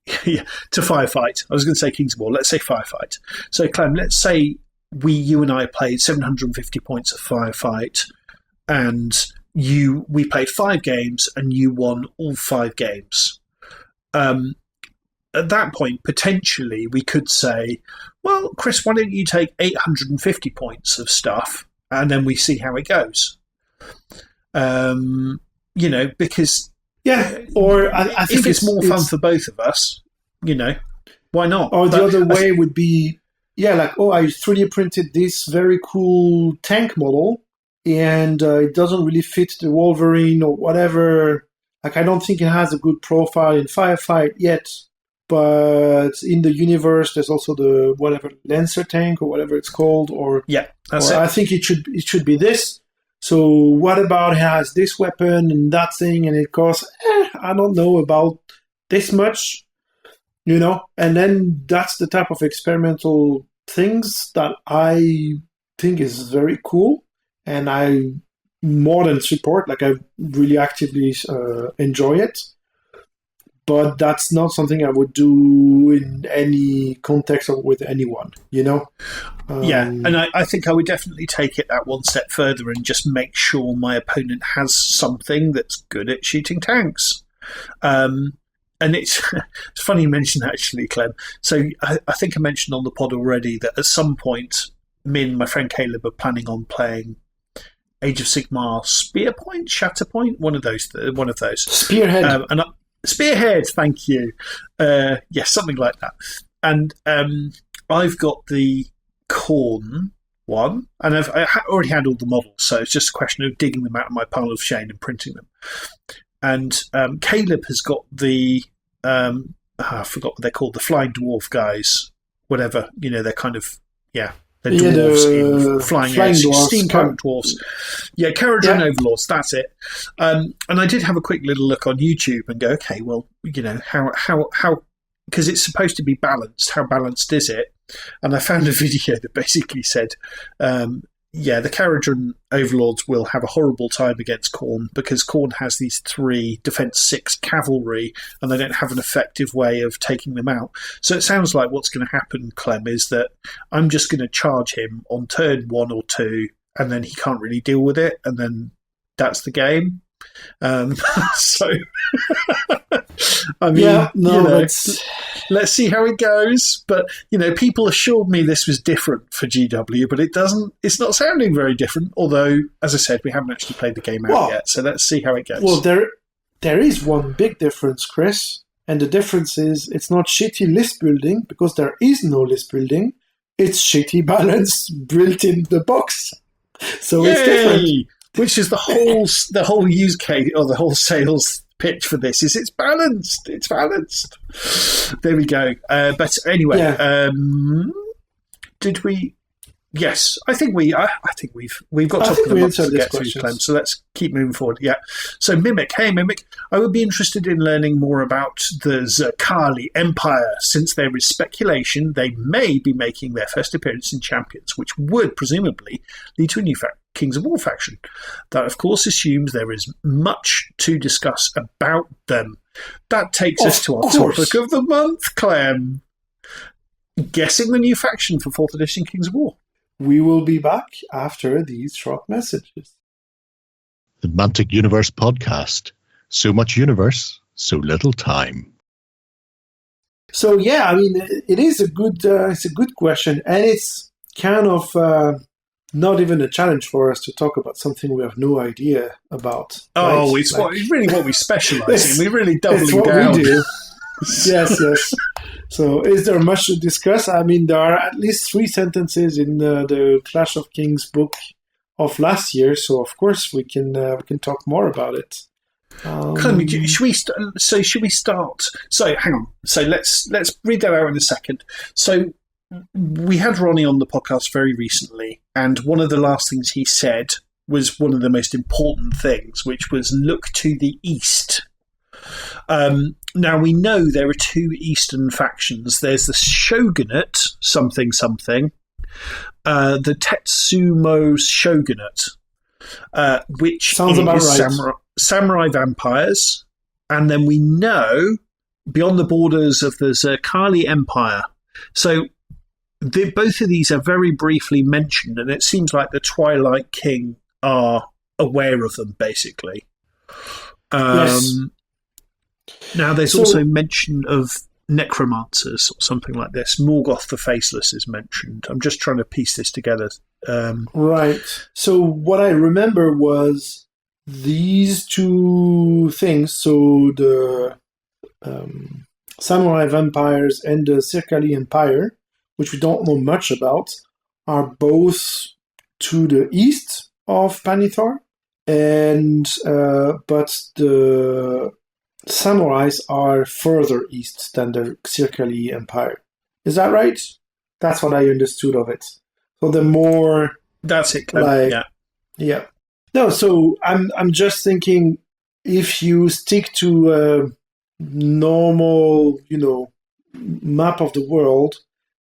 Firefight. I was going to say Kings of War. Let's say Firefight. So, Clem, let's say you and I played 750 points of Firefight, and we played 5 games, and you won all 5 games. At that point, potentially, we could say, well, Chris, why don't you take 850 points of stuff, and then we see how it goes. because or I think if it's more fun for both of us, why not? Or the other way would be, I 3D printed this very cool tank model, and it doesn't really fit the Wolverine or whatever. Like, I don't think it has a good profile in Firefight yet, but in the universe, there's also the Lancer tank or whatever it's called. I think it should be this. So what about it has this weapon and that thing, and it costs, I don't know, about this much, and then that's the type of experimental things that I think is very cool, and I more than support, like I really actively enjoy it. But that's not something I would do in any context or with anyone, and I think I would definitely take it that one step further and just make sure my opponent has something that's good at shooting tanks. And it's funny you mentioned that, actually, Clem. So I think I mentioned on the pod already that at some point, me and my friend Caleb are planning on playing Age of Sigmar Spearpoint, Shatterpoint, one of those. Spearhead. Spearhead, thank you. Yes, something like that. And I've got the Khorne one, and I already had all the models, so it's just a question of digging them out of my pile of shame and printing them. And Caleb has got the, I forgot what they're called, the Flying Dwarf guys, whatever. They're kind of, they're dwarves in flying edge, steampunk dwarves. Caradron Overlords, that's it. And I did have a quick little look on YouTube and go, okay, well, how, because it's supposed to be balanced, how balanced is it? And I found a video that basically said, the Caradron Overlords will have a horrible time against Khorne because Khorne has these 3 Defense 6 cavalry and they don't have an effective way of taking them out. So it sounds like what's going to happen, Clem, is that I'm just going to charge him on turn 1 or 2 and then he can't really deal with it, and then that's the game. So, I mean, let's see how it goes. But people assured me this was different for GW, but it's not sounding very different. Although, as I said, we haven't actually played the game out yet, so let's see how it goes. Well, there is one big difference, Chris, and the difference is it's not shitty list building because there is no list building. It's shitty balance built in the box, so it's different. Which is the whole use case or the whole sales pitch for this is it's balanced. It's balanced. There we go. But anyway, did we? Yes, I think we've got top of the month to get through, Clem. So let's keep moving forward. Yeah. So Mimic, hey Mimic, I would be interested in learning more about the Xirkaali Empire, since there is speculation they may be making their first appearance in Champions, which would presumably lead to a new Kings of War faction. That, of course, assumes there is much to discuss about them. That takes us to our topic of the month, Clem. Guessing the new faction for 4th edition Kings of War. We will be back after these short messages. The Mantic Universe Podcast. So much universe, so little time. So I mean, it is it's a good question, and it's kind of not even a challenge for us to talk about something we have no idea about. Oh, right? It's really what we specialise in. We're really doubling down. We do. Yes. So is there much to discuss? I mean, there are at least 3 sentences in the Clash of Kings book of last year, so of course we can talk more about it. Should we start? So hang on. So let's read that out in a second. So we had Ronnie on the podcast very recently, and one of the last things he said was one of the most important things, which was look to the east. Now, we know there are 2 eastern factions. There's the Shogunate, something, the Tetsumo Shogunate, which sounds about right. Samurai vampires. And then we know, beyond the borders of the Xirkaali Empire. So both of these are very briefly mentioned, and it seems like the Twilight King are aware of them, basically. Yes. Now, there's also mention of necromancers or something like this. Morgoth the Faceless is mentioned. I'm just trying to piece this together. Right. So what I remember was these two things, so the samurai vampires and the Xirkaali Empire, which we don't know much about, are both to the east of Pannithor, and but the samurais are further east than the Xirkaali Empire. Is that right? That's what I understood of it. So the more That's it, Clem. like Yeah. yeah. No, so I'm just thinking if you stick to a normal, map of the world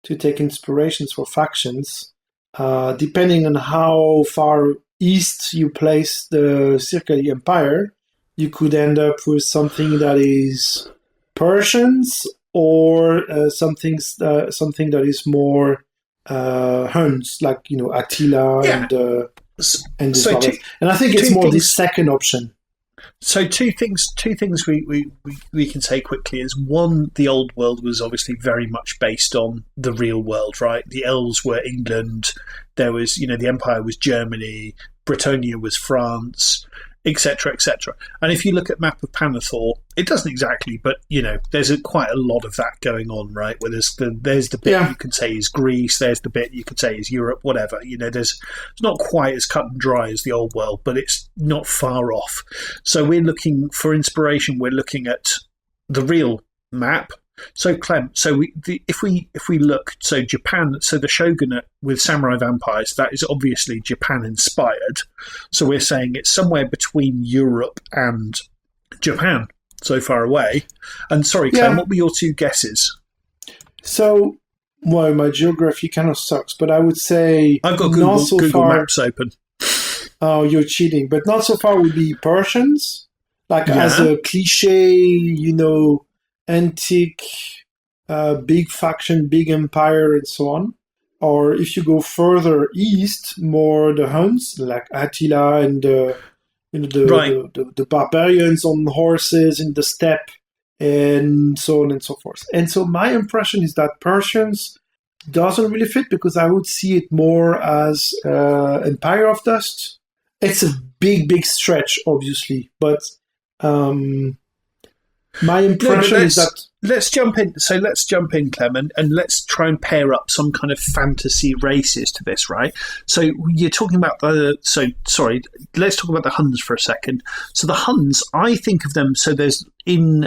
to take inspirations for factions, depending on how far east you place the Xirkaali Empire, you could end up with something that is Persians or something that is more Huns, like Attila Yeah. and this So others. And I think it's two more things- this second option. So two things we can say quickly is, one, the old world was obviously very much based on the real world, right? The elves were England, there was, the empire was Germany, Britannia was France, etc., etc. And if you look at map of Pannithor, it doesn't exactly, but there's quite a lot of that going on, right? Where there's the bit you can say is Greece, there's the bit you could say is Europe, whatever. It's not quite as cut and dry as the old world, but it's not far off. So we're looking for inspiration. We're looking at the real map. So Clem, if we look, so Japan, so the shogunate with samurai vampires, that is obviously Japan inspired. So we're saying it's somewhere between Europe and Japan, so far away. And sorry, Clem, what were your two guesses? So, well, my geography kind of sucks, but I would say I've got not so Google far. Maps open. Oh, you're cheating, but not so far would be Persians, like as a cliche, antique, big faction, big empire, and so on. Or if you go further east, more the Huns, like Attila and the barbarians on horses in the steppe, and so on and so forth. And so my impression is that Persians doesn't really fit, because I would see it more as Empire of Dust. It's a big stretch, obviously, but my impression is that... Let's jump in. So let's jump in, Clem, and let's try and pair up some kind of fantasy races to this, right? So you're talking about let's talk about the Huns for a second. So the Huns, I think of them, so there's in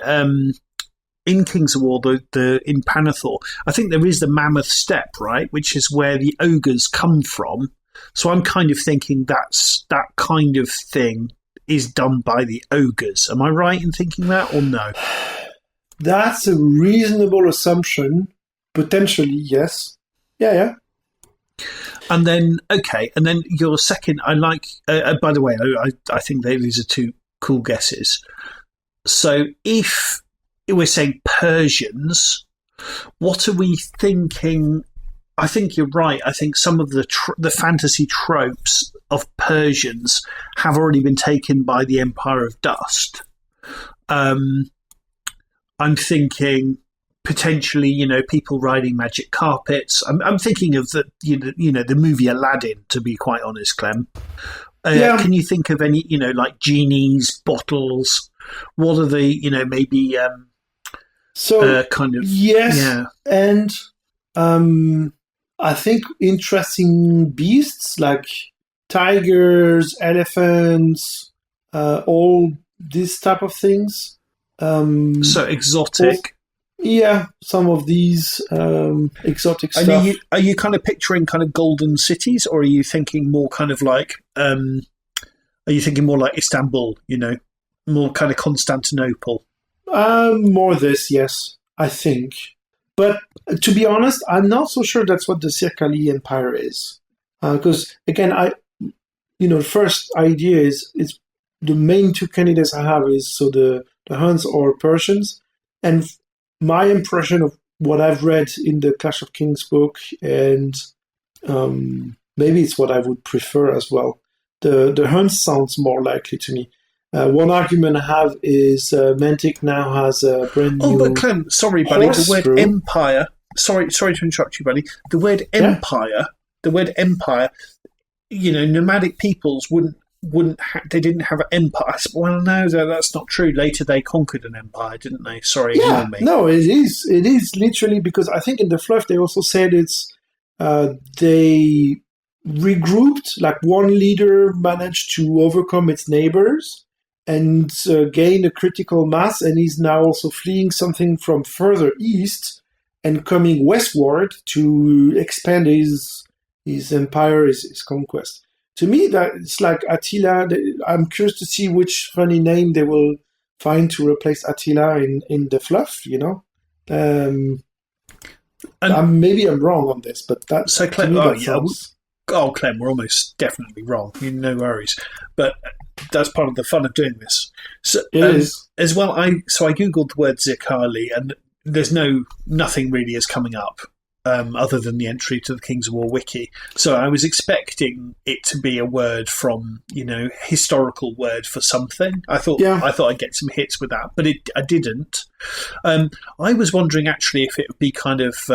Kings of War, in Pannithor, I think there is the Mammoth Steppe, right, which is where the ogres come from. So I'm kind of thinking that kind of thing is done by the ogres. Am I right in thinking that, or no? That's a reasonable assumption. Potentially, yes. Yeah. And then, and then your second, I like, by the way, I think these are two cool guesses. So if we're saying Persians, what are we thinking? I think you're right. I think some of the fantasy tropes of Persians have already been taken by the Empire of Dust. I'm thinking potentially, people riding magic carpets. I'm thinking of the movie Aladdin, to be quite honest, Clem. Can you think of any, like genies, bottles? What are the, maybe kind of... Yes, yeah. And I think interesting beasts like tigers, elephants, all these type of things. So exotic. Some of these exotic stuff. Are you kind of picturing kind of golden cities, or are you thinking more kind of like Istanbul, more kind of Constantinople? More this, yes, I think. But to be honest, I'm not so sure that's what the Xirkaali Empire is. Because, again, the first idea is the main two candidates I have is the Huns or Persians. And my impression of what I've read in the Clash of Kings book, and maybe it's what I would prefer as well, the Huns sounds more likely to me. One argument I have is Mantic now has a brand new... Oh, but Clem, sorry, buddy, the word empire... Sorry to interrupt you, buddy. The word empire, nomadic peoples wouldn't they didn't have an empire. Well, no, that's not true. Later they conquered an empire, didn't they? Sorry, Yeah, ignore me. no, it is. It is literally because I think in the fluff they also said they regrouped, like one leader managed to overcome its neighbors and gain a critical mass, and he's now also fleeing something from further east and coming westward to expand his empire, his conquest. To me, that it's like Attila. I'm curious to see which funny name they will find to replace Attila in the fluff. Maybe I'm wrong on this, but that's so Clem. Sounds... Clem, we're almost definitely wrong. No worries, but that's part of the fun of doing this. So, it is as well. I googled the word Xirkaali, and there's nothing really is coming up. Other than the entry to the Kings of War wiki. So I was expecting it to be a word from, historical word for something. I thought I'd get some hits with that, but I didn't. I was wondering actually if it would be kind of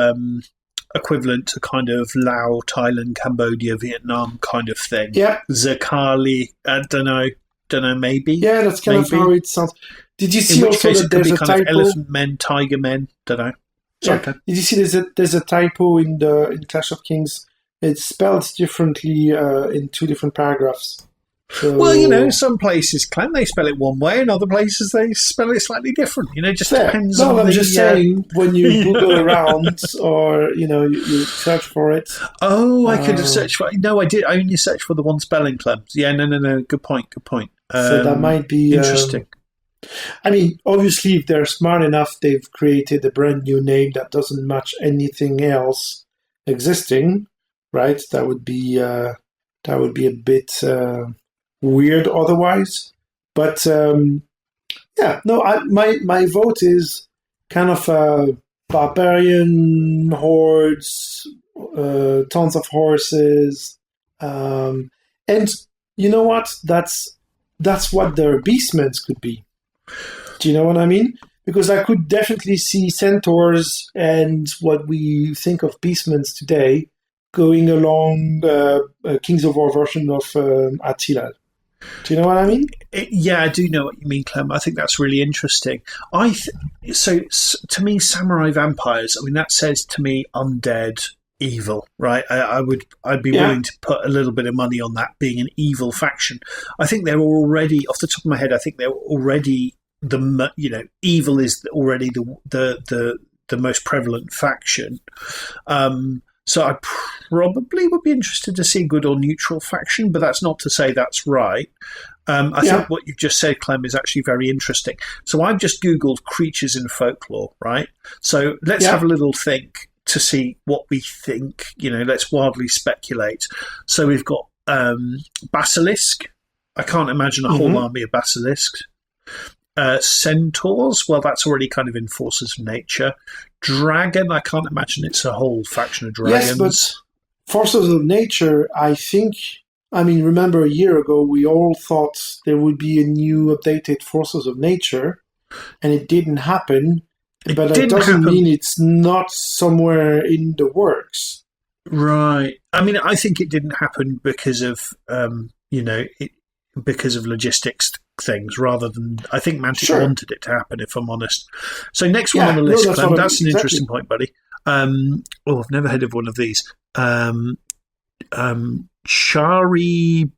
equivalent to kind of Laos, Thailand, Cambodia, Vietnam kind of thing. Yeah. Xirkaali, I don't know, maybe. Yeah, that's kind of how it sounds. Did you see also that there's a typo? Elephant men, tiger men, don't know. Yeah. Did you see there's a typo in Clash of Kings? It's spelled differently in two different paragraphs. So, well, some places, Clem, they spell it one way, and other places they spell it slightly different. Just fair. depends no, on I'm the... just saying, when you Google around or, you search for it. Oh, I could have searched for it. No, I did. I only searched for the one spelling, Clem. Yeah, no. Good point. So that might be... interesting. I mean, obviously, if they're smart enough, they've created a brand new name that doesn't match anything else existing, right? That would be a bit weird otherwise. But my vote is kind of barbarian hordes, tons of horses, and you know what? That's what their beastmen could be. Do you know what I mean? Because I could definitely see centaurs and what we think of beastmen today going along a Kings of War version of Attila. Do you know what I mean? Yeah, I do know what you mean, Clem. I think that's really interesting. So to me, samurai vampires, I mean, that says to me undead evil, right? I'd be willing to put a little bit of money on that being an evil faction. I think they're already, off the top of my head, I think they're already evil is already the most prevalent faction. So I probably would be interested to see good or neutral faction, but that's not to say that's right. I think what you've just said, Clem, is actually very interesting. So I've just Googled creatures in folklore, right? So let's have a little think to see what we think. Let's wildly speculate. So we've got basilisk. I can't imagine a whole army of basilisks. Centaurs, well, that's already kind of in forces of nature. Dragon, I can't imagine it's a whole faction of dragons. Yes, but forces of nature, remember a year ago, we all thought there would be a new updated forces of nature, and it didn't happen. But that doesn't mean it's not somewhere in the works. Right. I mean, I think it didn't happen because of, because of logistics things rather than... I think Mantic wanted it to happen, if I'm honest. So next one on the list, Clem, that's an interesting point, buddy. I've never heard of one of these. Charybdis,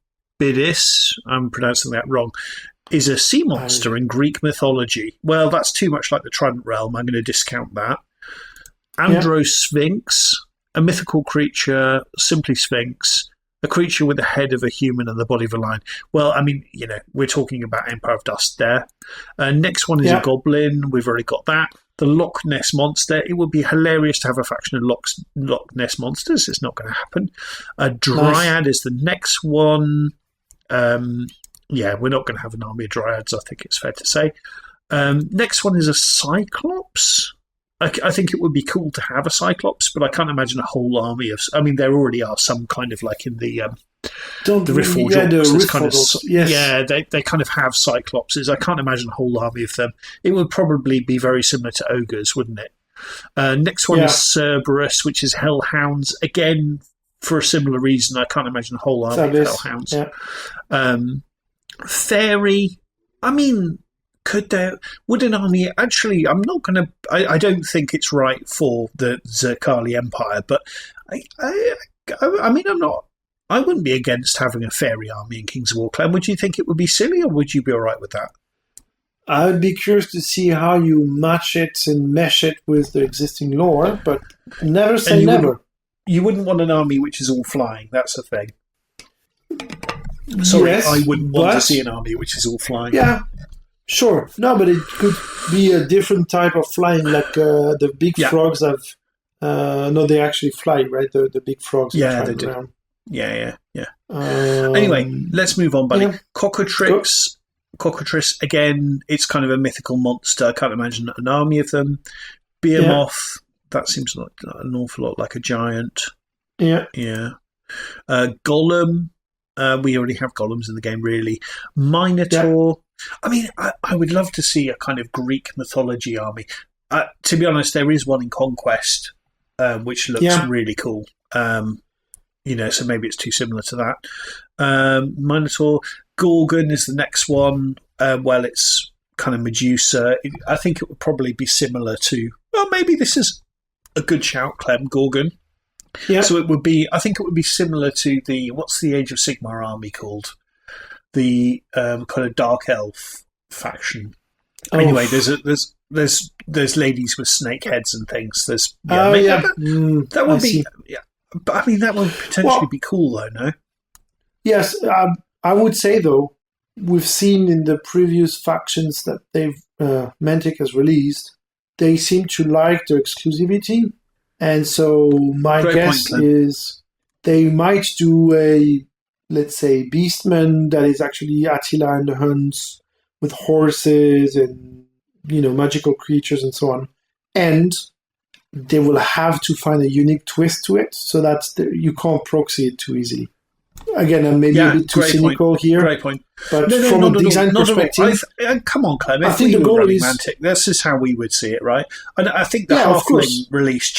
I'm pronouncing that wrong, is a sea monster in Greek mythology. Well, that's too much like the Trident realm. I'm going to discount that. Androsphinx, a mythical creature, simply Sphinx, a creature with the head of a human and the body of a lion. Well, I mean, we're talking about Empire of Dust there. Next one is a goblin. We've already got that. The Loch Ness Monster. It would be hilarious to have a faction of Loch Ness Monsters. It's not going to happen. A Dryad is the next one. We're not going to have an army of Dryads, I think it's fair to say. Next one is a Cyclops. I think it would be cool to have a Cyclops, but I can't imagine a whole army of... I mean, there already are some kind of like in the Riftforge Orcs. Yeah, they kind of have Cyclopses. I can't imagine a whole army of them. It would probably be very similar to Ogres, wouldn't it? Next one is Cerberus, which is Hellhounds. Again, for a similar reason. I can't imagine a whole army of hellhounds. Yeah. Fairy, I mean, would an army actually? I'm not going to. I don't think it's right for the Xirkaali Empire, but I mean, I wouldn't be against having a fairy army in Kings of War. Clem, would you think it would be silly, or would you be all right with that? I would be curious to see how you match it and mesh it with the existing lore, but never say never. You wouldn't want an army which is all flying. That's the thing. Sorry, yes, I wouldn't want to see an army which is all flying. Yeah, sure. No, but it could be a different type of flying, like the big frogs have. No, they actually fly, right? The big frogs. Yeah, they do. Around. Yeah. Anyway, let's move on, buddy. Yeah. Cockatrice, again, it's kind of a mythical monster. I can't imagine an army of them. Behemoth, that seems like an awful lot like a giant. Yeah. Golem, we already have golems in the game, really. Minotaur. Yeah. I mean, I would love to see a kind of Greek mythology army. To be honest, there is one in Conquest, which looks really cool. So maybe it's too similar to that. Minotaur. Gorgon is the next one. It's kind of Medusa. I think it would probably be similar to... Well, maybe this is a good shout, Clem, Gorgon. Yeah. So I think it would be similar to what's the Age of Sigmar army called? The kind of Dark Elf faction. Oh. Anyway, there's ladies with snake heads and things. That would be... Yeah. But I mean, that would potentially be cool, though, no? Yes, I would say, though, we've seen in the previous factions that Mantic has released, they seem to like their exclusivity. And so my guess is they might do a, let's say, Beastman that is actually Attila and the Huns with horses and, magical creatures and so on. And they will have to find a unique twist to it so that you can't proxy it too easily. Again, I'm maybe a bit too cynical here. Great point. But from a design perspective... come on, Clem. I think the goal is... Mantic, this is how we would see it, right? And I think the Halfling release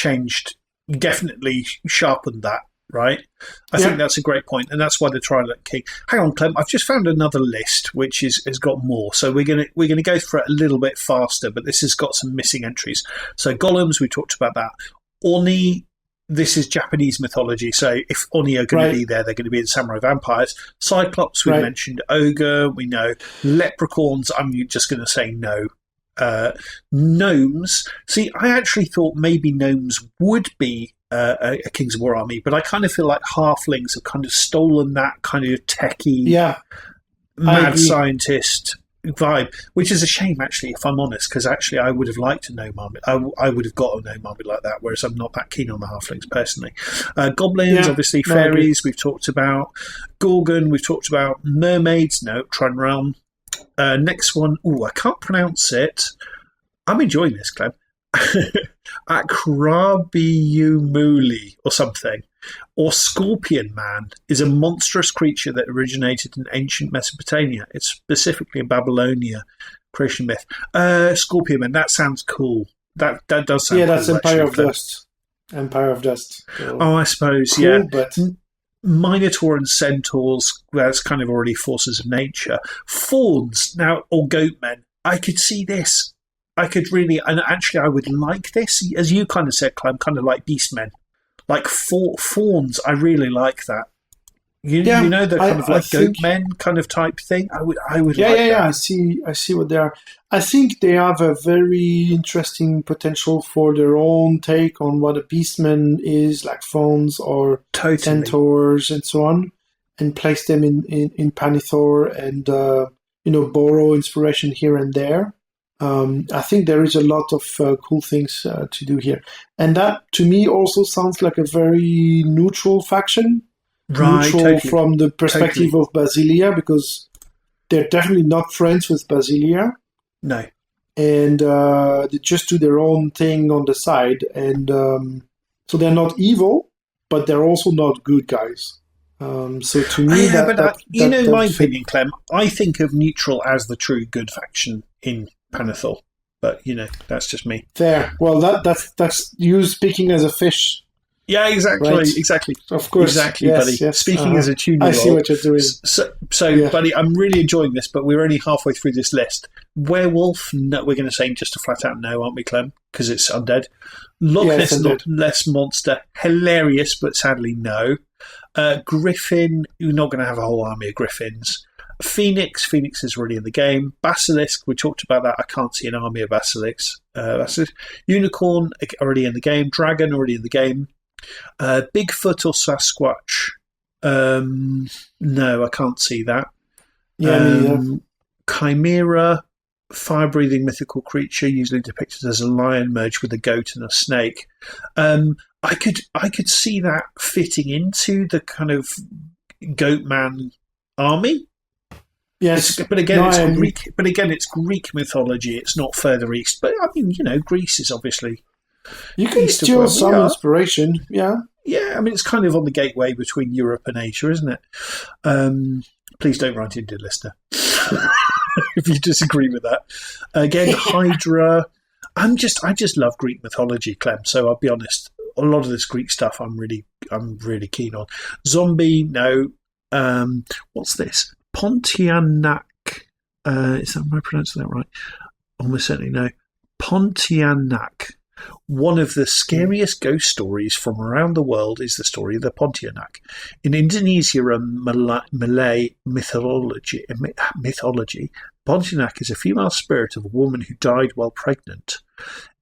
definitely sharpened that, right? I think that's a great point, and that's why they're trying to keep... Hang on, Clem. I've just found another list which has got more. So we're gonna go through it a little bit faster, but this has got some missing entries. So golems, we talked about that. Oni... This is Japanese mythology, so if Oni are going to be there, they're going to be in Samurai Vampires. Cyclops, we mentioned. Ogre, we know. Leprechauns, I'm just going to say no. Gnomes. See, I actually thought maybe gnomes would be a Kings of War army, but I kind of feel like halflings have kind of stolen that kind of techie, mad scientist vibe, which is a shame, actually, if I'm honest, because actually I would have liked a gnome army. I would have got a gnome army like that, whereas I'm not that keen on the halflings personally. Goblins, obviously, fairies, we've talked about. Gorgon, we've talked about. Mermaids, no, try and realm. Next one, I can't pronounce it. I'm enjoying this, Clem. Akrabiumuli or something. Or Scorpion Man is a monstrous creature that originated in ancient Mesopotamia. It's specifically a Babylonia creation myth. Scorpion Man, that sounds cool. That does sound cool. Yeah, that's Empire of Dust. Empire of Dust. So I suppose, cool, but... Minotaur and Centaurs, that's kind of already forces of nature. Fawns, now, or Goatmen. I could see this. I could really... And actually, I would like this. As you kind of said, Clem, kind of like Beastmen. Like fawns, I really like that. You know, the kind of like Goatmen kind of type thing. I would like that. I see what they are. I think they have a very interesting potential for their own take on what a Beastman is, like fawns or centaurs and so on, and place them in Pannithor and borrow inspiration here and there. I think there is a lot of cool things to do here. And that, to me, also sounds like a very neutral faction. Neutral from the perspective of Basilia, because they're definitely not friends with Basilia. No. And they just do their own thing on the side. And so they're not evil, but they're also not good guys. So to me, my opinion, Clem, I think of neutral as the true good faction in Pannithor, but that's just me. Fair. Well, that's you speaking as a fish. Yeah, exactly, Right. exactly. Of course. Exactly, Yes, buddy. yes. Speaking as a tuner, I see what you're doing. So Yeah. buddy, I'm really enjoying this, but we're only halfway through this list. Werewolf, no, we're going to say just a flat out no, aren't we, Clem? Because it's undead. Loch Yeah, Ness, it's undead. Ness Monster, hilarious, but sadly no. Griffin, you're not going to have a whole army of Griffins. Phoenix is already in the game. Basilisk, we talked about that. I can't see an army of Basilisks. Unicorn, already in the game. Dragon, already in the game. Bigfoot or Sasquatch? No, I can't see that. Yeah, me neither. Chimera, fire-breathing mythical creature, usually depicted as a lion merged with a goat and a snake. I could see that fitting into the kind of goat man army. Yes, But again, No, it's I agree. Greek. But again, it's Greek mythology. It's not further east. But I mean, Greece is obviously. You can East of steal where we some are. inspiration. Yeah. Yeah, I mean, it's kind of on the gateway between Europe and Asia, isn't it? Please don't write in, dear listener, if you disagree with that. Again, Hydra. I just love Greek mythology, Clem. So I'll be honest. A lot of this Greek stuff, I'm really keen on. Zombie, no. What's this? Pontianak. Is that, am I pronouncing that right? Almost certainly no. Pontianak. One of the scariest ghost stories from around the world is the story of the Pontianak. In Indonesia and Malay mythology, Pontianak is a female spirit of a woman who died while pregnant,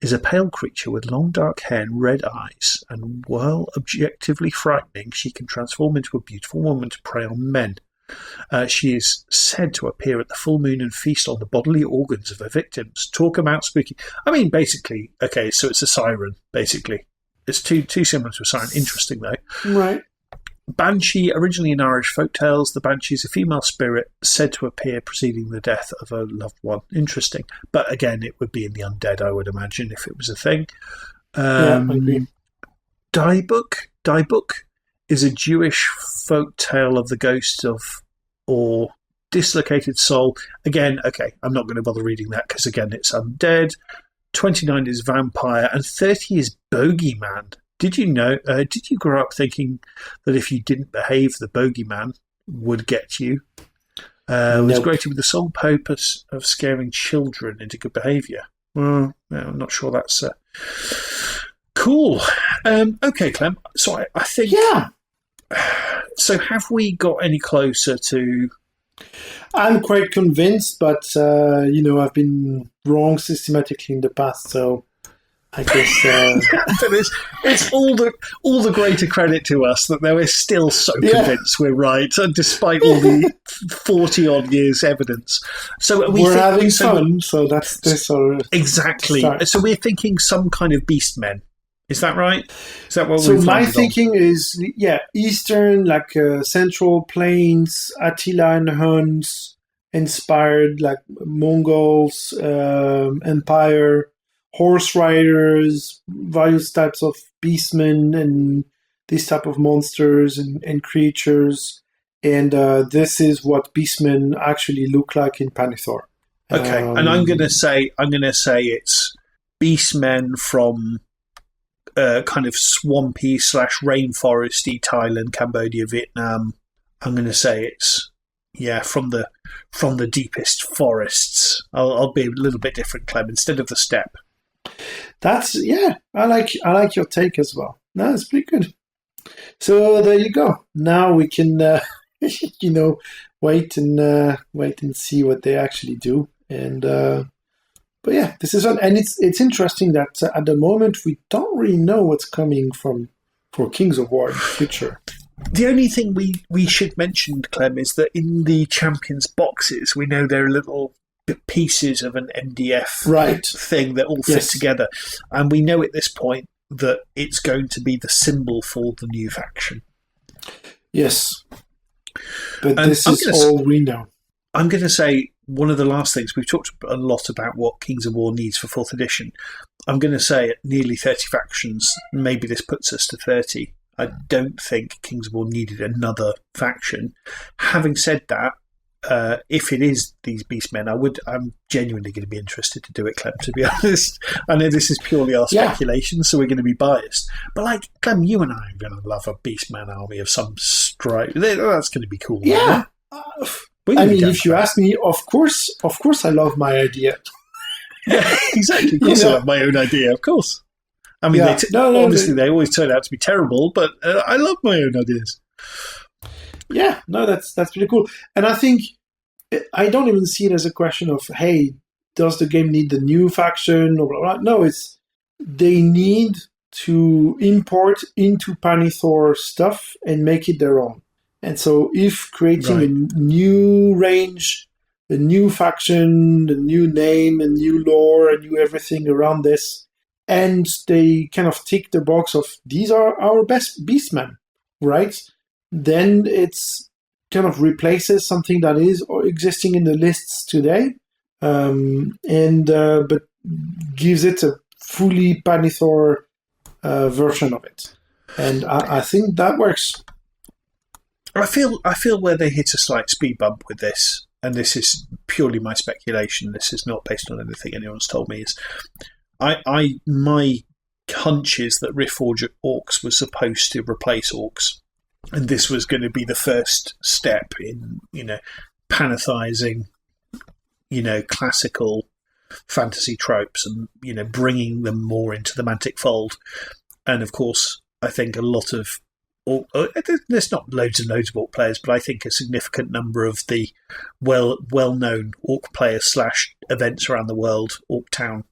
is a pale creature with long dark hair and red eyes, and while objectively frightening, she can transform into a beautiful woman to prey on men. She is said to appear at the full moon and feast on the bodily organs of her victims. Talk about spooky. I mean, basically, okay, so it's a siren, basically. It's too similar to a siren. Interesting, though. Right. Banshee, originally in Irish folktales, the Banshee is a female spirit said to appear preceding the death of a loved one. Interesting. But again, it would be in the undead, I would imagine, if it was a thing. Yeah, I agree. Dybbuk is a Jewish folk tale of the ghost of or dislocated soul. Again, okay, I'm not going to bother reading that because, again, it's undead. 29 is vampire, and 30 is bogeyman. Did you know? Did you grow up thinking that if you didn't behave, the bogeyman would get you? It was Nope. created with the sole purpose of scaring children into good behaviour. Well, I'm not sure that's cool. Okay, Clem. So I think. Yeah. So have we got any closer to? I'm quite convinced, but I've been wrong systematically in the past, so I guess It's all the greater credit to us that we're still so convinced we're right, despite all the 40 odd years evidence. So we're having fun. So that's this or exactly. start. So we're thinking some kind of beast men. Is that right? Is that what So we've my landed on? thinking is, Eastern, like Central Plains, Attila and Huns, inspired, like Mongols, Empire, horse riders, various types of beastmen and these type of monsters and creatures. And this is what beastmen actually look like in Pannithor. Okay, and I'm going to say it's beastmen from kind of swampy / rainforesty Thailand, Cambodia, Vietnam. I'm going to say it's from the deepest forests. I'll be a little bit different, Clem, instead of the steppe. That's I like your take as well. No, it's pretty good. So there you go. Now we can wait and see what they actually do. And but yeah, this is fun, and it's interesting that at the moment we don't really know what's coming for Kings of War in the future. The only thing we should mention, Clem, is that in the Champions boxes, we know there are little pieces of an MDF thing that all fit together. And we know at this point that it's going to be the symbol for the new faction. Yes. But this is all we know. I'm going to say one of the last things, we've talked a lot about what Kings of War needs for 4th edition. I'm going to say at nearly 30 factions, maybe this puts us to 30. I don't think Kings of War needed another faction. Having said that, if it is these beastmen, I'm genuinely going to be interested to do it, Clem, to be honest. I know this is purely our speculation, so we're going to be biased. But, like, Clem, you and I are going to love a beastman army of some stripe. That's going to be cool. Yeah. I mean, if you ask me, of course, I love my idea. Yeah, exactly. Of course I love my own idea, of course. I mean, obviously they always turn out to be terrible, but I love my own ideas. Yeah, no, that's pretty cool. And I think I don't even see it as a question of, hey, does the game need the new faction or blah, blah, blah. No, they need to import into Pannithor stuff and make it their own. And so if creating a new range, a new faction, a new name, a new lore, a new everything around this, and they kind of tick the box of these are our best beastmen, right? Then it's kind of replaces something that is existing in the lists today, but gives it a fully Pannithor version of it. And I think that works. I feel where they hit a slight speed bump with this, and this is purely my speculation. This is not based on anything anyone's told me. Is my hunch is that Riftforged Orcs was supposed to replace Orcs, and this was going to be the first step in panithizing, classical fantasy tropes, and bringing them more into the Mantic fold. And of course, I think a lot of there's not loads and loads of Orc players, but I think a significant number of the well-known Orc players / events around the world, Orc Town,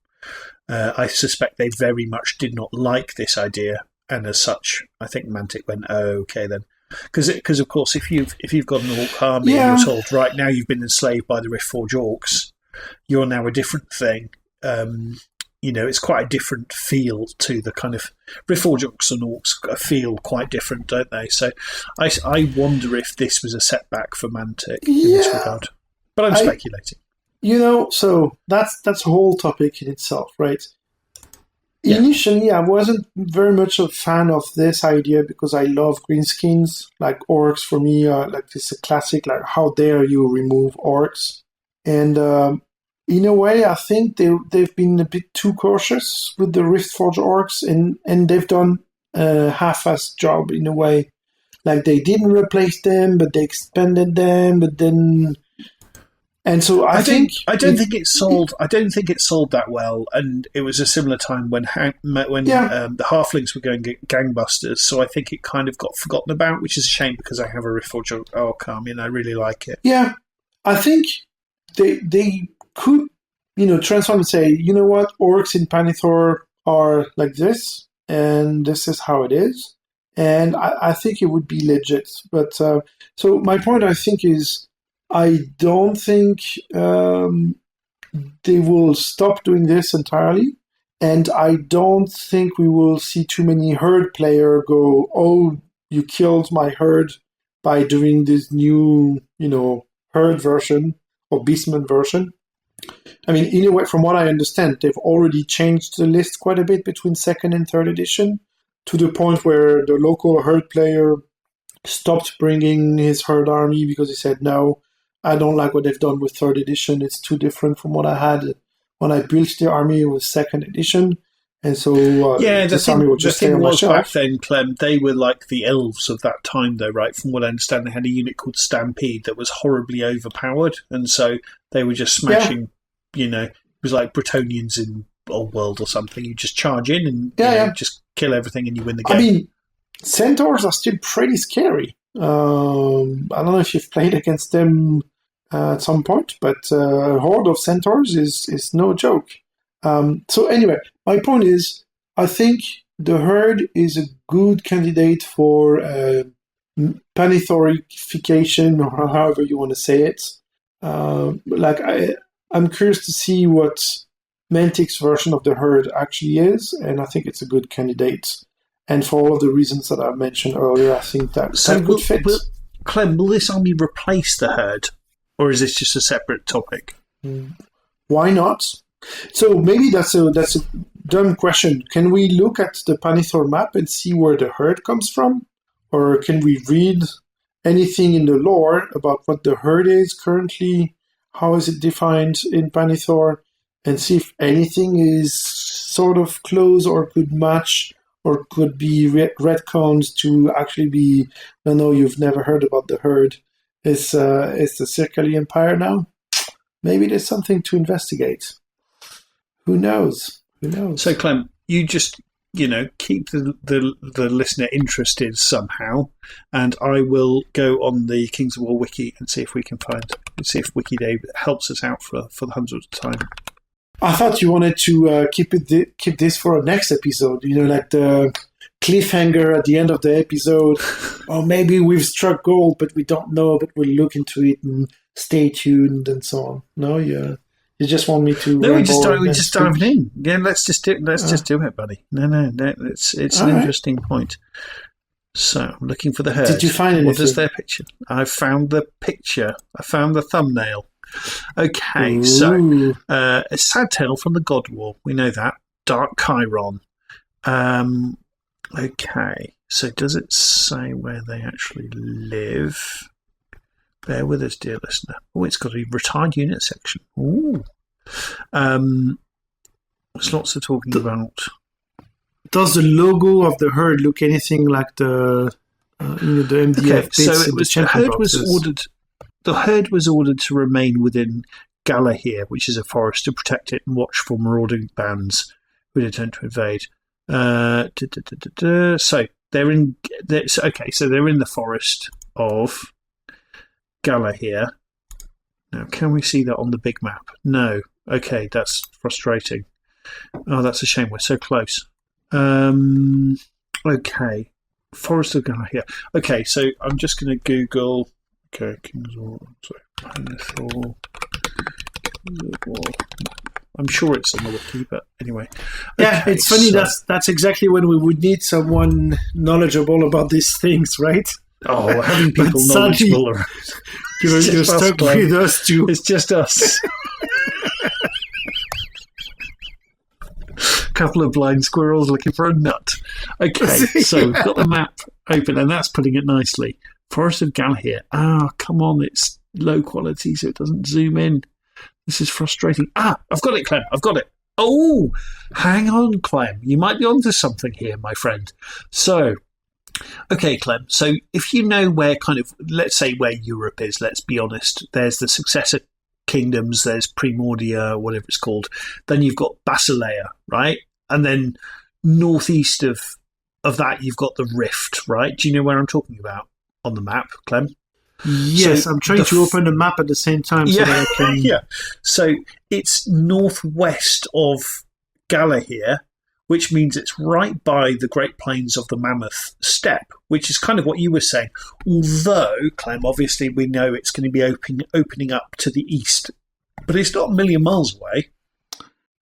I suspect they very much did not like this idea, and as such, I think Mantic went, "Oh, okay then," because of course, if you've got an Orc army and you're told right now you've been enslaved by the Riftforged Orcs, you're now a different thing. It's quite a different feel to the kind of Riftforged Orcs and Orcs feel quite different, don't they? So I wonder if this was a setback for Mantic in this regard. But I'm speculating. So that's a whole topic in itself, right? Yeah. Initially, I wasn't very much a fan of this idea because I love greenskins. Like orcs, for me, it's a classic. Like, how dare you remove orcs? And in a way, I think they've been a bit too cautious with the Riftforged Orcs, and they've done a half-assed job in a way. Like, they didn't replace them, but they expanded them, but then... And so I don't think it sold that well, and it was a similar time when the Halflings were going gangbusters. So I think it kind of got forgotten about, which is a shame because I have a Riftforged Orc army and I really like it. Yeah, I think they could, transform and say, you know what, orcs in Pannithor are like this, and this is how it is. And I think it would be legit. But so my point, I think, is I don't think they will stop doing this entirely. And I don't think we will see too many herd player go, oh, you killed my herd by doing this new, herd version or beastman version. I mean, in a way, from what I understand, they've already changed the list quite a bit between 2nd and 3rd edition, to the point where the local herd player stopped bringing his herd army because he said, no, I don't like what they've done with 3rd edition. It's too different from what I had when I built the army with 2nd edition. And so this army would just stay on my shelf. Back then, Clem, they were like the elves of that time, though, right? From what I understand, they had a unit called Stampede that was horribly overpowered, and so they were just smashing, it was like Bretonians in Old World or something. You just charge in and just kill everything and you win the game. I mean, centaurs are still pretty scary. I don't know if you've played against them at some point, but a horde of centaurs is no joke. So anyway, my point is, I think the herd is a good candidate for Pannithorification, or however you want to say it. I'm curious to see what Mantic's version of the herd actually is, and I think it's a good candidate. And for all of the reasons that I mentioned earlier, I think that would fit. Clem, will this army replace the herd, or is this just a separate topic? Why not? So maybe that's a dumb question. Can we look at the Pannithor map and see where the herd comes from? Or can we read anything in the lore about what the herd is currently, how is it defined in Pannithor, and see if anything is sort of close or could match or could be retconned to actually be, no, you've never heard about the herd. Is the Xirkaali Empire now? Maybe there's something to investigate. Who knows? So, Clem, you just, keep the listener interested somehow, and I will go on the Kings of War wiki and see if we can see if WikiDave helps us out for the 100th time. I thought you wanted to keep this for a next episode. Like the cliffhanger at the end of the episode. Or maybe we've struck gold, but we don't know. But we'll look into it and stay tuned and so on. No, you just want me to. No, we just dive in. Yeah, let's just do it, buddy. No. It's an interesting point. So I'm looking for the herd. Did you find anything? What is their picture? I found the picture. I found the thumbnail. Okay, Ooh. so a sad tale from the God War. We know that. Dark Chiron. Okay, so does it say where they actually live? Bear with us, dear listener. Oh, it's got a retired unit section. Ooh. There's lots of talking about. Does the logo of the herd look anything like the MDF bits so in the champion boxes? The herd was ordered to remain within Galahir, which is a forest, to protect it and watch for marauding bands who would attempt to invade. So they're in. So they're in the forest of Galahir. Now, can we see that on the big map? No. Okay, that's frustrating. Oh, that's a shame. We're so close. Okay, forest of Galahir. Okay, so I'm just going to Google. Okay, Kings of War. Pannithor. I'm sure it's on the wiki, but anyway. Yeah, Okay, it's funny. so- That's exactly when we would need someone knowledgeable about these things, right? Oh, having people But sadly, knowledgeable around. You're It's just us, stuck Clem. with us too. It's just us. Couple of blind squirrels looking for a nut. Okay, so we've got the map open, and that's putting it nicely. Forest of Galahir. Come on, it's low quality, so it doesn't zoom in. This is frustrating. I've got it, Clem. I've got it. Oh, hang on, Clem. You might be onto something here, my friend. So, okay, Clem. So, if you know where let's say where Europe is, let's be honest, there's the successor kingdoms, there's Primordia, whatever it's called. Then you've got Basileia, right? And then northeast of that, you've got the Rift, right? Do you know where I'm talking about on the map, Clem? Yes, So I'm trying to open the map at the same time so that I can. Yeah. So it's northwest of Galahir, which means it's right by the Great Plains of the Mammoth Steppe, which is kind of what you were saying. Although, Clem, obviously we know it's going to be opening up to the east, but it's not a million miles away.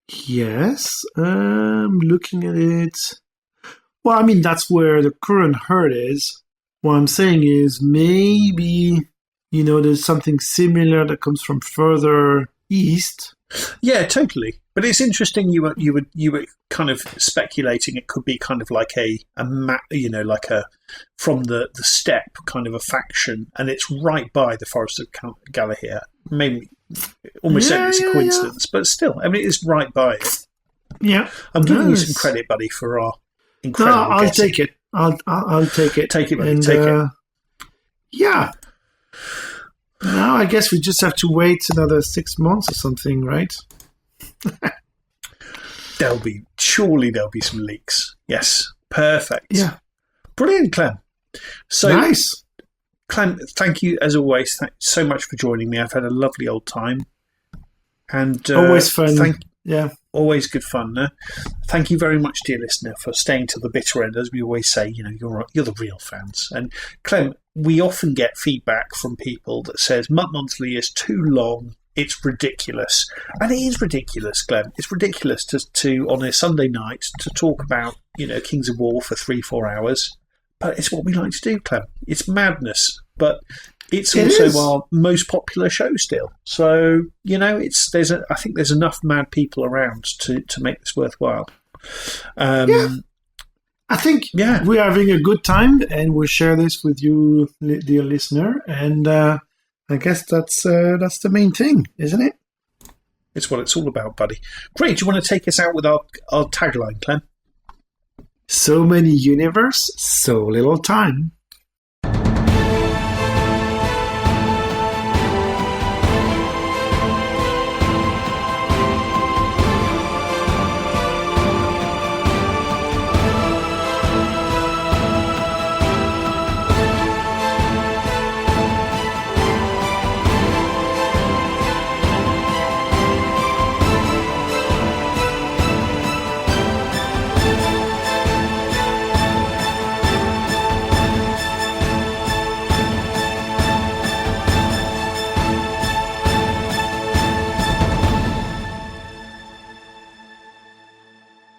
Yes, I'm looking at it. Well, I mean, that's where the current herd is. What I'm saying is maybe, there's something similar that comes from further east. Yeah, totally. But it's interesting. You were kind of speculating it could be kind of like a map, like a from the steppe kind of a faction, and it's right by the forest of Galahir. Maybe almost certainly it's a coincidence, but still, I mean, it's right by it. Yeah, I'm giving you some credit, buddy, for our incredible. No, I'll guessing. take it. I'll take it. Take it, buddy. And, Take it. Yeah. Now I guess we just have to wait another 6 months or something, right? Surely there'll be some leaks. Yes, perfect. Yeah, Brilliant, Clem. So nice. Clem, thank you as always. Thanks so much for joining me. I've had a lovely old time, and Always fun. Yeah. Always good fun. No? Thank you very much, dear listener, for staying to the bitter end. As we always say, you're the real fans. And Clem, we often get feedback from people that says MUP Monthly is too long. It's ridiculous, and it is ridiculous, Clem. It's ridiculous to on a Sunday night to talk about Kings of War for 3-4 hours. But it's what we like to do, Clem. It's madness, but it's also our most popular show still. So I think there's enough mad people around to make this worthwhile. I think Yeah. we're having a good time, and we'll share this with you, dear listener. And I guess that's the main thing, isn't it? It's what it's all about, buddy. Great. Do you want to take us out with our tagline, Clem? So many universe, so little time.